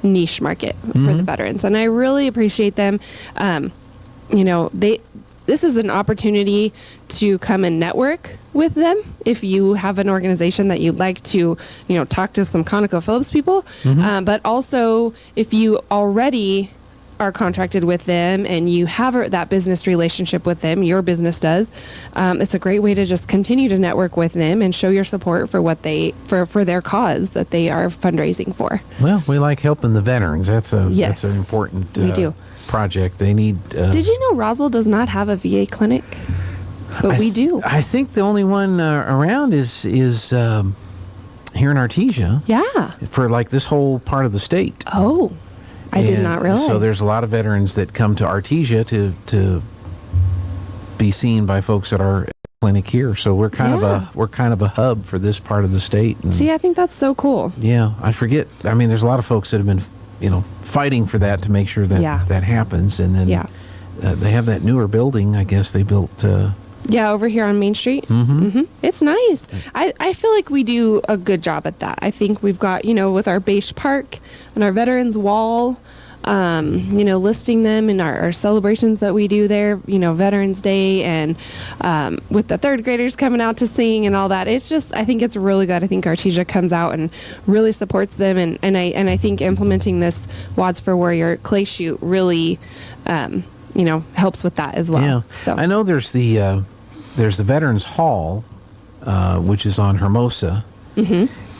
S15: niche market for the veterans. And I really appreciate them. This is an opportunity to come and network with them. If you have an organization that you'd like to, talk to some ConocoPhillips people, but also if you already are contracted with them and you have that business relationship with them, your business does, it's a great way to just continue to network with them and show your support for what for their cause that they are fundraising for.
S2: Well, we like helping the veterans. That's an important
S15: we do.
S2: project. They need.
S15: Did you know Roswell does not have a VA clinic? But we do.
S2: I think the only one around is here in Artesia.
S15: Yeah.
S2: For like this whole part of the state.
S15: Oh, I did not realize.
S2: So there's a lot of veterans that come to Artesia to be seen by folks at our clinic here. So we're kind of a hub for this part of the state. And
S15: see, I think that's so cool.
S2: Yeah, I forget. I mean, there's a lot of folks that have been, fighting for that to make sure that that happens. And then they have that newer building. I guess they built.
S15: Over here on Main Street. It's nice. I feel like we do a good job at that. I think we've got, with our beige park and our veterans wall, listing them in our celebrations that we do there, Veterans Day, and with the third graders coming out to sing and all that. It's just, I think it's really good. I think Artesia comes out and really supports them. And I think implementing this Wads for Warrior clay shoot really, helps with that as well.
S2: Yeah.
S15: So
S2: I know there's the Veterans Hall, which is on Hermosa.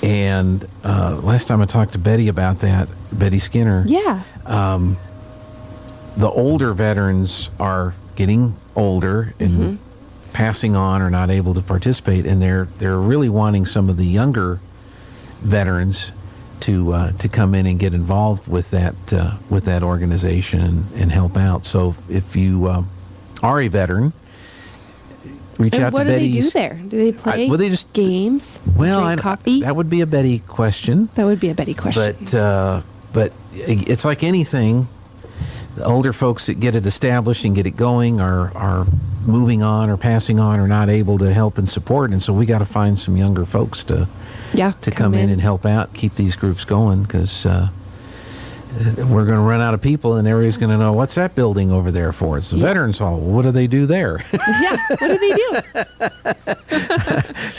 S2: And last time I talked to Betty about that, Betty Skinner.
S15: Yeah.
S2: The older veterans are getting older and passing on or not able to participate, and they're really wanting some of the younger veterans to come in and get involved with that organization and help out. So if you are a veteran, reach out to Betty.
S15: What do they do there? Do they play games?
S2: Well,
S15: coffee?
S2: That would be a Betty question.
S15: That would be a Betty question.
S2: But it's like anything. The older folks that get it established and get it going are moving on or passing on or not able to help and support. And so we got to find some younger folks to come in and help out, keep these groups going, because we're going to run out of people and everybody's going to know, what's that building over there for? It's the Veterans Hall. What do they do there?
S15: What do they do?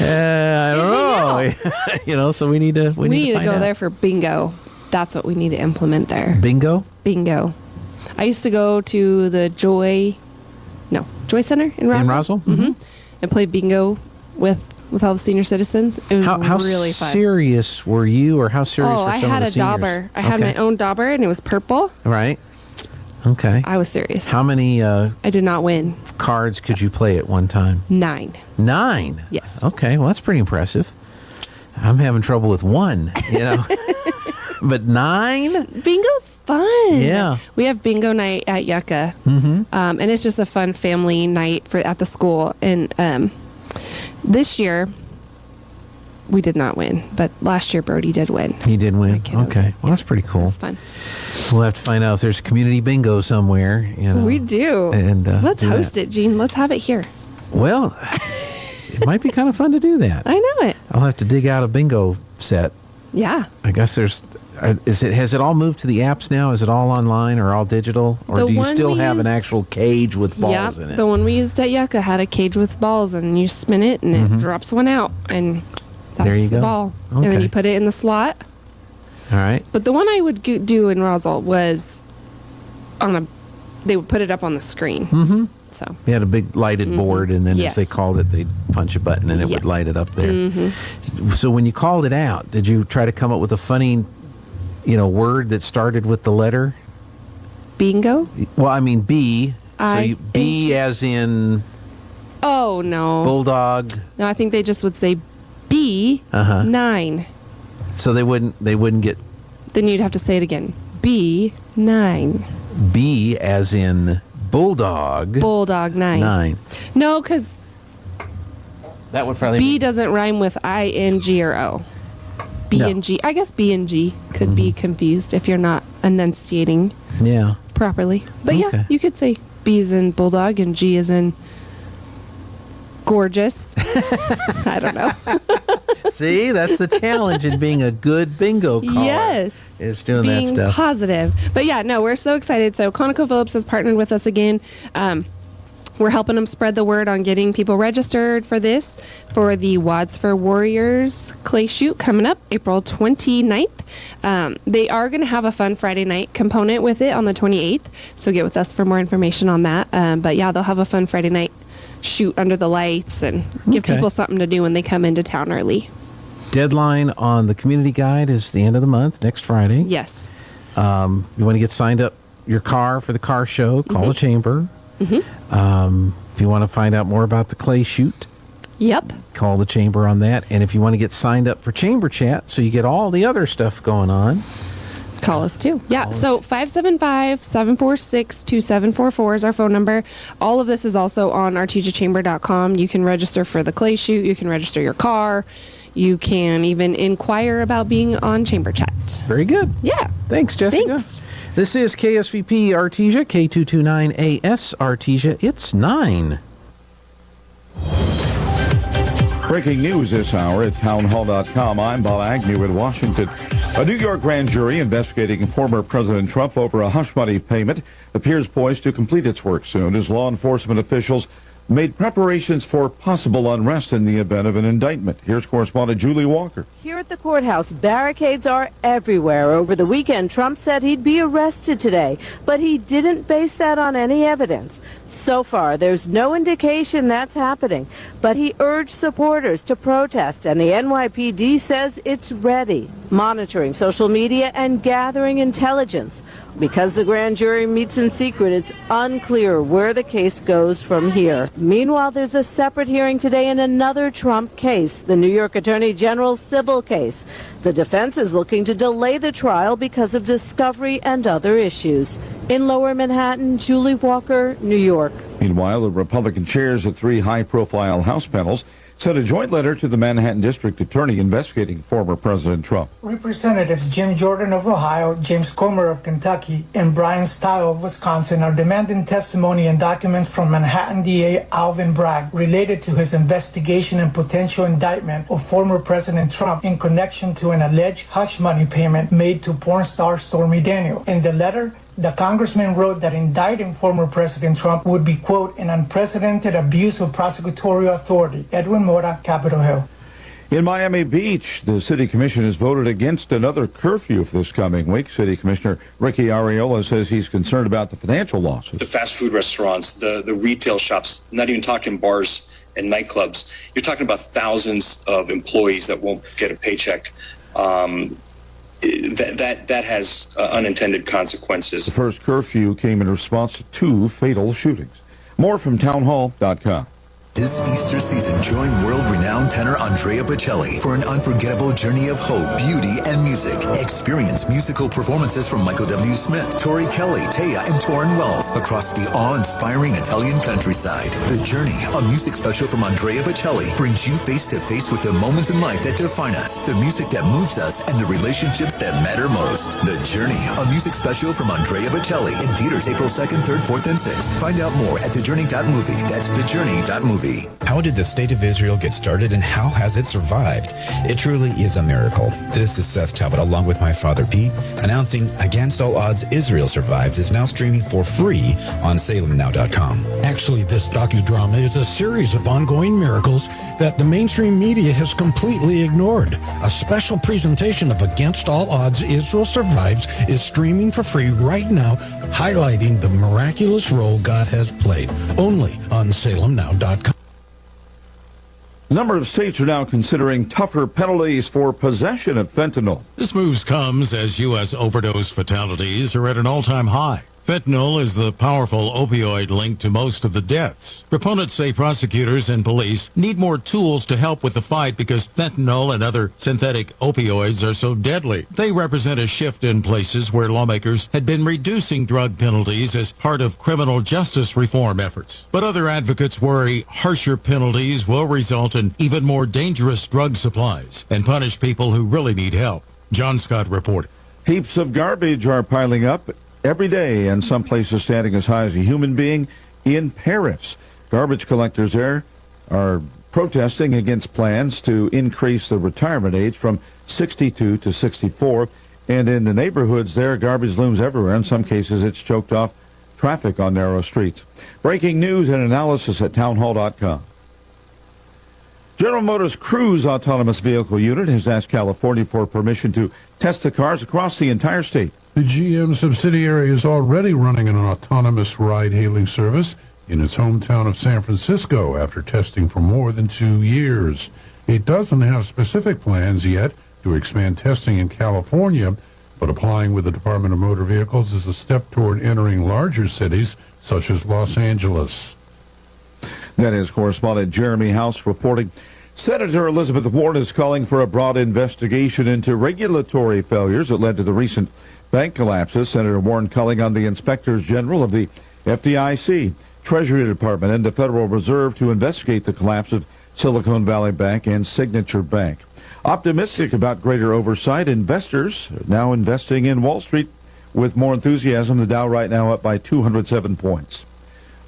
S2: I don't know. So we need to
S15: we need to
S2: find
S15: go
S2: out.
S15: there for bingo. That's what we need to implement there.
S2: Bingo?
S15: Bingo. I used to go to the Joy Center in Roswell.
S2: In Roswell?
S15: And play bingo with all the senior citizens. It was
S2: how
S15: really fun.
S2: How serious were you, or how serious were some of the seniors?
S15: I had a dauber. I had my own dauber, and it was purple.
S2: Right. Okay.
S15: I was serious.
S2: How many
S15: I did not win.
S2: Cards could you play at one time?
S15: 9.
S2: 9?
S15: Yes.
S2: Okay, well, that's pretty impressive. I'm having trouble with 1, But 9?
S15: Bingo's fun.
S2: Yeah.
S15: We have bingo night at Yucca. And it's just a fun family night at the school. And this year, we did not win. But last year, Brody did win.
S2: He did win? Okay. Well, that's pretty cool.
S15: It's fun.
S2: We'll have to find out if there's a community bingo somewhere.
S15: We do.
S2: And
S15: let's host it, Gene. Let's have it here.
S2: Well, it might be kind of fun to do that.
S15: I know it.
S2: I'll have to dig out a bingo set.
S15: Yeah.
S2: I guess has it all moved to the apps now? Is it all online or all digital? Or do you still have an actual cage with balls in it?
S15: The one we used at Yucca had a cage with balls, and you spin it, and it drops one out, and that's
S2: there you
S15: the
S2: go.
S15: ball.
S2: Okay.
S15: And then you put it in the slot.
S2: All right.
S15: But the one I would do in Roswell was they would put it up on the screen. So
S2: they had a big lighted board, and then as they called it, they'd punch a button, and it would light it up there. So when you called it out, did you try to come up with a funny, word that started with the letter?
S15: Bingo?
S2: Well, I mean B. B as in...
S15: Oh, no.
S2: Bulldog?
S15: No, I think they just would say B, 9.
S2: So they wouldn't get...
S15: Then you'd have to say it again. B9.
S2: B as in bulldog.
S15: Bulldog 9.
S2: 9.
S15: No, because
S2: that would probably
S15: B doesn't rhyme with ING or O. B and G. I guess B and G could be confused if you're not enunciating properly. But yeah, you could say B is in bulldog and G is in gorgeous. I don't know.
S2: See, that's the challenge in being a good bingo caller.
S15: Yes.
S2: Is doing
S15: being
S2: that stuff.
S15: Positive. But yeah, no, we're so excited. So ConocoPhillips has partnered with us again. We're helping them spread the word on getting people registered for this, for the Wads for Warriors clay shoot coming up April 29th. They are going to have a fun Friday night component with it on the 28th. So get with us for more information on that. But yeah, they'll have a fun Friday night shoot under the lights and give people something to do when they come into town early.
S2: Deadline on the community guide is the end of the month, next Friday.
S15: Yes.
S2: You want to get signed up your car for the car show, call the chamber. If you want to find out more about the clay shoot, call the chamber on that. And if you want to get signed up for chamber chat so you get all the other stuff going on,
S15: call us too. Yeah, so 575-746-2744 is our phone number. All of this is also on artesiachamber.com. You can register for the clay shoot. You can register your car. You can even inquire about being on chamber chat.
S2: Very good.
S15: Yeah.
S2: Thanks, Jessica.
S15: Thanks.
S2: This is KSVP Artesia, K229AS Artesia. It's 9.
S3: Breaking news this hour at townhall.com. I'm Bob Agnew in Washington. A New York grand jury investigating former President Trump over a hush money payment appears poised to complete its work soon as law enforcement officials made preparations for possible unrest in the event of an indictment. Here's correspondent Julie Walker.
S5: Here at the courthouse, barricades are everywhere. Over the weekend, Trump said he'd be arrested today, but he didn't base that on any evidence. So far, there's no indication that's happening, but he urged supporters to protest, and the NYPD says it's ready, monitoring social media and gathering intelligence. Because the grand jury meets in secret, it's unclear where the case goes from here. Meanwhile, there's a separate hearing today in another Trump case, the New York Attorney General's civil case. The defense is looking to delay the trial because of discovery and other issues. In Lower Manhattan, Julie Walker, New York.
S3: Meanwhile, the Republican chairs of 3 high-profile House panels sent a joint letter to the Manhattan District Attorney investigating former President Trump.
S8: Representatives Jim Jordan of Ohio, James Comer of Kentucky, and Brian Stile of Wisconsin are demanding testimony and documents from Manhattan DA Alvin Bragg related to his investigation and potential indictment of former President Trump in connection to an alleged hush money payment made to porn star Stormy Daniels. In the letter, the congressman wrote that indicting former President Trump would be, quote, an unprecedented abuse of prosecutorial authority. Edwin Mora, Capitol Hill.
S3: In Miami Beach, the city commission has voted against another curfew for this coming week. City Commissioner Ricky Arriola says he's concerned about the financial losses.
S24: The fast food restaurants, the retail shops, not even talking bars and nightclubs. You're talking about thousands of employees that won't get a paycheck. That has unintended consequences.
S3: The first curfew came in response to 2 fatal shootings. More from townhall.com.
S25: This Easter season, join world-renowned tenor Andrea Bocelli for an unforgettable journey of hope, beauty, and music. Experience musical performances from Michael W. Smith, Tori Kelly, Taya, and Torrin Wells across the awe-inspiring Italian countryside. The Journey, a music special from Andrea Bocelli, brings you face-to-face with the moments in life that define us, the music that moves us, and the relationships that matter most. The Journey, a music special from Andrea Bocelli in theaters April 2nd, 3rd, 4th, and 6th. Find out more at thejourney.movie. That's thejourney.movie.
S26: How did the State of Israel get started and how has it survived? It truly is a miracle. This is Seth Talbot along with my father Pete, announcing Against All Odds Israel Survives is now streaming for free on salemnow.com.
S27: Actually, this docudrama is a series of ongoing miracles that the mainstream media has completely ignored. A special presentation of Against All Odds Israel Survives is streaming for free right now, highlighting the miraculous role God has played, only on salemnow.com.
S3: A number of states are now considering tougher penalties for possession of fentanyl.
S28: This move comes as U.S. overdose fatalities are at an all-time high.
S1: Fentanyl is the powerful opioid linked to most of the deaths. Proponents say prosecutors and police need more tools to help with the fight because fentanyl and other synthetic opioids are so deadly. They represent a shift in places where lawmakers had been reducing drug penalties as part of criminal justice reform efforts. But other advocates worry harsher penalties will result in even more dangerous drug supplies and punish people who really need help. John Scott reported.
S3: Heaps of garbage are piling up every day, and some places standing as high as a human being in Paris. Garbage collectors there are protesting against plans to increase the retirement age from 62 to 64. And in the neighborhoods there, garbage looms everywhere. In some cases, it's choked off traffic on narrow streets. Breaking news and analysis at townhall.com. General Motors Cruise Autonomous Vehicle Unit has asked California for permission to test the cars across the entire state.
S6: The GM subsidiary is already running an autonomous ride-hailing service in its hometown of San Francisco after testing for more than 2 years. It doesn't have specific plans yet to expand testing in California, but applying with the Department of Motor Vehicles is a step toward entering larger cities such as Los Angeles.
S3: That is correspondent Jeremy House reporting. Senator Elizabeth Warren is calling for a broad investigation into regulatory failures that led to the recent bank collapses. Senator Warren calling on the inspectors general of the FDIC, Treasury Department, and the Federal Reserve to investigate the collapse of Silicon Valley Bank and Signature Bank. Optimistic about greater oversight, investors are now investing in Wall Street with more enthusiasm. The Dow right now up by 207 points.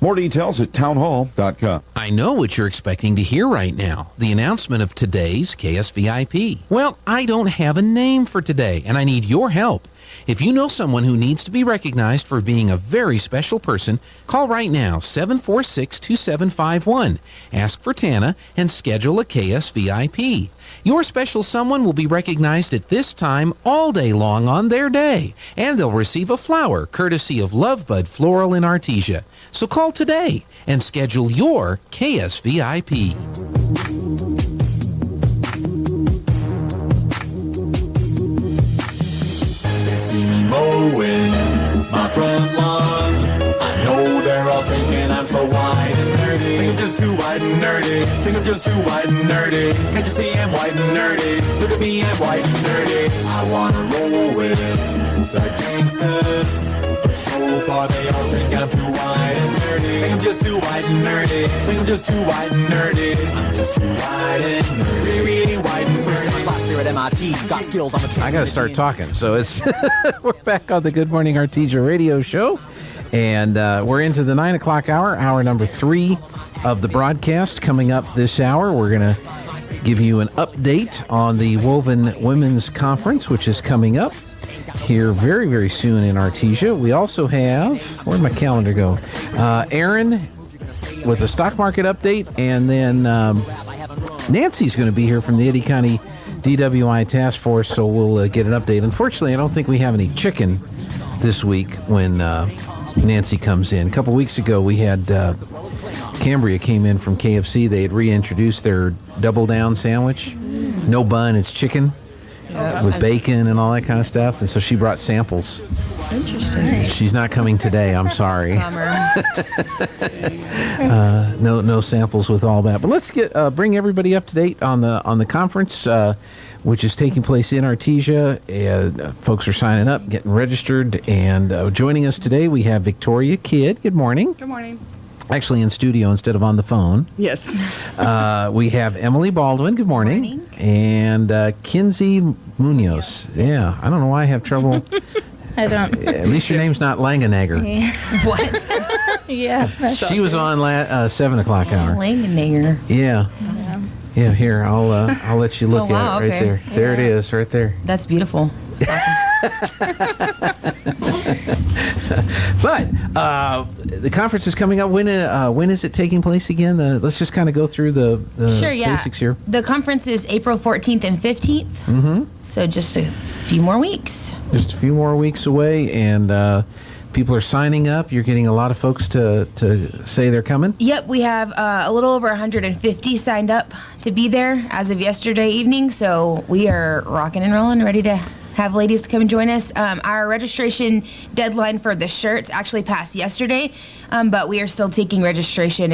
S3: More details at townhall.com.
S9: I know what you're expecting to hear right now, the announcement of today's KSVIP. Well, I don't have a name for today, and I need your help. If you know someone who needs to be recognized for being a very special person, call right now, 746-2751. Ask for Tana and schedule a KSVIP. Your special someone will be recognized at this time all day long on their day, and they'll receive a flower courtesy of Lovebud Floral in Artesia. So call today and schedule your KSVIP.
S10: Mowing my front lawn. I know they're all thinking I'm so white and nerdy. Think I'm just too white and nerdy. Think I'm just too white and nerdy. Can't you see I'm white and nerdy? Look at me, I'm white and nerdy. I wanna roll with the gangsters, but so far they all think I'm too white and nerdy. Think I'm just too white and nerdy. Think I'm just too white and nerdy. I'm just too white and nerdy. Really white and nerdy. At MIT, got skills on the
S2: I got to start talking. So it's we're back on the Good Morning Artesia radio show, and we're into the 9 o'clock hour, hour number 3 of the broadcast. Coming up this hour, we're going to give you an update on the Woven Women's Conference, which is coming up here very, very soon in Artesia. We also have, where'd my calendar go? Aaron with a stock market update, and then Nancy's going to be here from the Eddy County DWI Task Force, so we'll get an update. Unfortunately, I don't think we have any chicken this week when Nancy comes in. A couple weeks ago, we had Cambria came in from KFC. They had reintroduced their Double Down sandwich. No bun, it's chicken with bacon and all that kind of stuff. And so she brought samples.
S20: Interesting.
S2: She's not coming today. I'm sorry. No samples with all that. But let's bring everybody up to date on the conference, which is taking place in Artesia. Folks are signing up, getting registered, and joining us today we have Victoria Kidd. Good morning.
S11: Good morning.
S2: Actually in studio instead of on the phone.
S11: Yes.
S2: We have Emily Baldwin. Good morning.
S11: Good morning.
S2: And Kinsey Munoz. Yeah, I don't know why I have trouble.
S11: I don't.
S2: At least your name's not Langenegger.
S11: What? Yeah.
S2: She was on 7 o'clock hour.
S11: Langenegger.
S2: Yeah. Yeah. Here, I'll let you look
S11: wow,
S2: at it right
S11: okay.
S2: there. There it is, right there.
S11: That's beautiful.
S2: But the conference is coming up. When is it taking place again? Let's just kind of go through the
S11: Sure, yeah.
S2: basics here.
S11: The conference is April 14th and 15th.
S2: Mm-hmm.
S11: So just a few more weeks.
S2: Just a few more weeks away, and people are signing up. You're getting a lot of folks to say they're coming.
S11: Yep, we have a little over 150 signed up to be there as of yesterday evening. So we are rocking and rolling, ready to have ladies to come and join us. Our registration deadline for the shirts actually passed yesterday, but we are still taking registration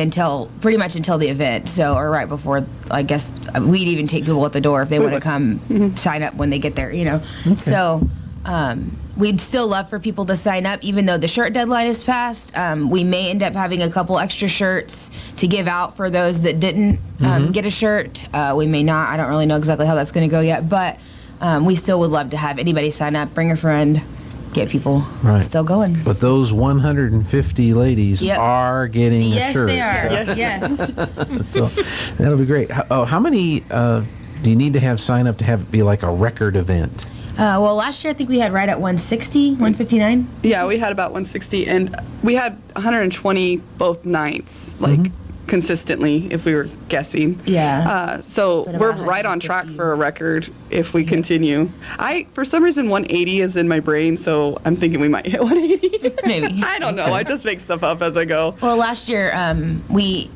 S11: pretty much until the event. So, or right before, I guess we'd even take people at the door if they want to come sign up when they get there, Okay. So, we'd still love for people to sign up, even though the shirt deadline is passed. We may end up having a couple extra shirts to give out for those that didn't get a shirt. We may not. I don't really know exactly how that's going to go yet, but we still would love to have anybody sign up, bring a friend, get people still going.
S2: But those 150 ladies are getting a shirt.
S11: Yes, they are. Yes.
S2: So that'll be great. How many do you need to have sign up to have it be like a record event?
S11: Well, last year I think we had right at 160, 159.
S4: Yeah, we had about 160, and we had 120 both nights, like consistently, if we were guessing.
S11: Yeah.
S4: So we're right on track for a record if we continue. For some reason, 180 is in my brain, so I'm thinking we might hit 180.
S11: Maybe.
S4: I don't know. I just make stuff up as I go.
S11: Well, last year we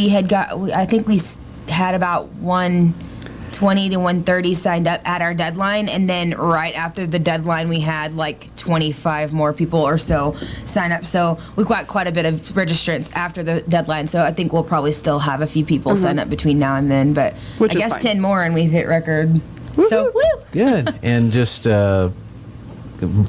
S11: had I think we had about 120 to 130 signed up at our deadline, and then right after the deadline we had like 25 more people or so sign up. So we've got quite a bit of registrants after the deadline, so I think we'll probably still have a few people sign up between now and then, but I guess fine. 10 more and we've hit record. Woo-hoo. So woo!
S2: Good. And just a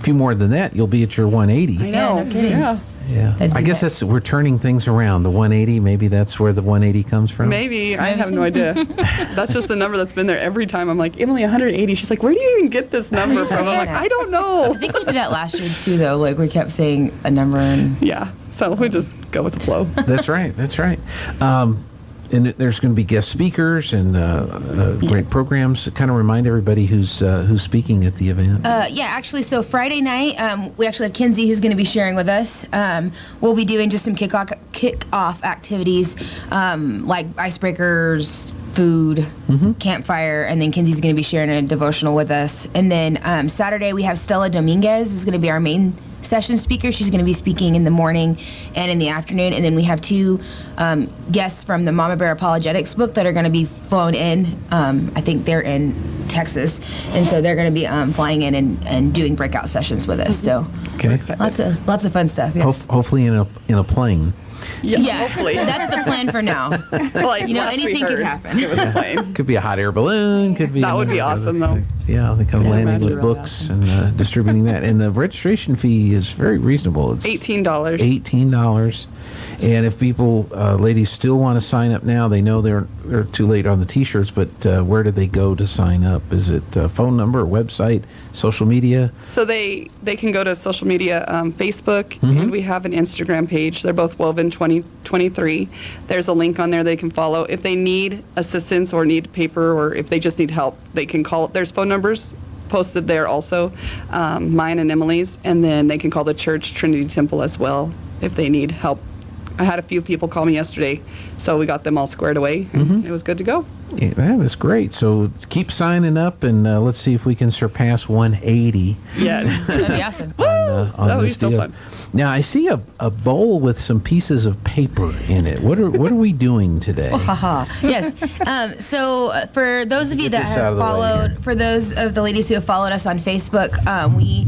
S2: few more than that, you'll be at your 180.
S4: I know.
S11: Yeah, no kidding.
S2: Yeah. I guess we're turning things around. The 180, maybe that's where the 180 comes from.
S4: Maybe. I have no idea. That's just the number that's been there every time. I'm like, Emily, 180. She's like, where do you even get this number from? I'm like, I don't know.
S11: I think we did that last year too, though. Like we kept saying a number and
S4: so we just go with the flow.
S2: That's right. And there's going to be guest speakers and great programs. Kind of remind everybody who's speaking at the event.
S11: Actually, so Friday night, we actually have Kinsey who's going to be sharing with us. We'll be doing just some kick-off activities like icebreakers, food, campfire, and then Kinsey's going to be sharing a devotional with us. And then Saturday, we have Stella Dominguez is going to be our main session speaker. She's going to be speaking in the morning and in the afternoon. And then we have two guests from the Mama Bear Apologetics book that are going to be flown in. I think they're in Texas. And so they're going to be flying in and doing breakout sessions with us. So lots of fun stuff. Yeah.
S2: Hopefully in a plane.
S4: Yeah, hopefully.
S11: That's the plan for now.
S4: Like,
S11: anything could happen.
S4: It was a plane.
S2: Could be a hot air balloon. Could be.
S4: That would be awesome, though.
S2: Yeah, they come landing with books and distributing that. And the registration fee is very reasonable. It's
S4: $18.
S2: $18. And if people, ladies, still want to sign up now, they know they're too late on the T-shirts, but where do they go to sign up? Is it phone number, website, social media?
S4: So they can go to social media, Facebook, and we have an Instagram page. They're both Woven 2023. There's a link on there they can follow. If they need assistance or need paper, or if they just need help, they can call. There's phone numbers posted there also, mine and Emily's, and then they can call the church, Trinity Temple, as well if they need help. I had a few people call me yesterday, so we got them all squared away, and it was good to go.
S2: Yeah, that was great. So keep signing up, and let's see if we can surpass 180.
S4: Yeah,
S11: that'd be awesome.
S2: On
S4: that would be
S2: this
S4: so
S2: deal.
S4: fun.
S2: Now I see a bowl with some pieces of paper in it. What are we doing today?
S11: Yes. So for those of you that have followed, for those of the ladies who have followed us on Facebook, we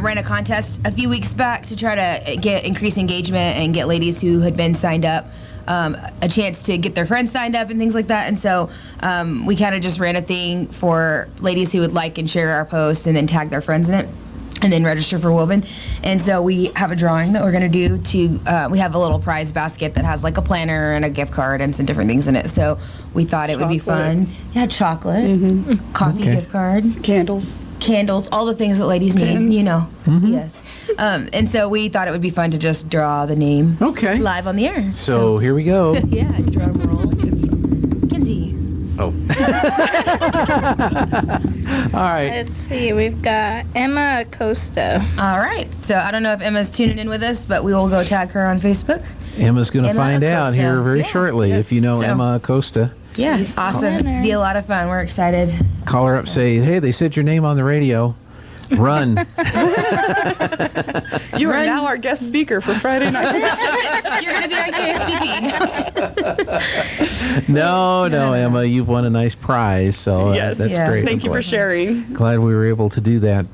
S11: ran a contest a few weeks back to try to get increased engagement and get ladies who had been signed up a chance to get their friends signed up and things like that. And so we kind of just ran a thing for ladies who would like and share our post and then tag their friends in it and then register for Woven. And so we have a drawing that we're going to do we have a little prize basket that has like a planner and a gift card and some different things in it. So we thought it would be fun. Yeah, chocolate, coffee gift card, candles, all the things that ladies need, Yes. And so we thought it would be fun to just draw the name live on the air.
S2: So here we go.
S11: Yeah, drum roll. Kinsey.
S2: Oh. All right.
S13: Let's see. We've got Emma Acosta.
S11: All right. So I don't know if Emma's tuning in with us, but we will go tag her on Facebook.
S2: Emma's going to find out here very shortly if you know Emma Acosta.
S11: Yeah, awesome. Be a lot of fun. We're excited.
S2: Call her up, say, hey, they said your name on the radio. Run.
S4: You are now our guest speaker for Friday night.
S11: You're going to be our guest speaking.
S2: No, Emma, you've won a nice prize, so
S4: Yes.
S2: that's great.
S4: Thank you for sharing.
S2: Glad we were able to do that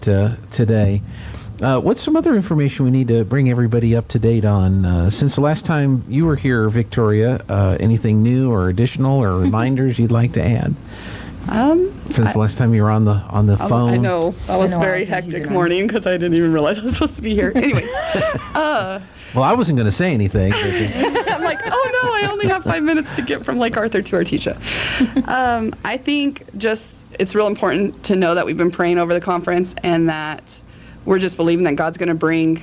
S2: today. What's some other information we need to bring everybody up to date on? Since the last time you were here, Victoria, anything new or additional or reminders you'd like to add? Since the last time you were on the phone?
S4: I know. That was a very hectic morning because I didn't even realize I was supposed to be here. Anyway.
S2: Well, I wasn't going to say anything.
S4: I'm like, oh no, I only have 5 minutes to get from Lake Arthur to Artesia. I think it's real important to know that we've been praying over the conference and that we're just believing that God's going to bring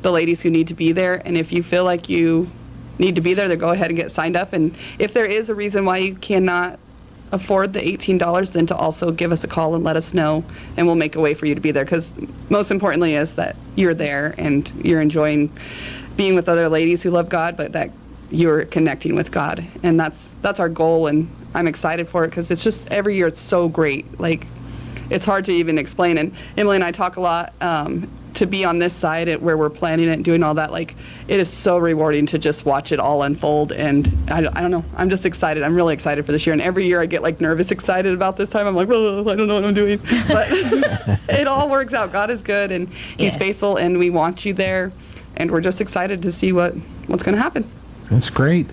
S4: the ladies who need to be there. And if you feel like you need to be there, then go ahead and get signed up. And if there is a reason why you cannot afford the $18, then to also give us a call and let us know, and we'll make a way for you to be there. Because most importantly is that you're there and you're enjoying being with other ladies who love God, but that you're connecting with God. And that's our goal, and I'm excited for it because it's just every year it's so great. Like, it's hard to even explain. And Emily and I talk a lot to be on this side where we're planning it and doing all that. Like, it is so rewarding to just watch it all unfold. And I don't know. I'm just excited. I'm really excited for this year. And every year I get like nervous excited about this time. I'm like, oh, I don't know what I'm doing. But it all works out. God is good and He's faithful, and we want you there. And we're just excited to see what's going to happen.
S2: That's great.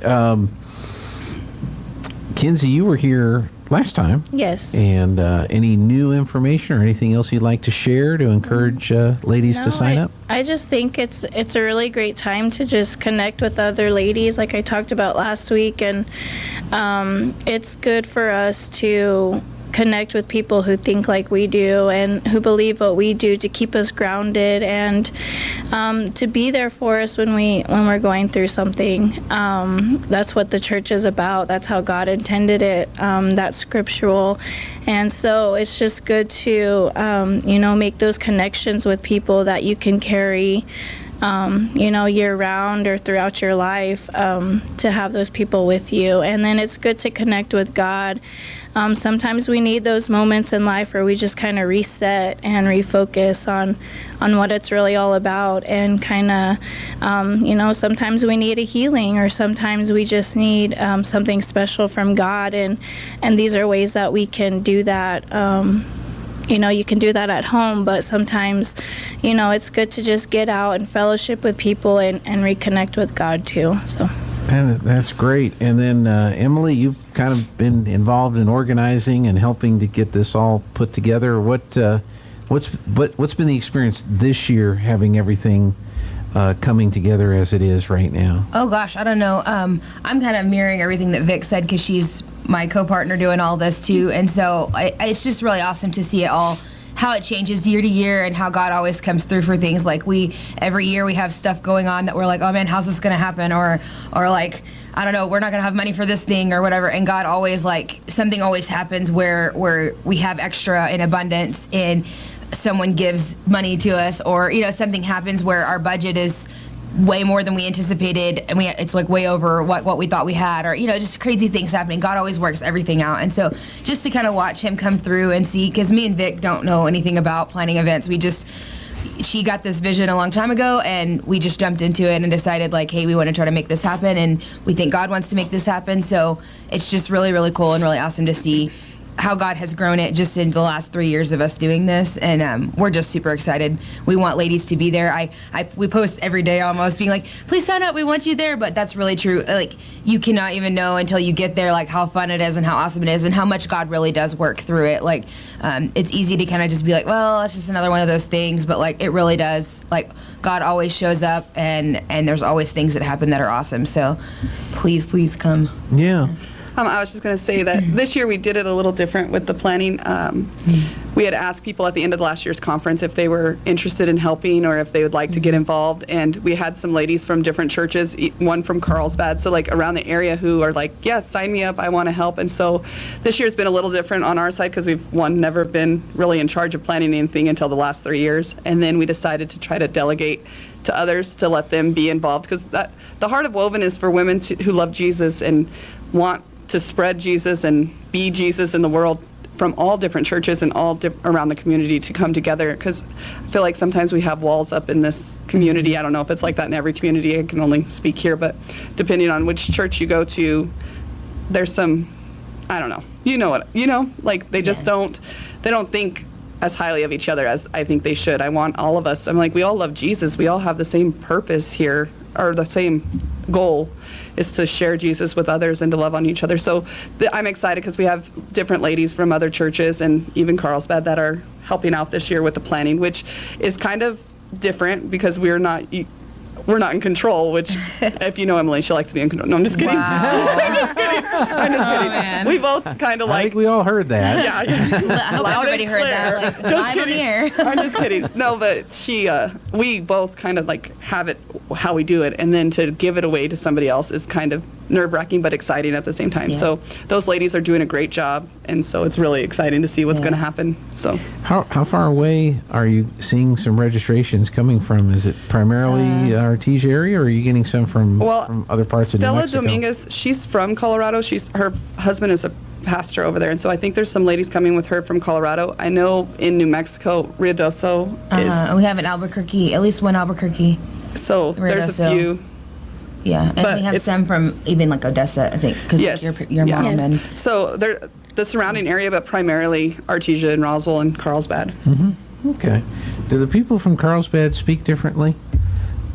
S2: Kinsey, you were here last time.
S13: Yes.
S2: And any new information or anything else you'd like to share to encourage ladies to sign up?
S13: I just think it's a really great time to just connect with other ladies, like I talked about last week, and it's good for us to connect with people who think like we do and who believe what we do, to keep us grounded and to be there for us when we're going through something. That's what the church is about. That's how God intended it. That's scriptural. And so it's just good to make those connections with people that you can carry year round or throughout your life, to have those people with you. And then it's good to connect with God. Sometimes we need those moments in life where we just kind of reset and refocus on what it's really all about, and kind of, sometimes we need a healing, or sometimes we just need something special from God, and these are ways that we can do that. You can do that at home, but sometimes, it's good to just get out and fellowship with people and reconnect with God too. So.
S2: And that's great. And then Emily, you've kind of been involved in organizing and helping to get this all put together. What's been the experience this year, having everything coming together as it is right now?
S11: Oh gosh, I don't know. I'm kind of mirroring everything that Vic said because she's my co-partner doing all this too, and so it's just really awesome to see it all, how it changes year to year, and how God always comes through for things. Like, every year we have stuff going on that we're like, oh man, how's this gonna happen? Or like, I don't know, we're not gonna have money for this thing or whatever. And God always, like, something always happens where we have extra in abundance, and someone gives money to us, or something happens where our budget is way more than we anticipated, and it's like way over what we thought we had, or just crazy things happening. God always works everything out. And so just to kind of watch Him come through and see, because me and Vic don't know anything about planning events. She got this vision a long time ago, and we just jumped into it and decided, like, hey, we want to try to make this happen, and we think God wants to make this happen. So it's just really, really cool and really awesome to see how God has grown it just in the last 3 years of us doing this, and we're just super excited. We want ladies to be there. We post every day almost, being like, please sign up, we want you there. But that's really true. Like, you cannot even know until you get there, like, how fun it is and how awesome it is and how much God really does work through it. Like, it's easy to kind of just be like, well, it's just another one of those things, but like, it really does. Like, God always shows up, and there's always things that happen that are awesome. So please come.
S2: Yeah.
S4: I was just going to say that this year we did it a little different with the planning. We had asked people at the end of last year's conference if they were interested in helping or if they would like to get involved. And we had some ladies from different churches, one from Carlsbad, so like around the area, who are like, yes, sign me up, I want to help. And so this year's been a little different on our side because we've, never been really in charge of planning anything until the last 3 years. And then we decided to try to delegate to others to let them be involved, because the heart of Woven is for women who love Jesus and want to spread Jesus and be Jesus in the world from all different churches and all around the community to come together, because I feel like sometimes we have walls up in this community. I don't know if it's like that in every community. I can only speak here, but depending on which church you go to, there's some, I don't know. Like they just don't think as highly of each other as I think they should. I want all of us. I'm like, we all love Jesus. We all have the same purpose here, or the same goal, is to share Jesus with others and to love on each other. So I'm excited because we have different ladies from other churches and even Carlsbad that are helping out this year with the planning, which is kind of different because we're not in control, which, if you know Emily, she likes to be in control. No, I'm just kidding.
S11: Wow.
S4: I'm just kidding.
S11: Man.
S4: We both kind of like...
S2: I think we all heard that.
S4: Yeah.
S11: I hope everybody heard that. Like,
S4: Just
S11: live on
S4: kidding.
S11: the air.
S4: I'm just kidding. No, but we both kind of like have it how we do it, and then to give it away to somebody else is kind of nerve-wracking but exciting at the same time.
S11: Yeah.
S4: So those ladies are doing a great job, and so it's really exciting to see what's going to happen. So
S2: How far away are you seeing some registrations coming from? Is it primarily Artesia area, or are you getting some from other parts of New Mexico?
S4: Stella Dominguez, she's from Colorado. Her husband is a pastor over there, and so I think there's some ladies coming with her from Colorado. I know in New Mexico, Ruidoso is...
S11: We have an Albuquerque, at least one Albuquerque.
S4: So there's a few.
S11: Yeah, and
S4: But
S11: we have some from even like Odessa, I think, because your
S4: yeah.
S11: mom and...
S4: So the surrounding area, but primarily Artesia and Roswell and Carlsbad.
S2: Mm-hmm. Okay. Do the people from Carlsbad speak differently?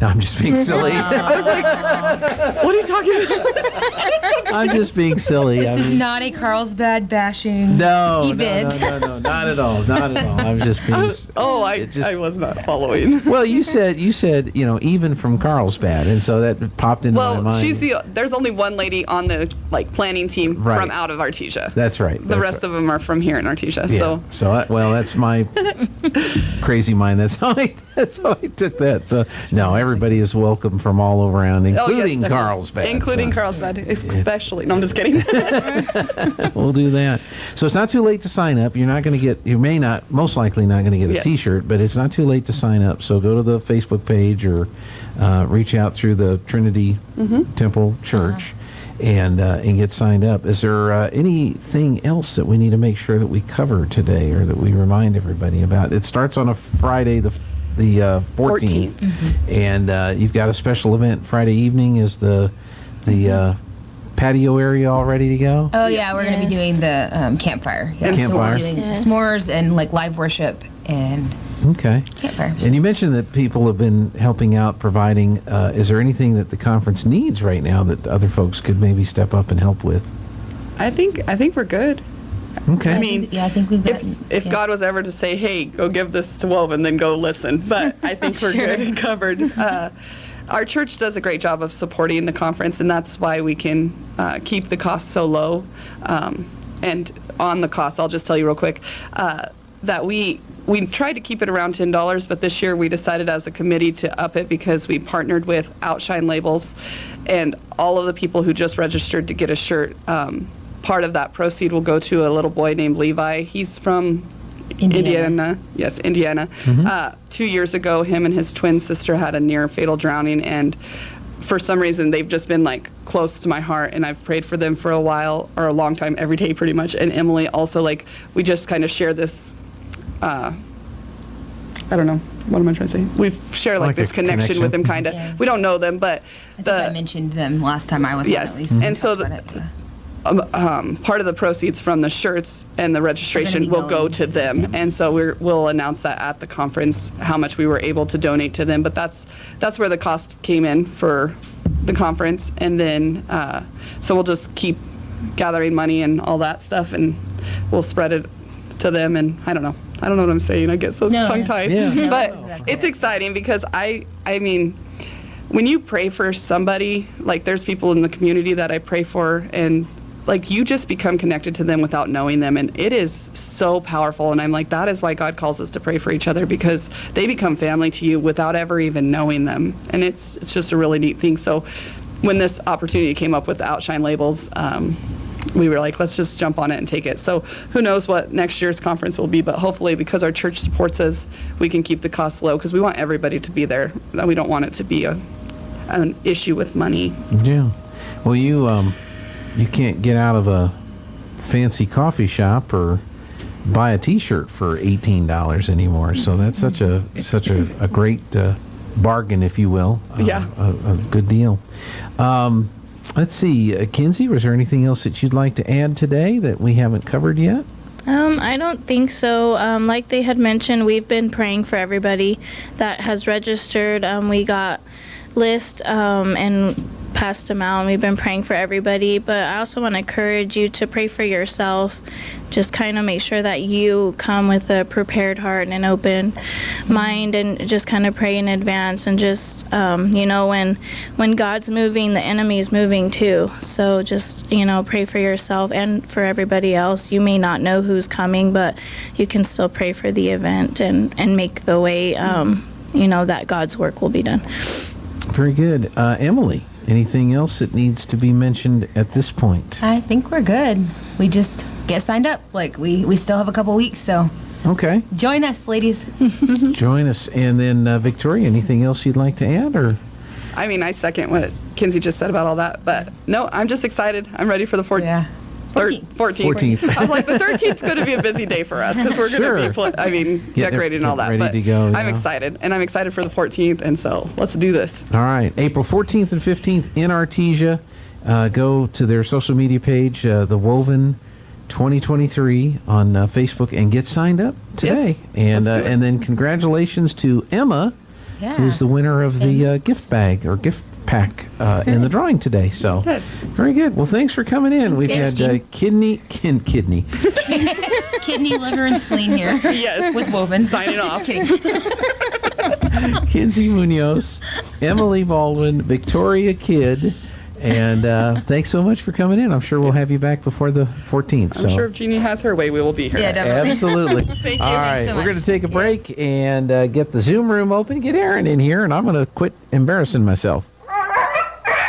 S2: No, I'm just being silly.
S4: I was like, what are you talking about?
S2: I'm just being silly.
S11: This is not a Carlsbad bashing event.
S2: No, not at all. Not at all. I'm just being...
S4: I was not following.
S2: Well, you said, even from Carlsbad, and so that popped into my mind.
S4: There's only one lady on the planning team
S2: Right.
S4: from out of Artesia.
S2: That's right.
S4: The rest of them are from here in Artesia.
S2: Yeah. So that's my crazy mind. That's how I took that. So no, everybody is welcome from all around, including Carlsbad.
S4: Including Carlsbad, especially. No, I'm just kidding.
S2: We'll do that. So it's not too late to sign up. Most likely not going to get a T-shirt, but it's not too late to sign up. So go to the Facebook page or reach out through the Trinity Temple Church and get signed up. Is there anything else that we need to make sure that we cover today or that we remind everybody about? It starts on a Friday, the 14th, and you've got a special event Friday evening. Is the patio area all ready to go?
S11: Oh yeah, we're going to be doing the campfire. Yeah.
S2: Campfire.
S11: So we're doing s'mores and like live worship and campfires.
S2: And you mentioned that people have been helping out, providing. Is there anything that the conference needs right now that other folks could maybe step up and help with?
S4: I think we're good.
S2: Okay.
S4: I mean,
S11: I think we've got.
S4: If God was ever to say, "Hey, go give this to Woven," then go listen. But I think we're good and covered. Our church does a great job of supporting the conference, and that's why we can keep the costs so low. And on the cost, I'll just tell you real quick that we tried to keep it around $10, but this year we decided as a committee to up it because we partnered with Outshine Labels, and all of the people who just registered to get a shirt. Part of that proceed will go to a little boy named Levi. He's from Indiana. Yes, Indiana. 2 years ago, him and his twin sister had a near fatal drowning, and for some reason they've just been like close to my heart, and I've prayed for them for a while, or a long time, every day pretty much. And Emily also, like, we just kind of share this I don't know, what am I trying to say? We share like this connection with them, kind of. Yeah. We don't know them, but
S11: I think I mentioned them last time I was on, at least.
S4: And so part of the proceeds from the shirts and the registration will go to them, and so we'll announce that at the conference how much we were able to donate to them. But that's where the cost came in for the conference, and then so we'll just keep gathering money and all that stuff, and we'll spread it to them. And I don't know what I'm saying. I get so tongue-tied, but it's exciting because I mean, when you pray for somebody, like there's people in the community that I pray for, and like you just become connected to them without knowing them, and it is so powerful. And I'm like, that is why God calls us to pray for each other, because they become family to you without ever even knowing them, and it's just a really neat thing. So when this opportunity came up with the Outshine Labels, we were like, let's just jump on it and take it. So who knows what next year's conference will be, but hopefully, because our church supports us, we can keep the costs low, because we want everybody to be there. We don't want it to be an issue with money.
S2: Yeah. Well, you can't get out of a fancy coffee shop or buy a T-shirt for $18 anymore. So that's such a great bargain, if you will.
S4: Yeah.
S2: A good deal. Let's see, Kinsey, was there anything else that you'd like to add today that we haven't covered yet?
S13: I don't think so. Like they had mentioned, we've been praying for everybody that has registered. We got lists and passed them out, and we've been praying for everybody. But I also want to encourage you to pray for yourself. Just kind of make sure that you come with a prepared heart and an open mind, and just kind of pray in advance. And just, when God's moving, the enemy is moving too. So just, pray for yourself and for everybody else. You may not know who's coming, but you can still pray for the event and make the way, that God's work will be done.
S2: Very good. Emily, anything else that needs to be mentioned at this point?
S11: I think we're good. We just get signed up. We still have a couple weeks, so
S2: okay.
S11: Join us, ladies.
S2: Join us. And then, Victoria, anything else you'd like to add? Or
S4: I mean, I second what Kinsey just said about all that, but no, I'm just excited. I'm ready for the 14th.
S11: Yeah.
S4: 14th. I was like, the 13th is going to be a busy day for us because we're going to be, decorating and all that.
S2: Ready
S4: but
S2: to go,
S4: I'm excited, and I'm excited for the 14th, and so let's do this.
S2: All right. April 14th and 15th in Artesia. Go to their social media page, The Woven 2023 on Facebook, and get signed up today.
S4: Yes,
S2: and then congratulations to Emma, who's the winner of the gift bag or gift pack in the drawing today. So very good. Well, thanks for coming in. We've had kidney,
S11: liver, and spleen here.
S4: Yes,
S11: with Woven.
S4: Signing off.
S2: Kinsey Munoz, Emily Baldwin, Victoria Kidd. And thanks so much for coming in. I'm sure we'll have you back before the 14th.
S4: I'm sure if Jeannie has her way, we will be here.
S11: Yeah, definitely.
S2: Absolutely.
S4: Thank you.
S2: All right, we're going to take a break and get the Zoom room open, get Aaron in here, and I'm going to quit embarrassing myself.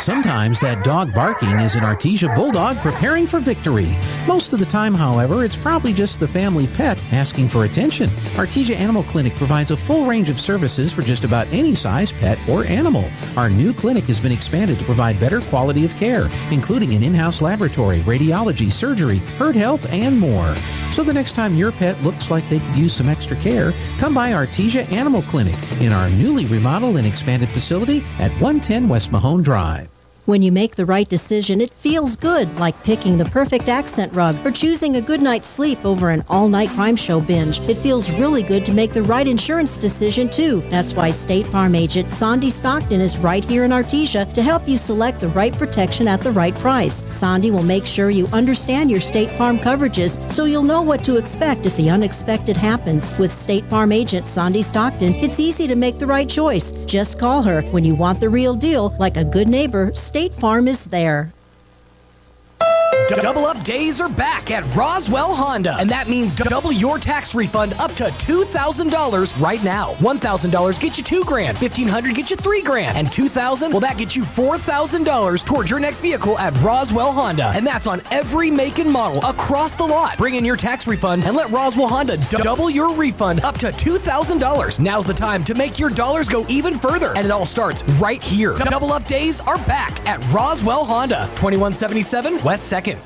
S9: Sometimes that dog barking is an Artesia Bulldog preparing for victory. Most of the time, however, it's probably just the family pet asking for attention. Artesia Animal Clinic provides a full range of services for just about any size pet or animal. Our new clinic has been expanded to provide better quality of care, including an in-house laboratory, radiology, surgery, herd health, and more. So the next time your pet looks like they could use some extra care, come by Artesia Animal Clinic in our newly remodeled and expanded facility at 110 West Mahone Drive.
S7: When you make the right decision, it feels good, like picking the perfect accent rug or choosing a good night's sleep over an all-night crime show binge. It feels really good to make the right insurance decision, too. That's why State Farm agent Sandy Stockton is right here in Artesia to help you select the right protection at the right price. Sandy will make sure you understand your State Farm coverages so you'll know what to expect if the unexpected happens. With State Farm agent Sandy Stockton, it's easy to make the right choice. Just call her when you want the real deal. Like a good neighbor, State Farm is there.
S12: Double Up Days are back at Roswell Honda, and that means double your tax refund up to $2,000 right now. $1,000 gets you $2,000, $1,500 gets you $3,000, and $2,000, well, that gets you $4,000 towards your next vehicle at Roswell Honda, and that's on every make and model across the lot. Bring in your tax refund and let Roswell Honda double your refund up to $2,000. Now's the time to make your dollars go even further, and it all starts right here. Double Up Days are back at Roswell Honda, 2177 West 2nd.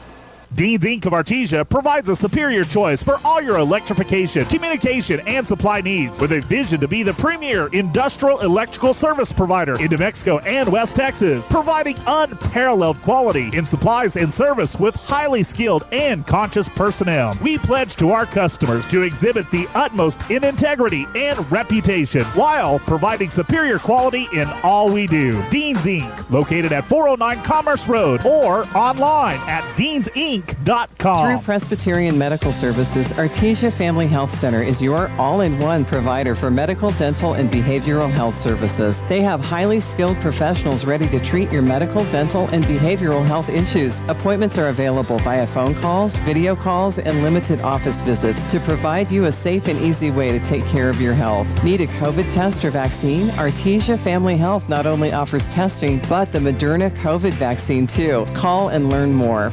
S14: Dean's Inc. of Artesia provides a superior choice for all your electrification, communication, and supply needs, with a vision to be the premier industrial electrical service provider in New Mexico and West Texas, providing unparalleled quality in supplies and service with highly skilled and conscious personnel. We pledge to our customers to exhibit the utmost in integrity and reputation while providing superior quality in all we do. Dean's Inc., located at 409 Commerce Road or online at deansinc.com.
S16: Through Presbyterian Medical Services, Artesia Family Health Center is your all-in-one provider for medical, dental, and behavioral health services. They have highly skilled professionals ready to treat your medical, dental, and behavioral health issues. Appointments are available via phone calls, video calls, and limited office visits to provide you a safe and easy way to take care of your health. Need a COVID test or vaccine? Artesia Family Health not only offers testing, but the Moderna COVID vaccine too. Call and learn more.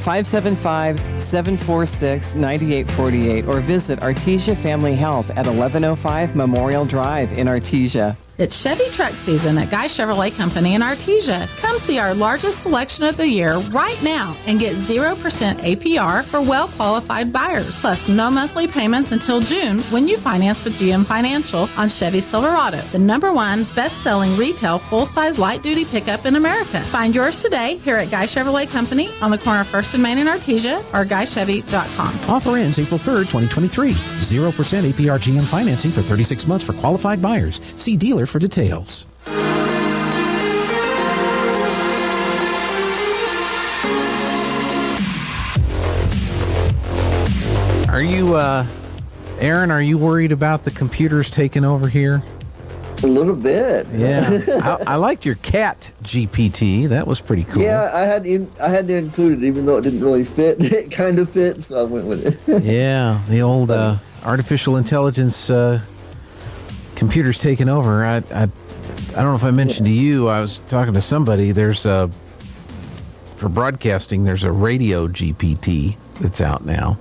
S16: 575-746-9848 or visit Artesia Family Health at 1105 Memorial Drive in Artesia.
S15: It's Chevy truck season at Guy Chevrolet Company in Artesia. Come see our largest selection of the year right now and get 0% APR for well-qualified buyers, plus no monthly payments until June when you finance with GM Financial on Chevy Silverado, the #1 best-selling retail full-size light-duty pickup in America. Find yours today here at Guy Chevrolet Company on the corner of 1st and Main in Artesia or GuyChevy.com.
S9: Offer ends April 3rd, 2023. 0% APR GM financing for 36 months for qualified buyers. See dealer for details.
S2: Are you, Aaron, are you worried about the computers taking over here?
S17: A little bit.
S2: Yeah. I liked your cat GPT. That was pretty cool.
S17: Yeah, I had to include it, even though it didn't really fit. It kind of fit, so I went with it.
S2: Yeah, the old artificial intelligence computers taking over. I don't know if I mentioned to you, I was talking to somebody, for broadcasting, there's a radio GPT that's out now.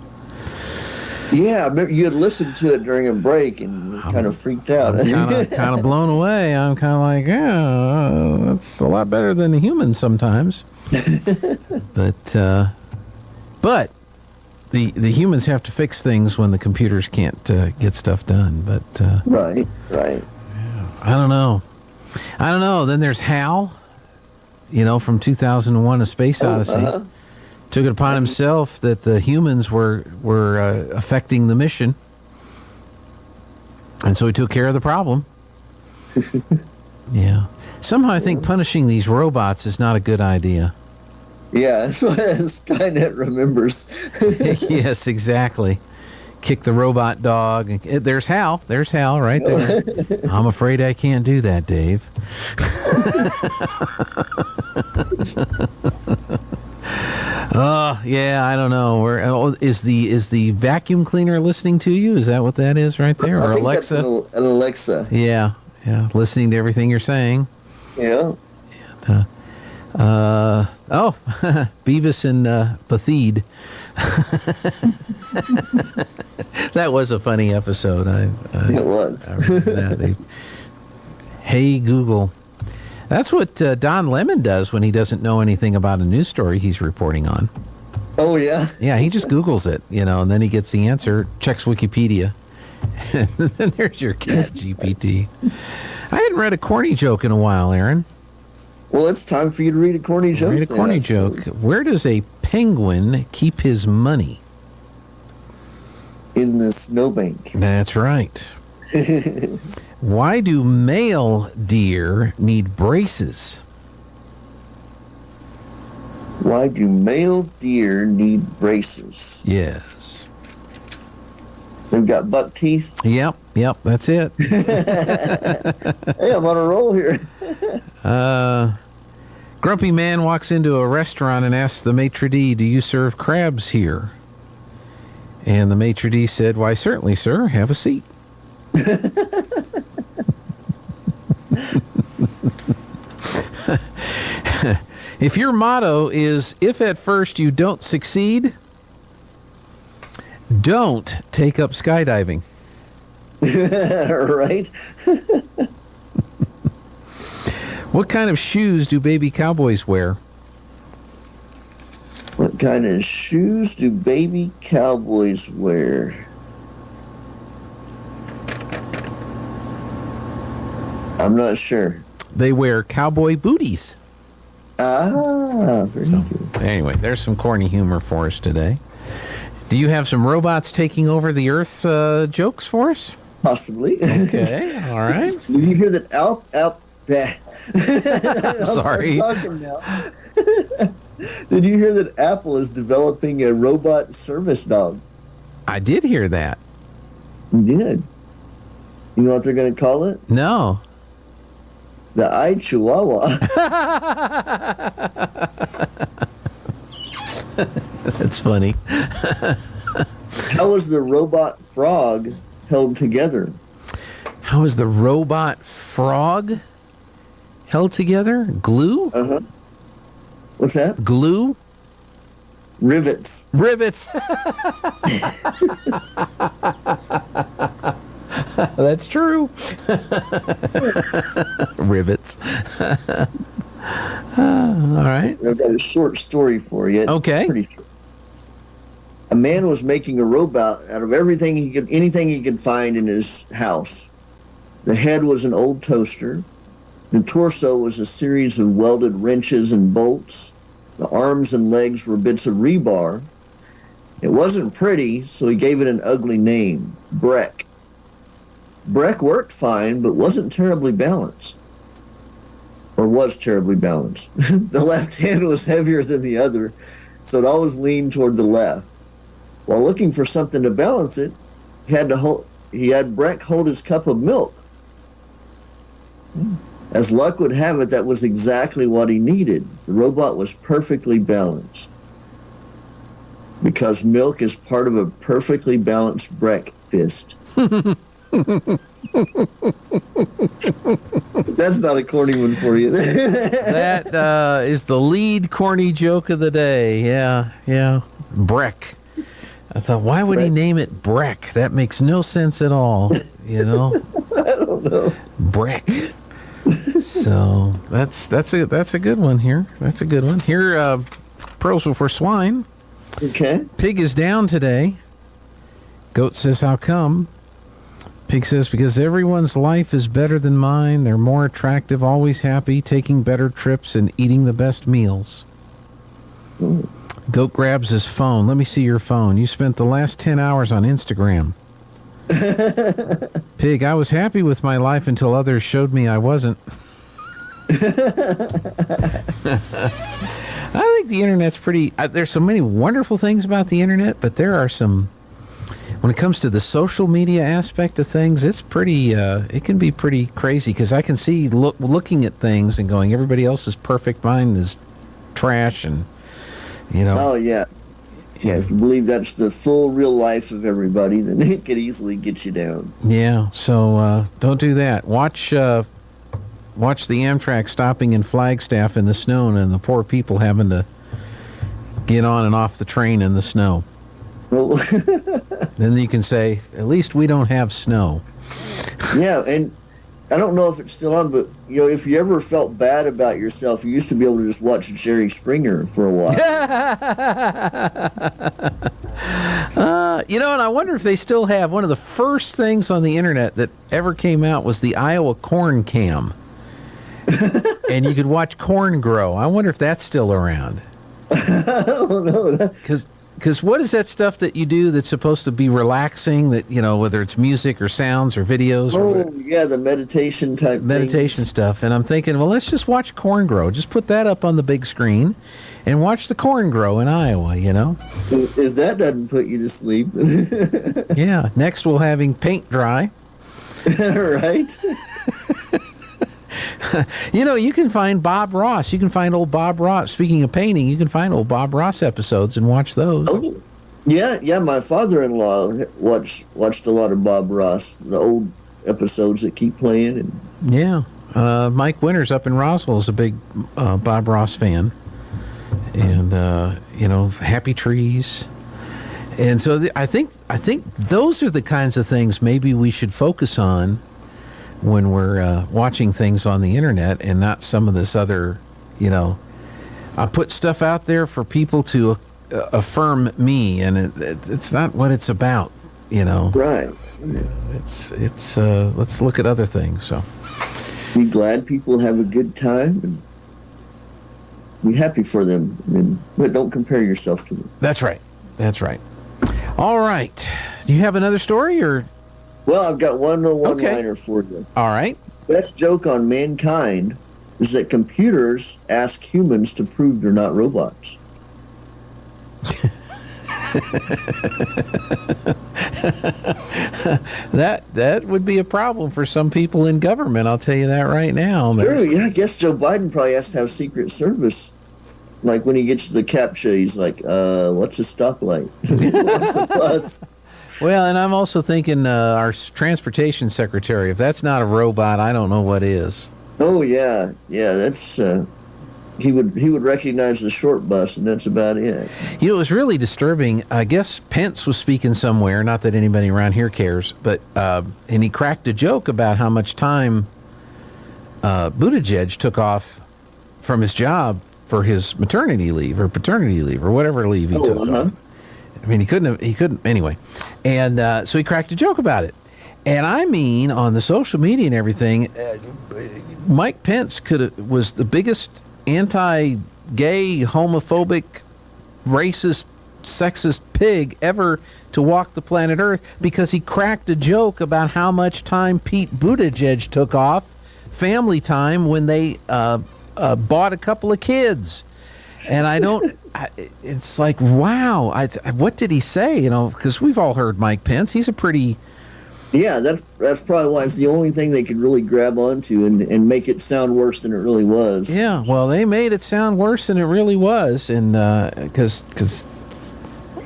S17: Yeah, I remember you had listened to it during a break and kind of freaked out.
S2: I'm kind of blown away. I'm kind of like, yeah, that's a lot better than the humans sometimes. But the humans have to fix things when the computers can't get stuff done. But
S17: right.
S2: I don't know. Then there's Hal, from 2001: A Space Odyssey. Took it upon himself that the humans were affecting the mission, and so he took care of the problem. Yeah. Somehow I think punishing these robots is not a good idea.
S17: Yeah, that's what Skynet remembers.
S2: Yes, exactly. Kick the robot dog. There's Hal. There's Hal right there. I'm afraid I can't do that, Dave. Yeah, I don't know. Is the vacuum cleaner listening to you? Is that what that is right there? Or
S17: I think
S2: Alexa?
S17: That's an Alexa.
S2: Yeah, listening to everything you're saying.
S17: Yeah.
S2: Beavis and Pathede. That was a funny episode.
S17: It was.
S2: I remember that. Hey, Google. That's what Don Lemon does when he doesn't know anything about a news story he's reporting on.
S17: Oh, yeah?
S2: Yeah, he just Googles it, and then he gets the answer, checks Wikipedia, and then there's your cat GPT. I hadn't read a corny joke in a while, Aaron.
S17: Well, it's time for you to read a corny joke.
S2: Read a corny joke. Where does a penguin keep his money?
S17: In the snowbank.
S2: That's right. Why do male deer need braces?
S17: Why do male deer need braces?
S2: Yes.
S17: They've got buck teeth?
S2: Yep, that's it.
S17: Hey, I'm on a roll here.
S2: Grumpy man walks into a restaurant and asks the maitre d', do you serve crabs here? And the maitre d' said, why, certainly, sir. Have a seat. If your motto is, if at first you don't succeed, don't take up skydiving.
S17: Right?
S2: What kind of shoes do baby cowboys wear?
S17: What kind of shoes do baby cowboys wear? I'm not sure.
S2: They wear cowboy booties.
S17: Ah, very good.
S2: Anyway, there's some corny humor for us today. Do you have some robots taking over the earth jokes for us?
S17: Possibly.
S2: Okay, all right.
S17: Did you hear that
S2: Sorry.
S17: I'm talking now. Did you hear that Apple is developing a robot service dog?
S2: I did hear that.
S17: You did? You know what they're going to call it?
S2: No.
S17: The iChihuahua.
S2: That's funny.
S17: How was the robot frog held together?
S2: How is the robot frog held together? Glue?
S17: Uh-huh. What's that?
S2: Glue?
S17: Rivets.
S2: Rivets. That's true. Rivets. All right.
S17: I've got a short story for you.
S2: Okay.
S17: Pretty short. A man was making a robot out of anything he could find in his house. The head was an old toaster. The torso was a series of welded wrenches and bolts. The arms and legs were bits of rebar. It wasn't pretty, so he gave it an ugly name, Breck. Breck worked fine, but wasn't terribly balanced. Or was terribly balanced. The left hand was heavier than the other, so it always leaned toward the left. While looking for something to balance it, he had Breck hold his cup of milk. As luck would have it, that was exactly what he needed. The robot was perfectly balanced. Because milk is part of a perfectly balanced breakfast. That's not a corny one for you.
S2: That is the lead corny joke of the day. Yeah. Breck. I thought, why would he name it Breck? That makes no sense at all. You know?
S17: I don't know.
S2: Breck. So that's a good one here. That's a good one. Here, pearls before swine.
S17: Okay.
S2: Pig is down today. Goat says, how come? Pig says, because everyone's life is better than mine. They're more attractive, always happy, taking better trips, and eating the best meals.
S17: Ooh.
S2: Goat grabs his phone. Let me see your phone. You spent the last 10 hours on Instagram. Pig, I was happy with my life until others showed me I wasn't. I think the internet's pretty... there's so many wonderful things about the internet, but there are some... When it comes to the social media aspect of things, it's pretty... it can be pretty crazy, because I can see looking at things and going, everybody else is perfect, mine is trash, and, you know...
S17: Oh, yeah. Yeah, if you believe that's the full real life of everybody, then it could easily get you down.
S2: Yeah, so don't do that. Watch the Amtrak stopping in Flagstaff in the snow and the poor people having to get on and off the train in the snow.
S17: Well,
S2: then you can say, at least we don't have snow.
S17: Yeah, and I don't know if it's still on, but, you know, if you ever felt bad about yourself, you used to be able to just watch Jerry Springer for a while.
S2: You know, and I wonder if they still have one of the first things on the internet that ever came out was the Iowa corn cam. And you could watch corn grow. I wonder if that's still around.
S17: I don't know.
S2: Because what is that stuff that you do that's supposed to be relaxing, that, you know, whether it's music or sounds or videos?
S17: Yeah, the meditation type
S2: meditation stuff. And I'm thinking, well, let's just watch corn grow. Just put that up on the big screen and watch the corn grow in Iowa, you know?
S17: If that doesn't put you to sleep.
S2: Yeah. Next, we'll having paint dry.
S17: Right?
S2: You know, you can find Bob Ross. You can find old Bob Ross. Speaking of painting, you can find old Bob Ross episodes and watch those.
S17: Oh, yeah. My father-in-law watched a lot of Bob Ross, the old episodes that keep playing. And
S2: yeah. Mike Winters up in Roswell is a big Bob Ross fan. And, you know, Happy Trees. And so I think those are the kinds of things maybe we should focus on when we're watching things on the internet, and not some of this other, you know, I put stuff out there for people to affirm me, and it's not what it's about, you know.
S17: Right.
S2: It's let's look at other things. So
S17: be glad people have a good time and be happy for them, but don't compare yourself to them.
S2: That's right. All right. Do you have another story, or?
S17: Well, I've got one-liner for you.
S2: All right.
S17: Best joke on mankind is that computers ask humans to prove they're not robots.
S2: That would be a problem for some people in government, I'll tell you that right now.
S17: Sure, yeah, I guess Joe Biden probably has to have Secret Service. Like when he gets to the CAPTCHA, he's like, what's a stoplight? What's a bus?
S2: Well, and I'm also thinking our transportation secretary, if that's not a robot, I don't know what is.
S17: Oh, yeah. Yeah, that's... he would recognize the short bus, and that's about it.
S2: You know, it was really disturbing. I guess Pence was speaking somewhere, not that anybody around here cares, but and he cracked a joke about how much time Buttigieg took off from his job for his maternity leave or paternity leave or whatever leave he took off. I mean, he couldn't anyway. And so he cracked a joke about it. And I mean, on the social media and everything, Mike Pence was the biggest anti-gay, homophobic, racist, sexist pig ever to walk the planet Earth because he cracked a joke about how much time Pete Buttigieg took off, family time, when they bought a couple of kids. And it's like, wow, what did he say? You know, because we've all heard Mike Pence. He's a pretty...
S17: Yeah, that's probably why it's the only thing they could really grab onto and make it sound worse than it really was.
S2: Yeah, well, they made it sound worse than it really was, and because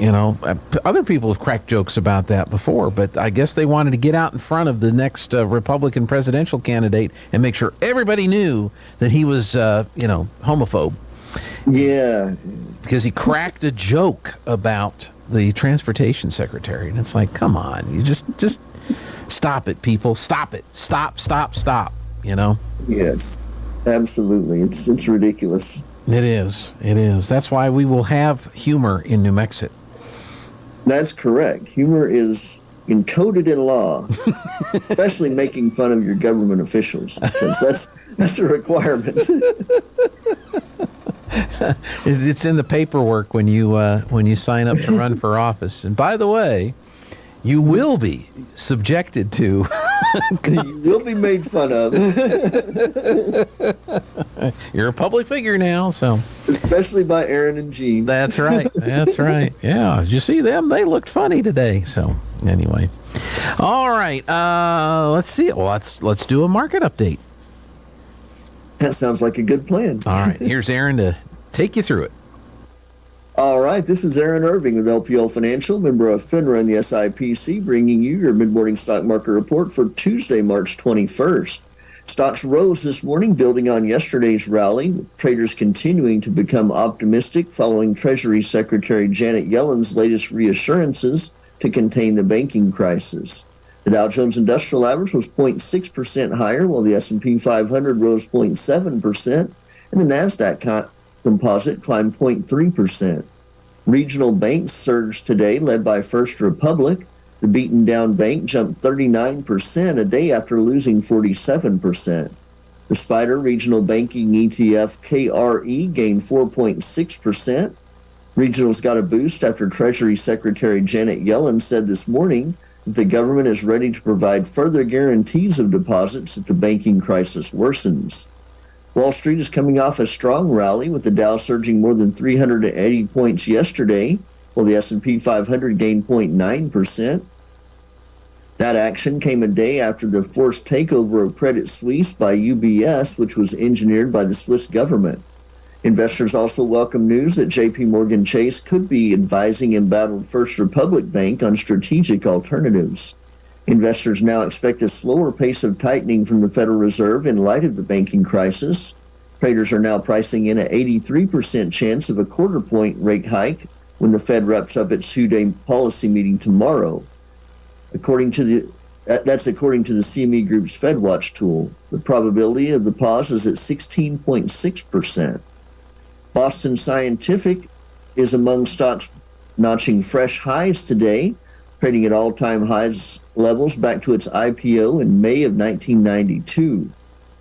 S2: you know, other people have cracked jokes about that before, but I guess they wanted to get out in front of the next Republican presidential candidate and make sure everybody knew that he was, homophobe.
S17: Yeah,
S2: because he cracked a joke about the transportation secretary, and it's like, come on, you just stop it, people. Stop it. Stop, you know?
S17: Yes, absolutely. It's ridiculous.
S2: It is. That's why we will have humor in New Mexico.
S17: That's correct. Humor is encoded in law, especially making fun of your government officials. That's a requirement.
S2: It's in the paperwork when you sign up to run for office. And by the way, you will be subjected to.
S17: You will be made fun of.
S2: You're a public figure now, so.
S17: Especially by Aaron and Gene.
S2: That's right. Yeah, did you see them? They looked funny today. So anyway, all right. Let's see. Well, let's do a market update.
S17: That sounds like a good plan.
S2: All right. Here's Aaron to take you through it.
S17: All right, this is Aaron Irving with LPL Financial, member of FINRA and the SIPC, bringing you your mid-morning stock market report for Tuesday, March 21st. Stocks rose this morning, building on yesterday's rally, with traders continuing to become optimistic following Treasury Secretary Janet Yellen's latest reassurances to contain the banking crisis. The Dow Jones Industrial Average was 0.6% higher, while the S&P 500 rose 0.7%, and the NASDAQ Composite climbed 0.3%. Regional banks surged today, led by First Republic. The beaten down bank jumped 39% a day after losing 47%. The Spider Regional Banking ETF KRE gained 4.6%. Regionals got a boost after Treasury Secretary Janet Yellen said this morning that the government is ready to provide further guarantees of deposits if the banking crisis worsens. Wall Street is coming off a strong rally, with the Dow surging more than 380 points yesterday, while the S&P 500 gained 0.9%. That action came a day after the forced takeover of Credit Suisse by UBS, which was engineered by the Swiss government. Investors also welcome news that J.P. Morgan Chase could be advising embattled First Republic Bank on strategic alternatives. Investors now expect a slower pace of tightening from the Federal Reserve in light of the banking crisis. Traders are now pricing in an 83% chance of a quarter-point rate hike when the Fed wraps up its two-day policy meeting tomorrow. That's according to the CME Group's FedWatch tool. The probability of the pause is at 16.6%. Boston Scientific is among stocks notching fresh highs today, trading at all-time highs levels back to its IPO in May of 1992.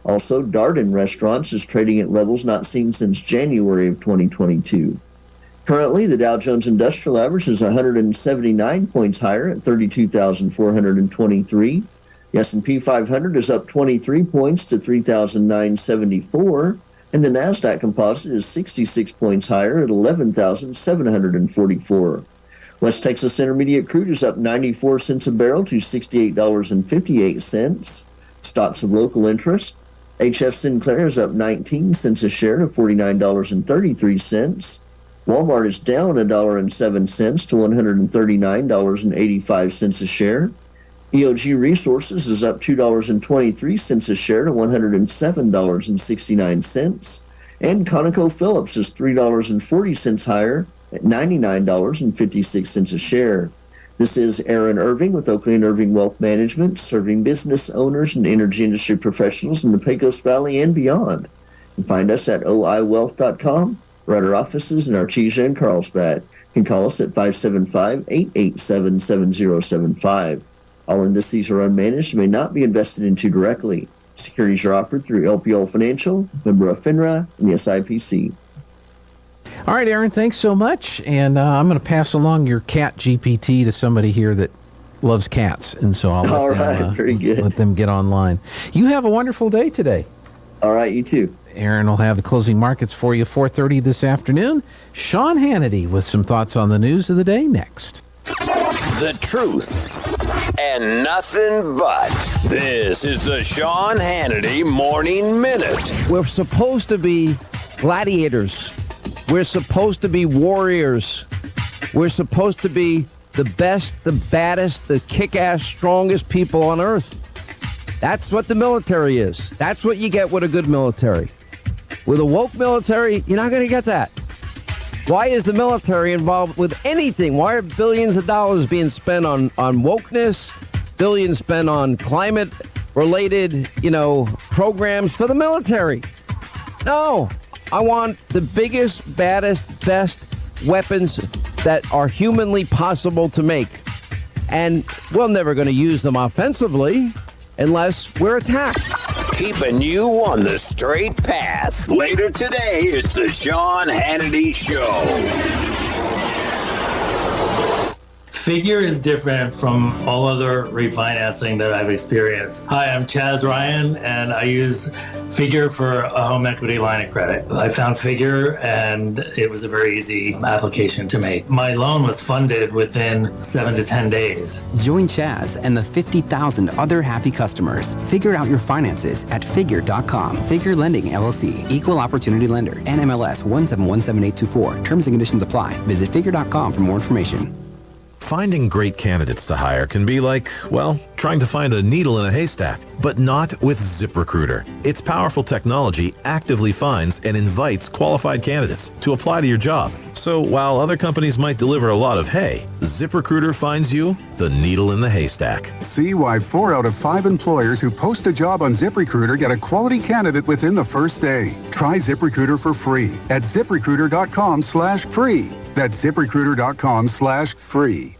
S17: Also, Darden Restaurants is trading at levels not seen since January of 2022. Currently, the Dow Jones Industrial Average is 179 points higher at 32,423. The S&P 500 is up 23 points to 3,974, and the NASDAQ Composite is 66 points higher at 11,744. West Texas Intermediate crude is up 94 cents a barrel to $68.58. Stocks of local interest. HF Sinclair is up 19 cents a share to $49.33. Walmart is down $1.07 to $139.85 a share. EOG Resources is up $2.23 a share to $107.69. And ConocoPhillips is $3.40 higher at $99.56 a share. This is Aaron Irving with Oakley & Irving Wealth Management, serving business owners and energy industry professionals in the Pecos Valley and beyond. You can find us at oiwealth.com, or at our offices in Artesia and Carlsbad. You can call us at 575-887-7075. All indices are unmanaged and may not be invested into directly. Securities are offered through LPL Financial, member of FINRA, and the SIPC.
S2: All right, Aaron, thanks so much. And I'm going to pass along your cat GPT to somebody here that loves cats. And so I'll
S17: very good.
S2: Let them get online. You have a wonderful day today.
S17: All right, you too.
S2: Aaron will have the closing markets for you 4:30 this afternoon. Sean Hannity with some thoughts on the news of the day next.
S5: The truth and nothing but. This is the Sean Hannity Morning Minute.
S8: We're supposed to be gladiators. We're supposed to be warriors. We're supposed to be the best, the baddest, the kick-ass, strongest people on earth. That's what the military is. That's what you get with a good military. With a woke military, you're not going to get that. Why is the military involved with anything? Why are billions of dollars being spent on wokeness, billions spent on climate-related, programs for the military? No. I want the biggest, baddest, best weapons that are humanly possible to make. And we're never going to use them offensively unless we're attacked.
S5: Keeping you on the straight path. Later today, it's the Sean Hannity Show.
S18: Figure is different from all other refinancing that I've experienced. Hi, I'm Chaz Ryan, and I use Figure for a home equity line of credit. I found Figure, and it was a very easy application to make. My loan was funded within 7 to 10 days.
S19: Join Chaz and the 50,000 other happy customers. Figure out your finances at Figure.com. Figure Lending, LLC. Equal Opportunity Lender. NMLS 1717824. Terms and conditions apply. Visit Figure.com for more information.
S21: Finding great candidates to hire can be like, well, trying to find a needle in a haystack, but not with ZipRecruiter. Its powerful technology actively finds and invites qualified candidates to apply to your job. So while other companies might deliver a lot of hay, ZipRecruiter finds you the needle in the haystack.
S22: See why 4 out of 5 employers who post a job on ZipRecruiter get a quality candidate within the first day. Try ZipRecruiter for free at ZipRecruiter.com/free. That's ZipRecruiter.com/free.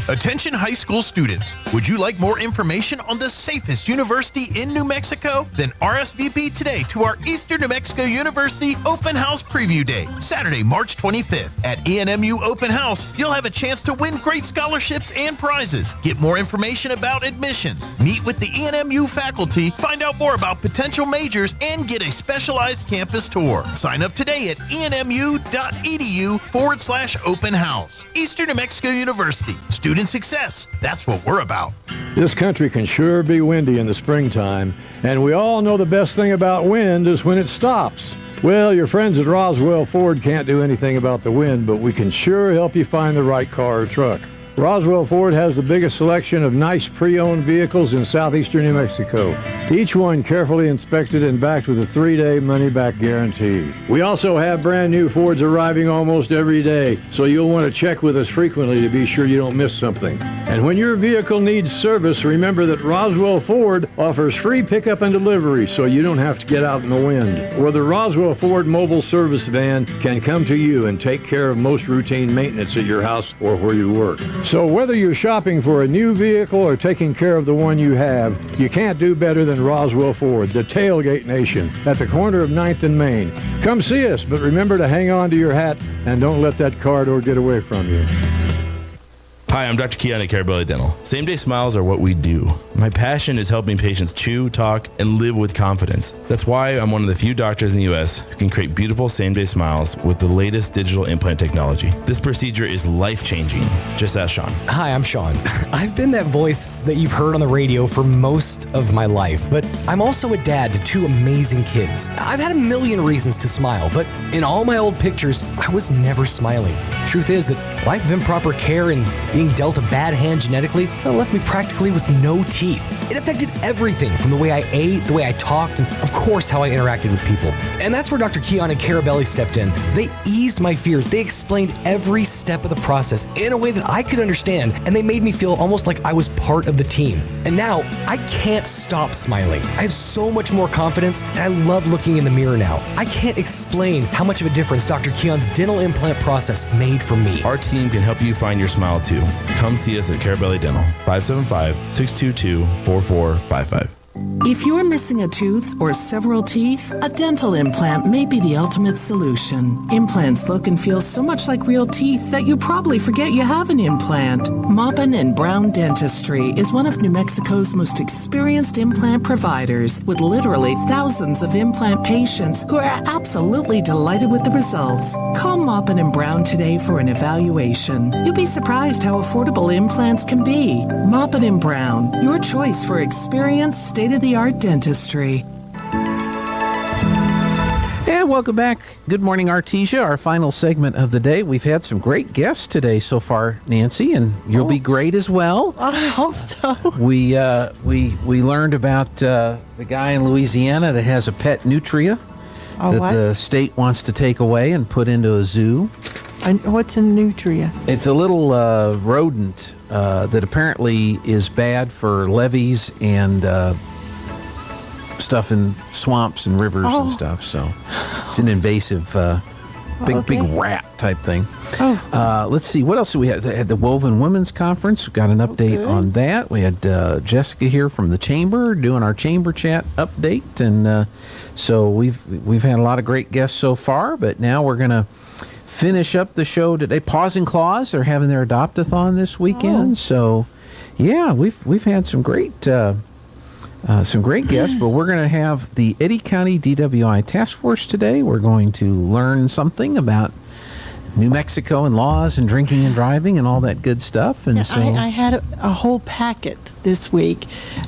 S23: Attention high school students, would you like more information on the safest university in New Mexico? Then RSVP today to our Eastern New Mexico University Open House Preview Day, Saturday, March 25th. At ENMU Open House, you'll have a chance to win great scholarships and prizes. Get more information about admissions, meet with the ENMU faculty, find out more about potential majors, and get a specialized campus tour. Sign up today at enmu.edu/open house. Eastern New Mexico University. Student success. That's what we're about.
S28: This country can sure be windy in the springtime, and we all know the best thing about wind is when it stops. Well, your friends at Roswell Ford can't do anything about the wind, but we can sure help you find the right car or truck. Roswell Ford has the biggest selection of nice pre-owned vehicles in southeastern New Mexico. Each one carefully inspected and backed with a 3-day money-back guarantee. We also have brand new Fords arriving almost every day, so you'll want to check with us frequently to be sure you don't miss something. And when your vehicle needs service, remember that Roswell Ford offers free pickup and delivery, so you don't have to get out in the wind. Or the Roswell Ford mobile service van can come to you and take care of most routine maintenance at your house or where you work. So whether you're shopping for a new vehicle or taking care of the one you have, you can't do better than Roswell Ford, the Tailgate Nation, at the corner of 9th and Main. Come see us, but remember to hang on to your hat and don't let that car door get away from you.
S29: Hi, I'm Dr. Keon at Carabelli Dental. Same-day smiles are what we do. My passion is helping patients chew, talk, and live with confidence. That's why I'm one of the few doctors in the U.S. who can create beautiful same-day smiles with the latest digital implant technology. This procedure is life-changing. Just ask Sean.
S12: Hi, I'm Sean. I've been that voice that you've heard on the radio for most of my life, but I'm also a dad to 2 amazing kids. I've had a million reasons to smile, but in all my old pictures, I was never smiling. Truth is that life of improper care and being being dealt a bad hand genetically that left me practically with no teeth. It affected everything from the way I ate, the way I talked, and of course how I interacted with people. And that's where Dr. Keon and Carabelli stepped in. They eased my fears. They explained every step of the process in a way that I could understand, and they made me feel almost like I was part of the team. And now I can't stop smiling. I have so much more confidence, and I love looking in the mirror now. I can't explain how much of a difference Dr. Keon's dental implant process made for me.
S29: Our team can help you find your smile too. Come see us at Carabelli Dental, 575-622-4455.
S1: If you're missing a tooth or several teeth, a dental implant may be the ultimate solution. Implants look and feel so much like real teeth that you probably forget you have an implant. Maupin and Brown Dentistry is one of New Mexico's most experienced implant providers, with literally thousands of implant patients who are absolutely delighted with the results. Call Maupin and Brown today for an evaluation. You'll be surprised how affordable implants can be. Maupin and Brown, your choice for experienced, state-of-the-art dentistry.
S2: And welcome back. Good morning, Artesia, our final segment of the day. We've had some great guests today so far, Nancy, and you'll be great as well.
S3: I hope so.
S2: We learned about the guy in Louisiana that has a pet nutria that the state wants to take away and put into a zoo.
S3: And what's a nutria?
S2: It's a little rodent that apparently is bad for levees and stuff in swamps and rivers and stuff. So it's an invasive, big rat type thing. Let's see, what else do we have? Had the Woven Women's Conference. We got an update on that. We had Jessica here from the Chamber doing our Chamber Chat update, and so we've had a lot of great guests so far. But now we're gonna finish up the show today. Paws and Claws, they're having their adopt-a-thon this weekend. So yeah, we've had some great guests, but we're going to have the Eddy County DWI Task Force today. We're going to learn something about New Mexico and laws and drinking and driving and all that good stuff. And so
S3: I had a whole packet this week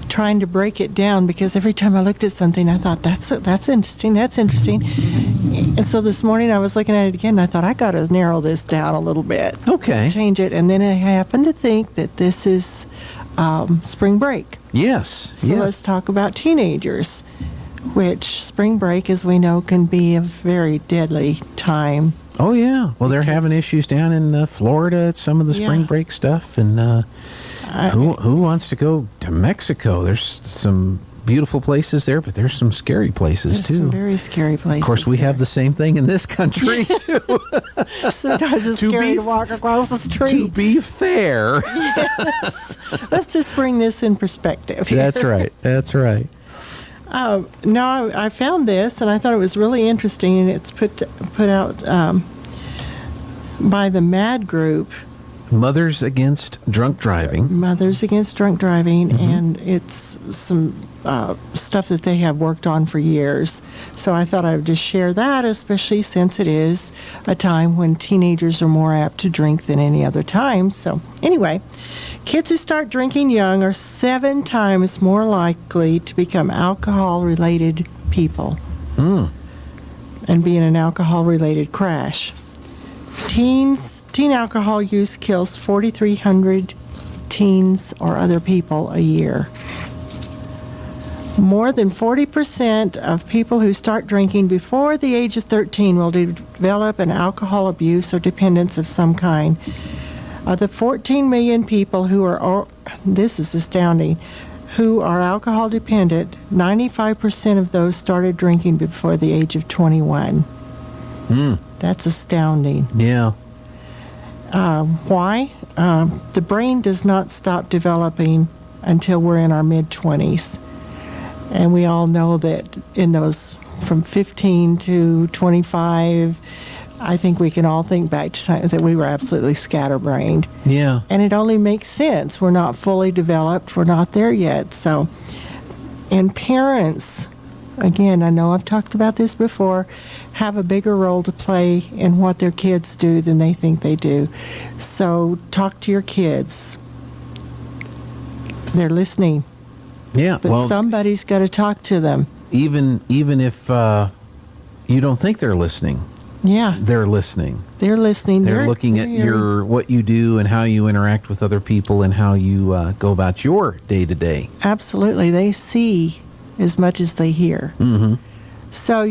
S3: trying to break it down, because every time I looked at something I thought that's interesting. And so this morning I was looking at it again and I thought I got to narrow this down a little bit.
S2: Okay.
S3: Change it. And then I happened to think that this is spring break.
S2: Yes.
S3: So let's talk about teenagers, which spring break, as we know, can be a very deadly time.
S2: Oh, yeah. Well, they're having issues down in Florida at some of the spring break stuff. And who wants to go to Mexico? There's some beautiful places there, but there's some scary places, too.
S3: Some very scary places.
S2: Of course, we have the same thing in this country, too.
S3: Sometimes it's scary to walk across the street.
S2: To be fair.
S3: Yes. Let's just bring this in perspective here.
S2: That's right. That's right.
S3: No, I found this, and I thought it was really interesting, and it's put out by the MAD group.
S2: Mothers Against Drunk Driving.
S3: Mothers Against Drunk Driving, and it's some stuff that they have worked on for years. So I thought I would just share that, especially since it is a time when teenagers are more apt to drink than any other time. So anyway, kids who start drinking young are 7 times more likely to become alcohol-related people and be in an alcohol-related crash. Teen alcohol use kills 4,300 teens or other people a year. More than 40% of people who start drinking before the age of 13 will develop an alcohol abuse or dependence of some kind. Of the 14 million people who are, this is astounding, who are alcohol dependent, 95% of those started drinking before the age of 21. That's astounding.
S2: Yeah.
S3: Why? The brain does not stop developing until we're in our mid-20s. And we all know that in those from 15 to 25, I think we can all think back to times that we were absolutely scatterbrained.
S2: Yeah.
S3: And it only makes sense. We're not fully developed. We're not there yet. So, and parents, again, I know I've talked about this before, have a bigger role to play in what their kids do than they think they do. So talk to your kids. They're listening.
S2: Yeah.
S3: But somebody's got to talk to them.
S2: Even if you don't think they're listening,
S3: Yeah.
S2: they're listening.
S3: They're listening.
S2: They're looking at what you do and how you interact with other people and how you go about your day-to-day.
S3: Absolutely. They see as much as they hear.
S2: Mm-hmm.
S3: So,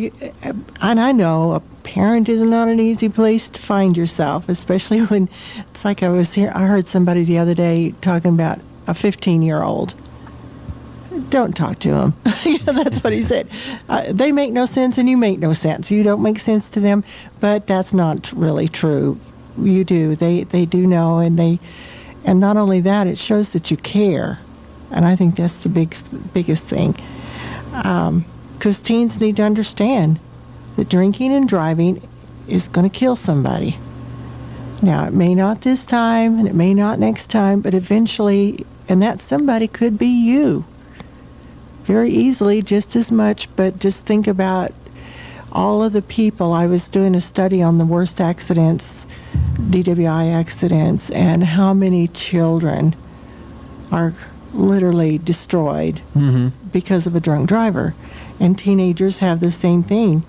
S3: and I know a parent is not an easy place to find yourself, especially when it's like I heard somebody the other day talking about a 15-year-old. Don't talk to them. That's what he said. They make no sense and you make no sense. You don't make sense to them, but that's not really true. You do. They do know, and not only that, it shows that you care. And I think that's the biggest thing. Because teens need to understand that drinking and driving is going to kill somebody. Now, it may not this time, and it may not next time, but eventually, and that somebody could be you. Very easily, just as much, but just think about all of the people. I was doing a study on the worst accidents, DWI accidents, and how many children are literally destroyed because of a drunk driver. And teenagers have the same thing.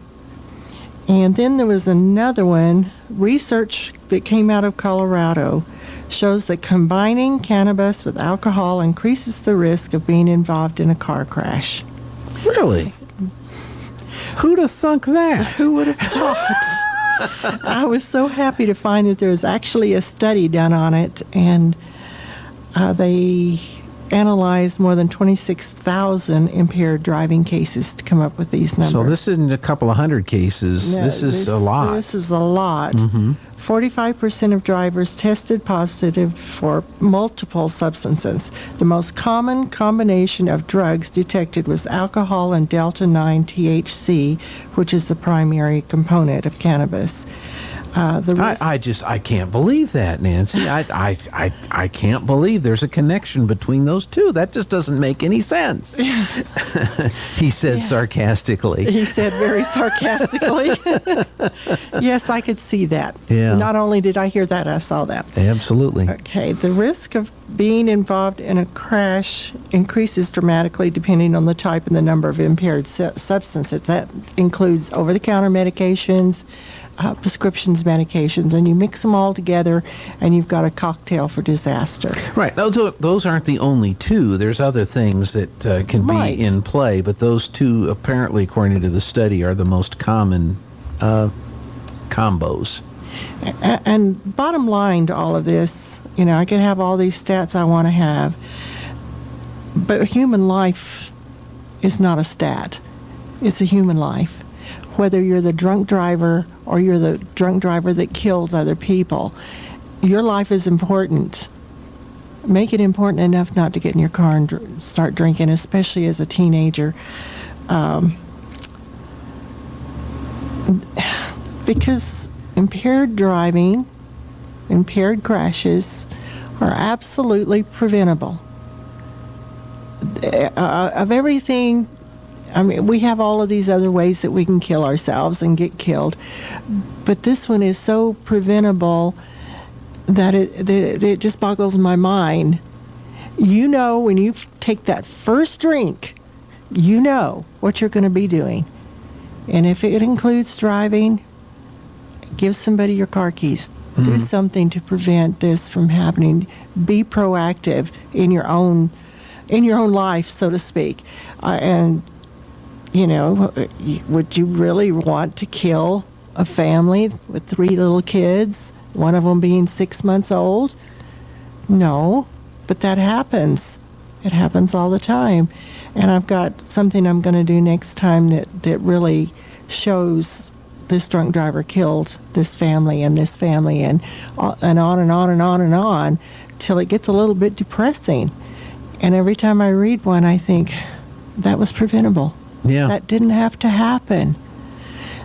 S3: And then there was another one, research that came out of Colorado shows that combining cannabis with alcohol increases the risk of being involved in a car crash.
S2: Really? Who'd have thunk that?
S3: Who would have thought? I was so happy to find that there was actually a study done on it, and they analyzed more than 26,000 impaired driving cases to come up with these numbers.
S2: So this isn't a couple of hundred cases.
S3: No,
S2: this is a lot.
S3: This is a lot. 45% of drivers tested positive for multiple substances. The most common combination of drugs detected was alcohol and delta-9 THC, which is the primary component of cannabis.
S2: I can't believe that, Nancy. I can't believe there's a connection between those two. That just doesn't make any sense. He said sarcastically.
S3: He said very sarcastically. Yes, I could see that.
S2: Yeah.
S3: Not only did I hear that, I saw that.
S2: Absolutely.
S3: Okay, the risk of being involved in a crash increases dramatically depending on the type and the number of impaired substances. That includes over-the-counter medications, prescriptions, medications, and you mix them all together and you've got a cocktail for disaster.
S2: Right. Those aren't the only two. There's other things that can be in play, but those two, apparently, according to the study, are the most common combos.
S3: And bottom line to all of this, I could have all these stats I want to have, but human life is not a stat. It's a human life. Whether you're the drunk driver or you're the drunk driver that kills other people, your life is important. Make it important enough not to get in your car and start drinking, especially as a teenager. Because impaired driving, impaired crashes are absolutely preventable. Of everything, we have all of these other ways that we can kill ourselves and get killed, but this one is so preventable that it just boggles my mind. When you take that first drink, you know what you're going to be doing. And if it includes driving, give somebody your car keys. Do something to prevent this from happening. Be proactive in your own life, so to speak. Would you really want to kill a family with 3 little kids, one of them being 6 months old? No, but that happens. It happens all the time. And I've got something I'm going to do next time that really shows this drunk driver killed this family and this family and on and on and on and on till it gets a little bit depressing. And every time I read one, I think, that was preventable.
S2: Yeah.
S3: That didn't have to happen.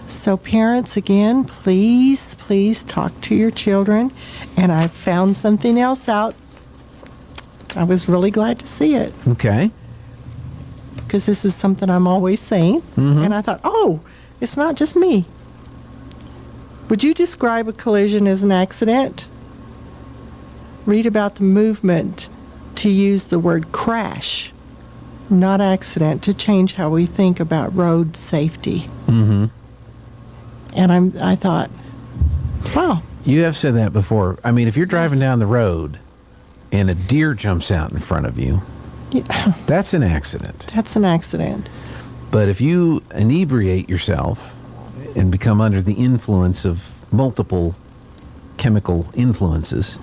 S3: So parents, again, please talk to your children. And I found something else out. I was really glad to see it.
S2: Okay.
S3: Because this is something I'm always saying. And I thought, it's not just me. Would you describe a collision as an accident? Read about the movement to use the word crash, not accident, to change how we think about road safety. And And I thought, wow.
S2: You have said that before. I mean, if you're driving down the road and a deer jumps out in front of you, that's an accident.
S3: That's an accident.
S2: But if you inebriate yourself and become under the influence of multiple chemical influences,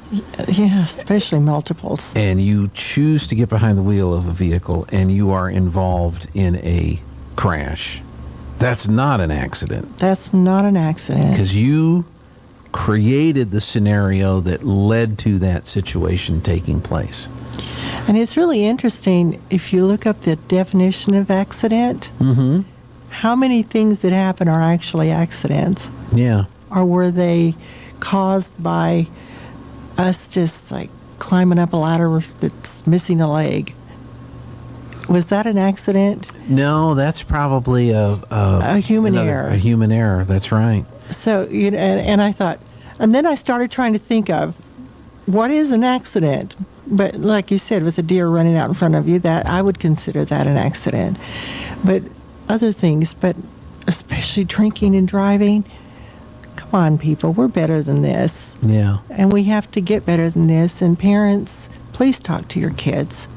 S3: yeah, especially multiples,
S2: and you choose to get behind the wheel of a vehicle and you are involved in a crash, that's not an accident.
S3: That's not an accident.
S2: Because you created the scenario that led to that situation taking place.
S3: And it's really interesting, if you look up the definition of accident, how many things that happen are actually accidents?
S2: Yeah.
S3: Or were they caused by us just like climbing up a ladder that's missing a leg? Was that an accident?
S2: No, that's probably a
S3: human error.
S2: A human error, that's right.
S3: So, you know, and I thought, and then I started trying to think of what is an accident. But like you said, with a deer running out in front of you, that I would consider that an accident. But other things, but especially drinking and driving, come on, people, we're better than this.
S2: Yeah.
S3: And we have to get better than this. And parents, please talk to your kids.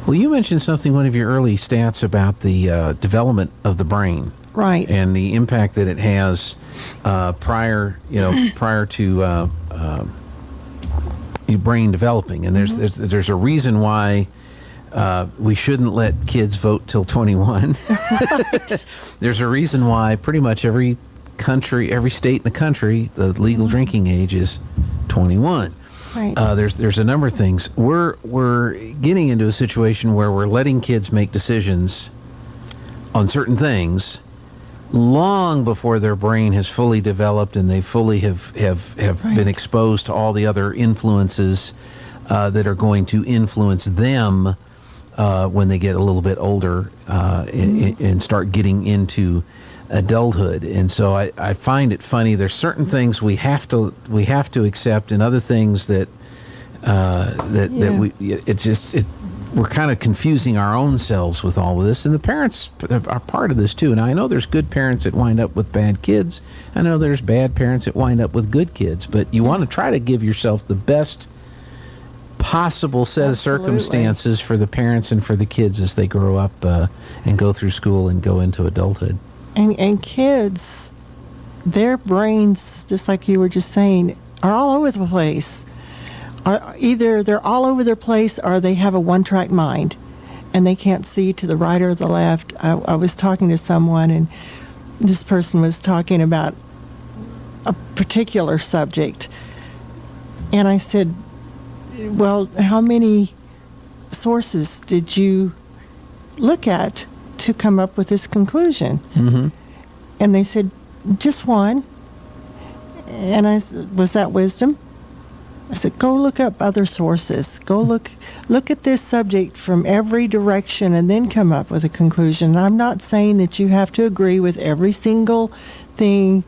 S2: Well, you mentioned something, one of your early stats about the development of the brain.
S3: Right.
S2: And the impact that it has prior to your brain developing. And there's a reason why we shouldn't let kids vote till 21. There's a reason why pretty much every state in the country, the legal drinking age is 21.
S3: Right.
S2: There's a number of things. We're getting into a situation where we're letting kids make decisions on certain things long before their brain has fully developed and they fully have been exposed to all the other influences that are going to influence them when they get a little bit older and start getting into adulthood. And so I find it funny. There's certain things we have to accept, and other things that we're kind of confusing our own selves with all of this, and the parents are part of this too. And I know there's good parents that wind up with bad kids. I know there's bad parents that wind up with good kids, but you want to try to give yourself the best possible set of circumstances for the parents and for the kids as they grow up and go through school and go into adulthood.
S3: And kids, their brains, just like you were just saying, are all over the place. Either they're all over their place or they have a one-track mind and they can't see to the right or the left. I was talking to someone, and this person was talking about a particular subject. And I said, well, how many sources did you look at to come up with this conclusion?
S2: Mm-hmm.
S3: And they said, just one. And I said, was that wisdom? I said, go look up other sources. Go look at this subject from every direction and then come up with a conclusion. And I'm not saying that you have to agree with every single thing,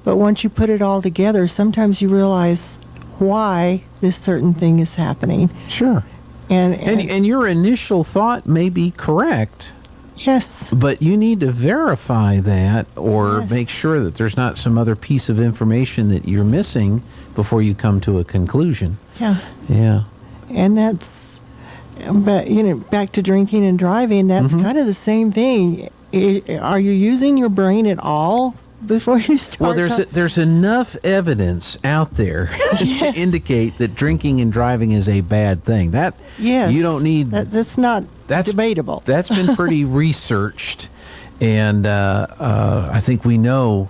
S3: but once you put it all together, sometimes you realize why this certain thing is happening.
S2: Sure. And your initial thought may be correct.
S3: Yes.
S2: But you need to verify that, or make sure that there's not some other piece of information that you're missing before you come to a conclusion.
S3: Yeah.
S2: Yeah.
S3: And that's, but back to drinking and driving, that's kind of the same thing. Are you using your brain at all before you start?
S2: Well, there's enough evidence out there to indicate that drinking and driving is a bad thing. That you don't need.
S3: That's debatable.
S2: That's been pretty researched, and I think we know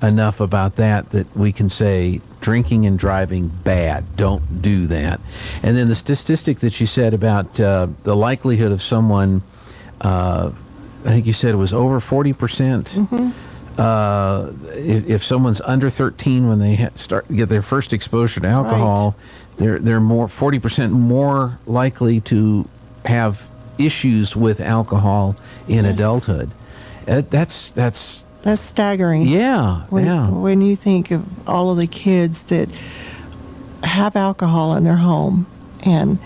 S2: enough about that we can say drinking and driving bad. Don't do that. And then the statistic that you said about the likelihood of someone, I think you said it was over 40%. If someone's under 13 when they get their first exposure to alcohol, they're more 40% more likely to have issues with alcohol in adulthood. That's
S3: staggering.
S2: Yeah,
S3: when you think of all of the kids that have alcohol in their home, and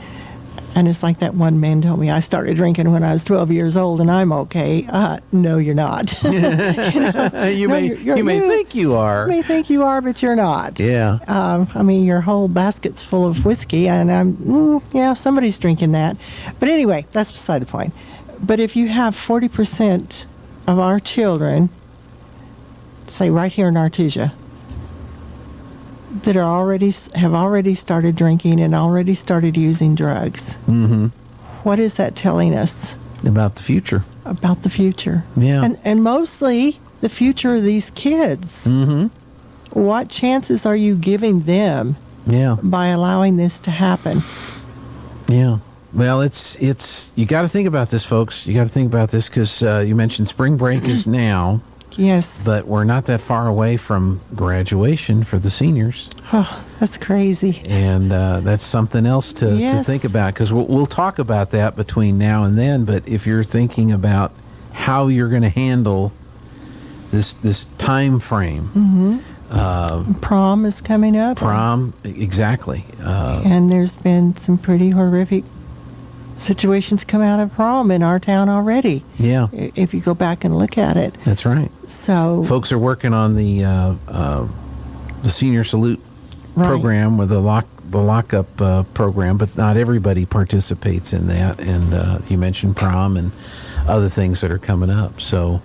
S3: And it's like that one man told me, I started drinking when I was 12 years old and I'm okay. No, you're not.
S2: You may think you are.
S3: You may think you are, but you're not.
S2: Yeah.
S3: I mean, your whole basket's full of whiskey, and yeah, somebody's drinking that. But anyway, that's beside the point. But if you have 40% of our children, say right here in Artesia, that have already started drinking and already started using drugs.
S2: Mm-hmm.
S3: What is that telling us?
S2: About the future.
S3: About the future.
S2: Yeah.
S3: And mostly the future of these kids.
S2: Mm-hmm.
S3: What chances are you giving them by allowing this to happen?
S2: Yeah. Well, it's you got to think about this, folks. You got to think about this because you mentioned spring break is now.
S3: Yes.
S2: But we're not that far away from graduation for the seniors.
S3: Oh, that's crazy.
S2: And that's something else to think about, because we'll talk about that between now and then. But if you're thinking about how you're going to handle this time frame.
S3: Mm-hmm. Prom is coming up.
S2: Prom, exactly.
S3: And there's been some pretty horrific situations come out of prom in our town already.
S2: Yeah.
S3: If you go back and look at it.
S2: That's right.
S3: So
S2: folks are working on the senior salute program with the lockup program, but not everybody participates in that. And you mentioned prom and other things that are coming up. So.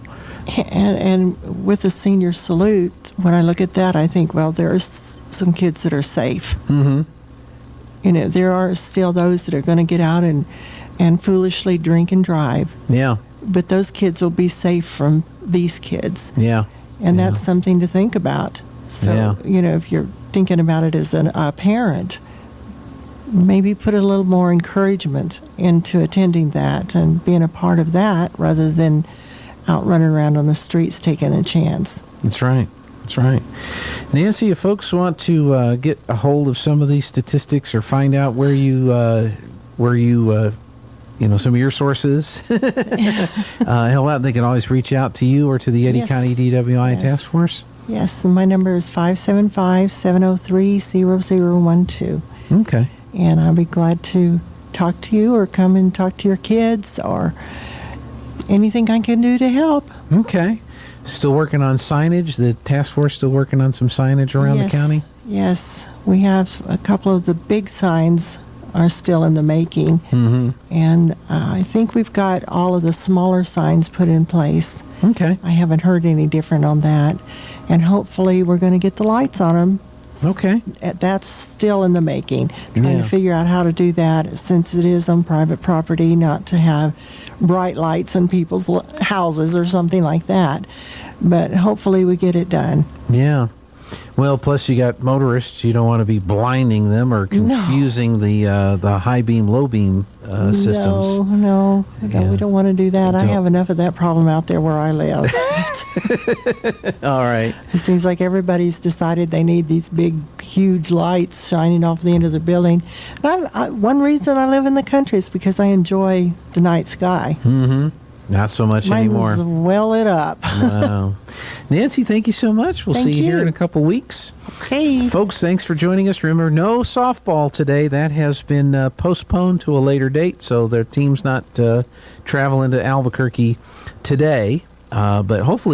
S3: And with the senior salute, when I look at that, I think, well, there's some kids that are safe.
S2: Mm-hmm.
S3: You know, there are still those that are going to get out and foolishly drink and drive.
S2: Yeah.
S3: But those kids will be safe from these kids.
S2: Yeah.
S3: And that's something to think about. So, you know, if you're thinking about it as a parent, maybe put a little more encouragement into attending that and being a part of that rather than out running around on the streets taking a chance.
S2: That's right. That's right. Nancy, if folks want to get a hold of some of these statistics or find out where you some of your sources help out, they can always reach out to you or to the Eddy County DWI Task Force.
S3: Yes, and my number is 575-703-0012.
S2: Okay.
S3: And I'll be glad to talk to you or come and talk to your kids or anything I can do to help.
S2: Okay. Still working on signage? The task force still working on some signage around the county?
S3: Yes. We have a couple of the big signs are still in the making.
S2: Mm-hmm.
S3: And I think we've got all of the smaller signs put in place.
S2: Okay.
S3: I haven't heard any different on that. And hopefully we're going to get the lights on them.
S2: Okay.
S3: That's still in the making. Trying to figure out how to do that since it is on private property, not to have bright lights in people's houses or something like that. But hopefully we get it done.
S2: Yeah. Well, plus you got motorists. You don't want to be blinding them or confusing the high beam, low beam systems.
S3: No, we don't want to do that. I have enough of that problem out there where I live.
S2: All right.
S3: It seems like everybody's decided they need these big, huge lights shining off the end of the building. And one reason I live in the country is because I enjoy the night sky.
S2: Mm-hmm. Not so much anymore.
S3: Mine's well lit up.
S2: Wow. Nancy, thank you so much. We'll see you here in a couple weeks.
S3: Okay.
S2: Folks, thanks for joining us. Remember, no softball today. That has been postponed to a later date, so their team's not traveling to Albuquerque today. But hopefully